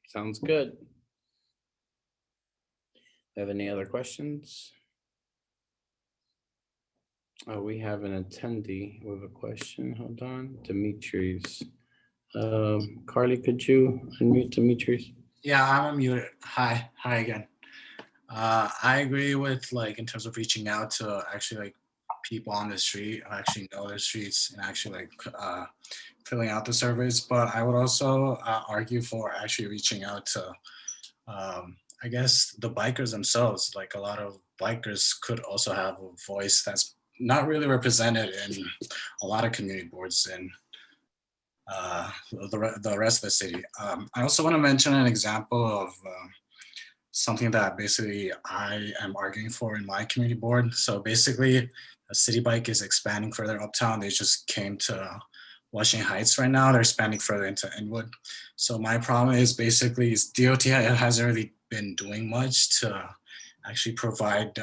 Sounds good. Have any other questions? Oh, we have an attendee with a question. Hold on, Demetrius. Carly, could you unmute Demetrius? Yeah, I'm unmuted. Hi again. I agree with in terms of reaching out to actually people on the street who actually know their streets and actually filling out the surveys. But I would also argue for actually reaching out to, I guess, the bikers themselves. Like a lot of bikers could also have a voice that's not really represented in a lot of community boards and the rest of the city. I also want to mention an example of something that basically I am arguing for in my community board. So basically, a city bike is expanding further uptown. They just came to Washington Heights right now. They're expanding further into Inwood. So my problem is basically DOT hasn't really been doing much to actually provide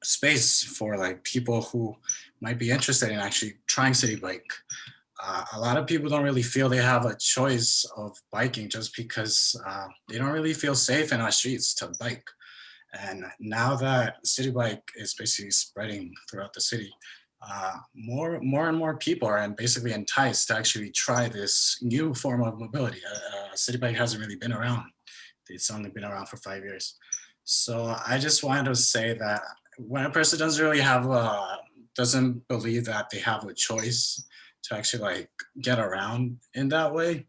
space for people who might be interested in actually trying city bike. A lot of people don't really feel they have a choice of biking just because they don't really feel safe in our streets to bike. And now that city bike is basically spreading throughout the city, more and more people are basically enticed to actually try this new form of mobility. City bike hasn't really been around. It's only been around for 5 years. So I just wanted to say that when a person doesn't believe that they have a choice to actually get around in that way,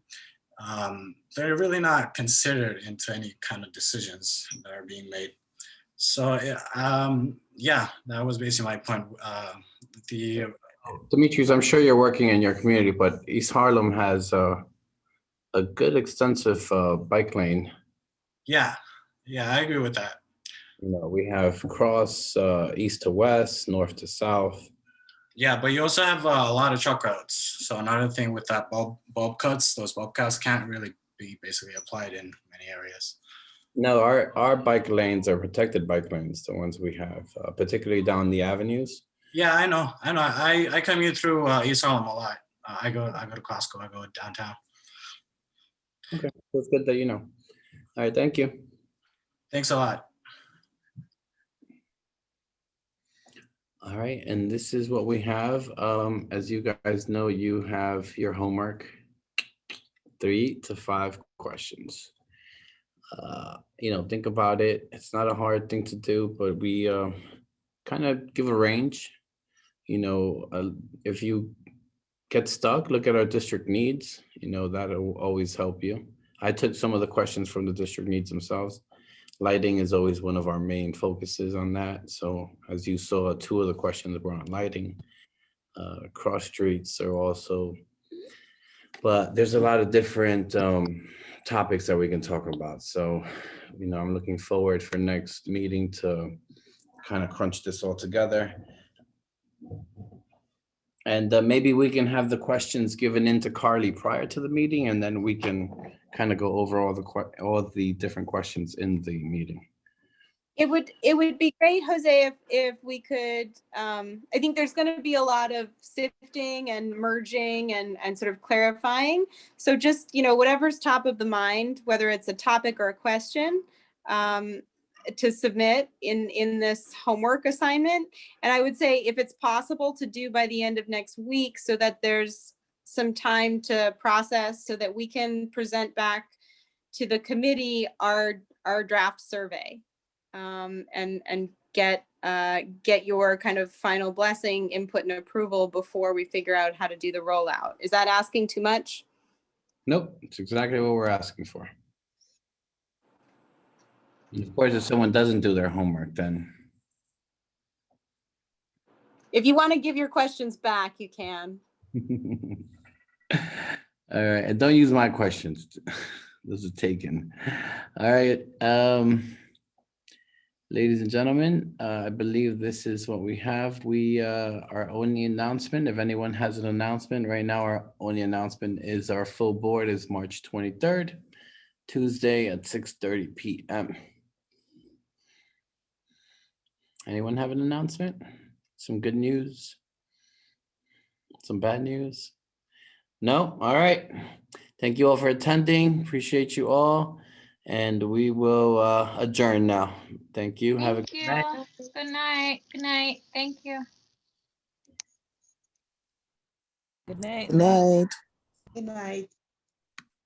they're really not considered into any kind of decisions that are being made. So yeah, that was basically my point. Demetrius, I'm sure you're working in your community, but East Harlem has a good extensive bike lane. Yeah, I agree with that. We have cross east to west, north to south. Yeah, but you also have a lot of truck routes. So another thing with that bulb cuts, those bulb cuts can't really be basically applied in many areas. No, our bike lanes are protected bike lanes, the ones we have, particularly down the avenues. Yeah, I know. I commute through East Harlem a lot. I go to Costco. I go downtown. Okay, so it's good that you know. All right, thank you. Thanks a lot. All right, and this is what we have. As you guys know, you have your homework, 3 to 5 questions. Think about it. It's not a hard thing to do, but we kind of give a range. If you get stuck, look at our district needs. That'll always help you. I took some of the questions from the district needs themselves. Lighting is always one of our main focuses on that. So as you saw, 2 of the questions were on lighting. Cross streets are also, but there's a lot of different topics that we can talk about. So, I'm looking forward for next meeting to kind of crunch this all together. And maybe we can have the questions given into Carly prior to the meeting, and then we can kind of go over all the different questions in the meeting. It would be great, Jose, if we could, I think there's going to be a lot of sifting and merging and sort of clarifying. So just, whatever's top of the mind, whether it's a topic or a question, to submit in this homework assignment. And I would say if it's possible to do by the end of next week so that there's some time to process so that we can present back to the committee our draft survey. And get your kind of final blessing, input, and approval before we figure out how to do the rollout. Is that asking too much? Nope, it's exactly what we're asking for. And of course, if someone doesn't do their homework, then. If you want to give your questions back, you can. All right, and don't use my questions. Those are taken. All right. Ladies and gentlemen, I believe this is what we have. Our only announcement, if anyone has an announcement, right now our only announcement is our full board is March 23rd, Tuesday at 6:30 p.m. Anyone have an announcement? Some good news? Some bad news? No? All right. Thank you all for attending. Appreciate you all. And we will adjourn now. Thank you. Have a good night. Good night. Good night. Thank you. Good night. Good night.